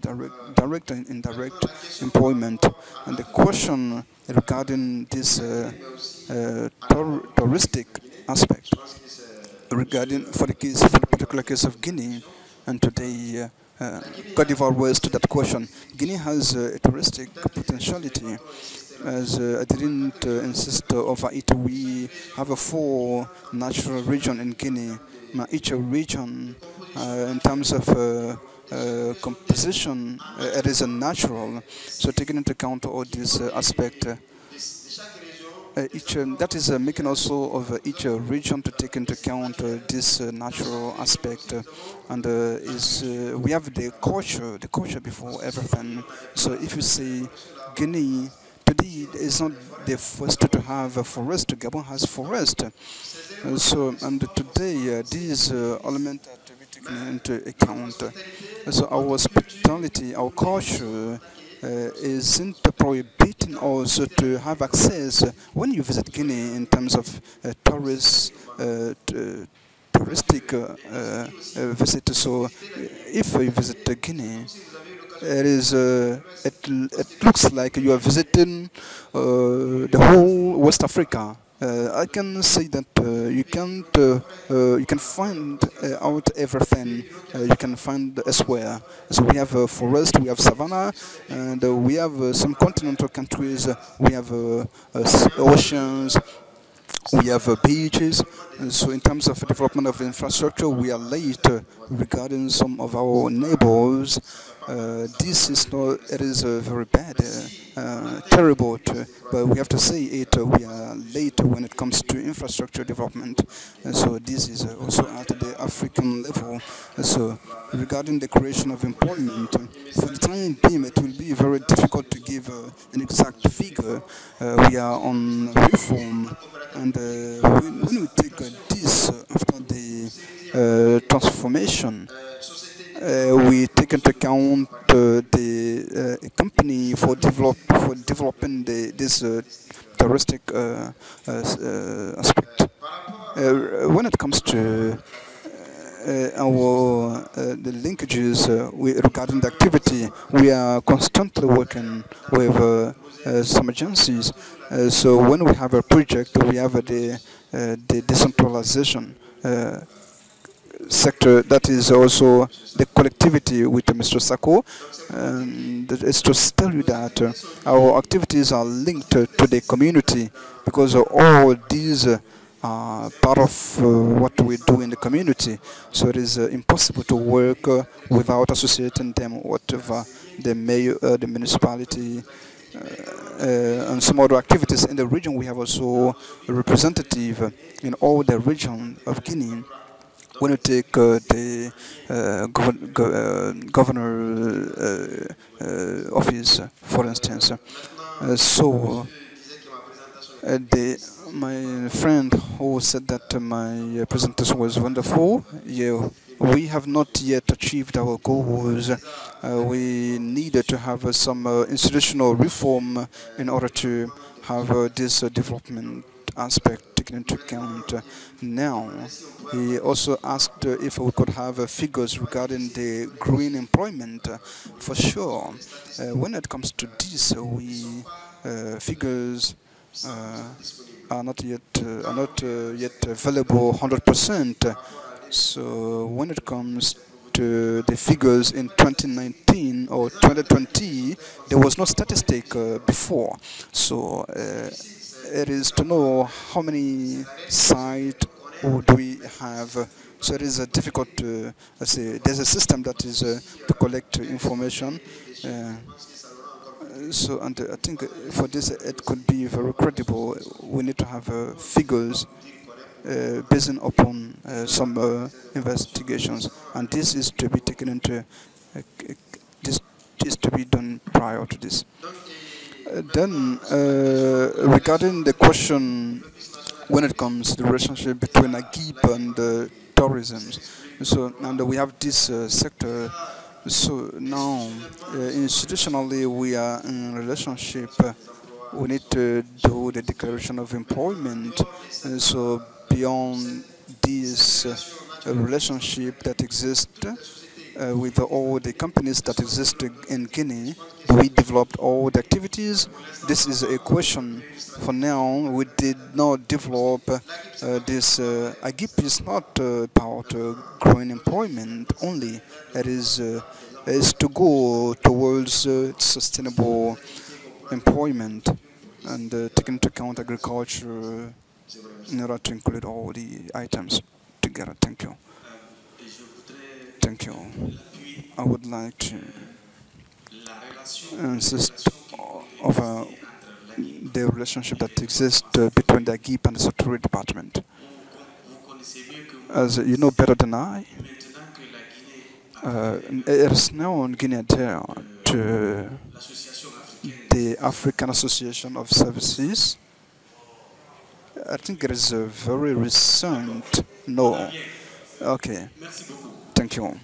direct and indirect employment. And the question regarding this touristic aspect, regarding for the particular case of Guinea, and today Cote d'Ivoire was to that question. Guinea has a touristic potentiality. As I didn't insist over it, we have 4 natural regions in Guinea. Each region, in terms of composition, it is a natural. So taking into account all these aspects, that is making also of each region to take into account this natural aspect, and we have the culture before everything. So if you say Guinea today is not the first to have a forest, Gabon has forest. So and today these elements are to be taken into account. So our hospitality, our culture, isn't prohibiting us to have access when you visit Guinea in terms of touristic visit. So if you visit Guinea, it looks like you are visiting the whole West Africa. I can say that you can find out everything you can find elsewhere. So we have forest, we have savanna, and we have some continental countries. We have oceans. We have beaches. So in terms of development of infrastructure, we are late regarding some of our neighbors. This is not. It is very bad, terrible. But we have to say it. We are late when it comes to infrastructure development. So this is also at the African level. So regarding the creation of employment, for the time being, it will be very difficult to give an exact figure. We are on reform, and when we take this after the transformation, we take into account the company for developing this touristic aspect. When it comes to the linkages regarding the activity, we are constantly working with some agencies. So when we have a project, we have the decentralization sector, that is also the collectivity with Mr. Sako. It's to tell you that our activities are linked to the community, because all these are part of what we do in the community. So it is impossible to work without associating them, whatever the mayor, the municipality, and some other activities in the region. We have also a representative in all the region of Guinea. When you take the governor office, for instance, my friend who said that my presentation was wonderful, yeah, we have not yet achieved our goals. We needed to have some institutional reform in order to have this development aspect taken into account. Now, he also asked if we could have figures regarding the green employment. For sure, when it comes to this, figures are not yet available 100%. So when it comes to the figures in 2019 or 2020, there was no statistic before. So it is to know how many sites do we have. So it is difficult to say. There's a system that is to collect information. And I think for this it could be very credible. We need to have figures based upon some investigations, and this is to be taken into this is to be done prior to this. Then regarding the question when it comes to the relationship between AGIP and tourism, and we have this sector. So now, institutionally, we are in a relationship. We need to do the declaration of employment. So beyond this relationship that exists with all the companies that exist in Guinea, do we develop all the activities? This is a question. For now, we did not develop this. AGIP is not about growing employment only. It is to go towards sustainable employment and take into account agriculture in order to include all the items together. Thank you. Thank you. I would like to insist over the relationship that exists between the AGIP and the sectoral department. As you know better than I, it is now in Guinea to the African Association of Services. I think it is a very recent. No. Okay. Thank you.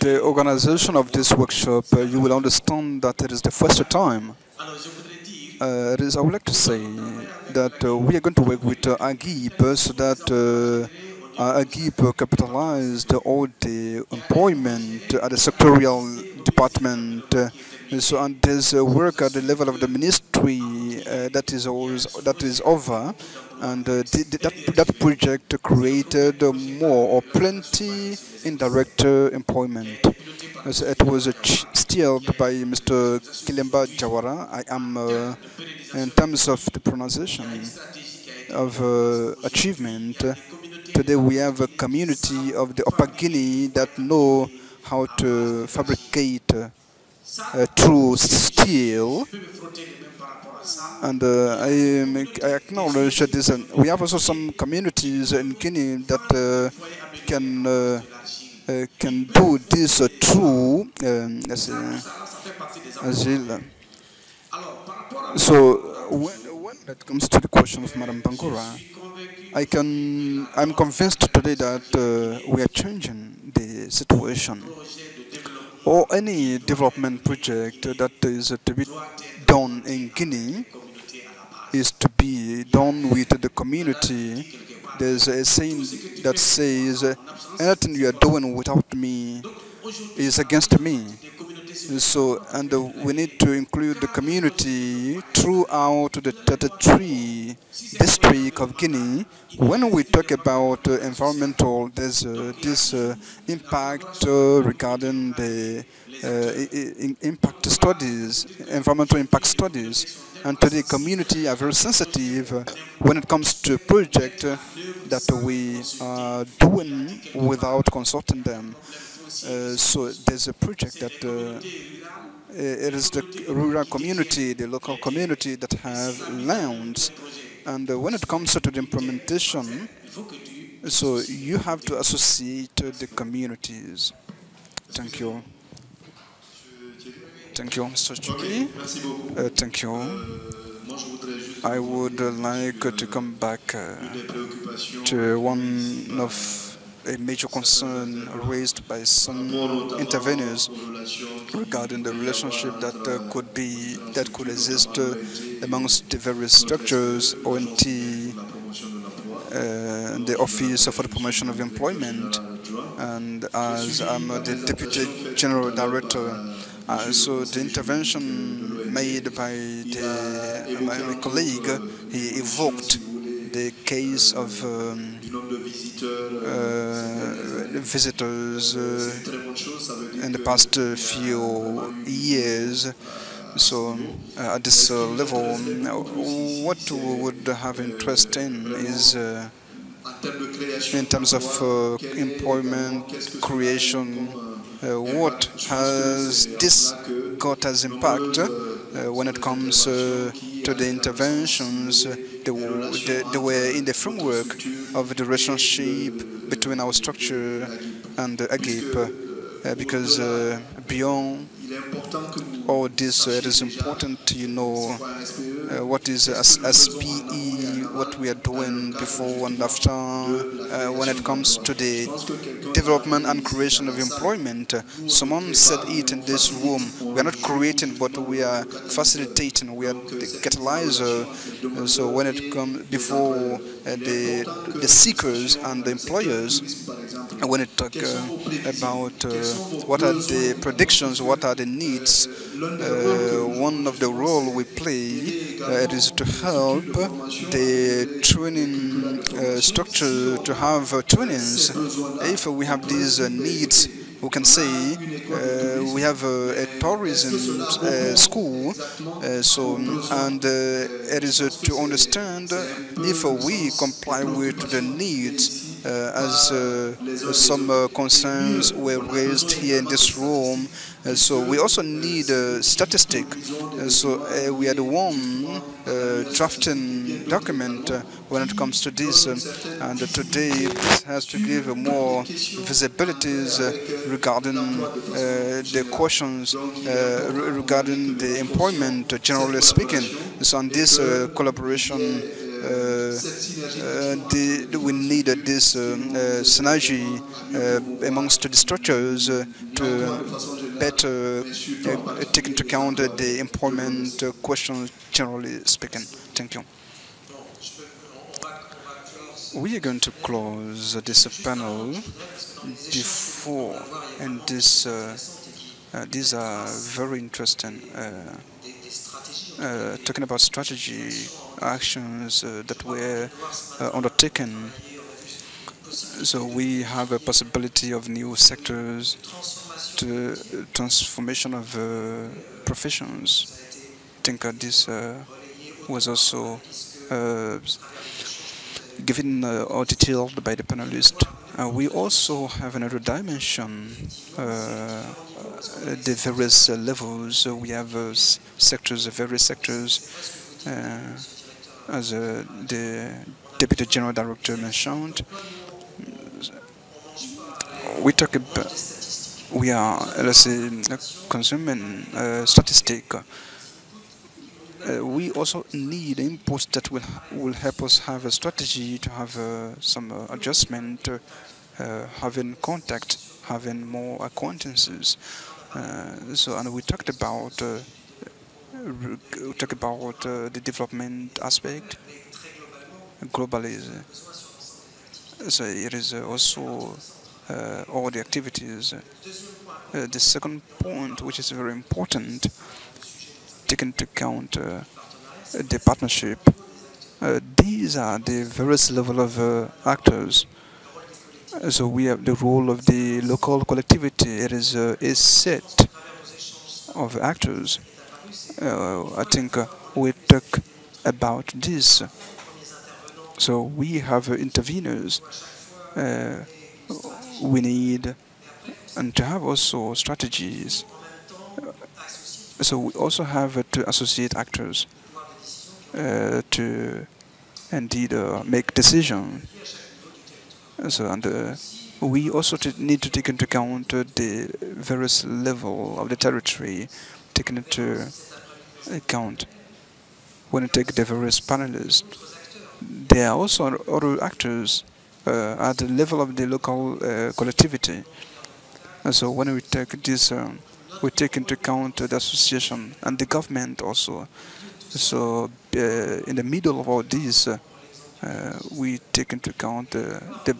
The organization of this workshop, you will understand that it is the first time. I would like to say that we are going to work with AGIP so that AGIP capitalized all the employment at the sectorial department. And there's work at the level of the ministry that is over, and that project created more or plenty indirect employment. So it was steered by Mr. Kilemba Jawara. I am, in terms of the pronunciation of achievement, today we have a community of the Upper Guinea that know how to fabricate through steel, and I acknowledge that this. We have also some communities in Guinea that can do this through asile. So when it comes to the question of Madam Bangura, I'm convinced today that we are changing the situation. Or any development project that is to be done in Guinea is to be done with the community. There's a saying that says, anything you are doing without me is against me. So, and we need to include the community throughout the 33 districts of Guinea. When we talk about environmental, there's this impact regarding the impact studies, environmental impact studies. And today, community are very sensitive when it comes to projects that we are doing without consulting them. So there's a project that it is the rural community, the local community that have lands. And when it comes to the implementation, so you have to associate the communities. Thank you. Thank you, Mr. Thierry. Thank you. I would like to come back to one of a major concern raised by some interveners regarding the relationship that could exist amongst the various structures, ONT, the Office for the Promotion of Employment, and as I'm the Deputy General Director. So the intervention made by my colleague, he evoked the case of visitors in the past few years. So at this level, what we would have interest in is in terms of employment creation, what has this got as impact when it comes to the interventions they were in the framework of the relationship between our structure and AGIP, because beyond all this, it is important to know what is SPE, what we are doing before and after when it comes to the development and creation of employment. Someone said it in this room, we are not creating, but we are facilitating, we are the catalyzer. So when it comes before the seekers and the employers, when it talk about what are the predictions, what are the needs, one of the role we play it is to help the training structure to have trainings. If we have these needs, we can say we have a tourism school, and it is to understand if we comply with the needs. As some concerns were raised here in this room, so we also need statistic. So we are the one drafting document when it comes to this, and today this has to give more visibilities regarding the questions regarding the employment, generally speaking. So on this collaboration, we need this synergy amongst the structures to better take into account the employment questions, generally speaking. Thank you. We are going to close this panel before, and this these are very interesting. Talking about strategy actions that were undertaken. So we have a possibility of new sectors, to transformation of professions. I think this was also given or detailed by the panelists. We also have another dimension, the various levels. We have sectors, various sectors, as the Deputy General Director mentioned. We talk about, we are, let's say, consuming statistic. We also need inputs that will help us have a strategy to have some adjustment, having contact, having more acquaintances. And we talked about the development aspect globally. So it is also all the activities. The second point, which is very important, take into account the partnership. These are the various level of actors. So we have the role of the local collectivity. It is a set of actors. I think we talk about this. So we have interveners. We need and to have also strategies So we also have to associate actors to indeed make decisions. So and we also need to take into account the various level of the territory, taken into account when you take the various panelists. There are also other actors at the level of the local collectivity. And so when we take this, we take into account the association and the government also. So in the middle of all this, we take into account the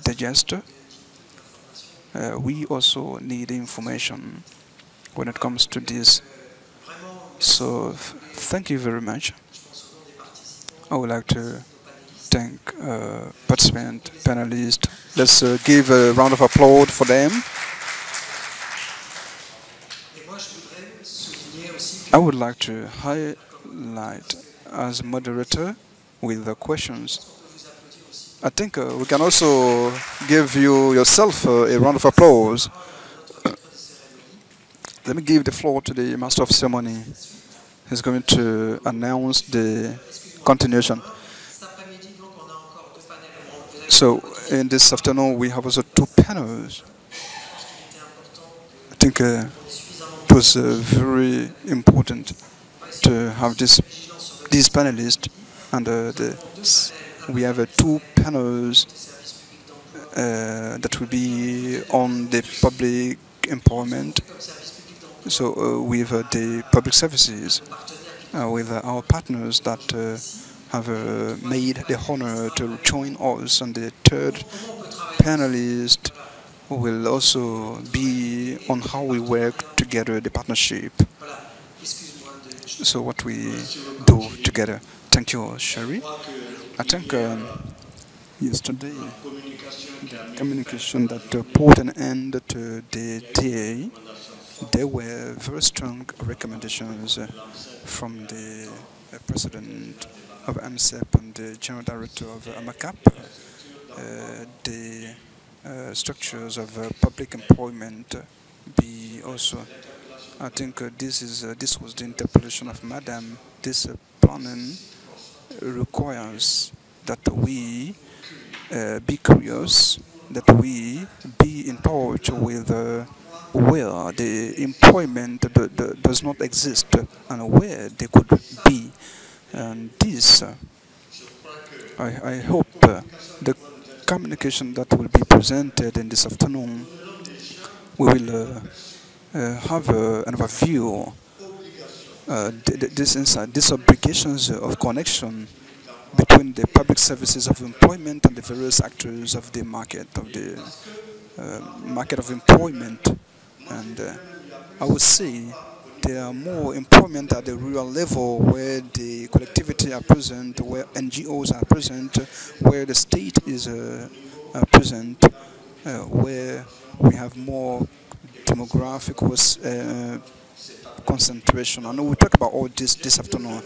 biodigester. We also need information when it comes to this. So thank you very much. I would like to thank participants, panelists. Let's give a round of applause for them. I would like to highlight as moderator with the questions. I think we can also give yourself a round of applause. Let me give the floor to the Master of Ceremony. He's going to announce the continuation. So in this afternoon we have also 2 panels. I think it was very important to have these panelists, and we have 2 panels that will be on the public empowerment. So with the public services, with our partners that have made the honor to join us, and the 3rd panelist will also be on how we work together, the partnership. So what we do together. Thank you, Sherry. I think yesterday the communication that put an end to the day, there were very strong recommendations from the president of AMSEP and the general director of AMACAP. The structures of public employment be also. I think this was the interpretation of Madam. This planning requires that we be curious, that we be in touch with where the employment does not exist and where they could be. And this, I hope the communication that will be presented in this afternoon, we will have another view, these obligations of connection between the public services of employment and the various actors of the market of employment. And I would say there are more employment at the rural level, where the collectivity are present, where NGOs are present, where the state is present, where we have more demographic concentration. I know we talk about all this afternoon.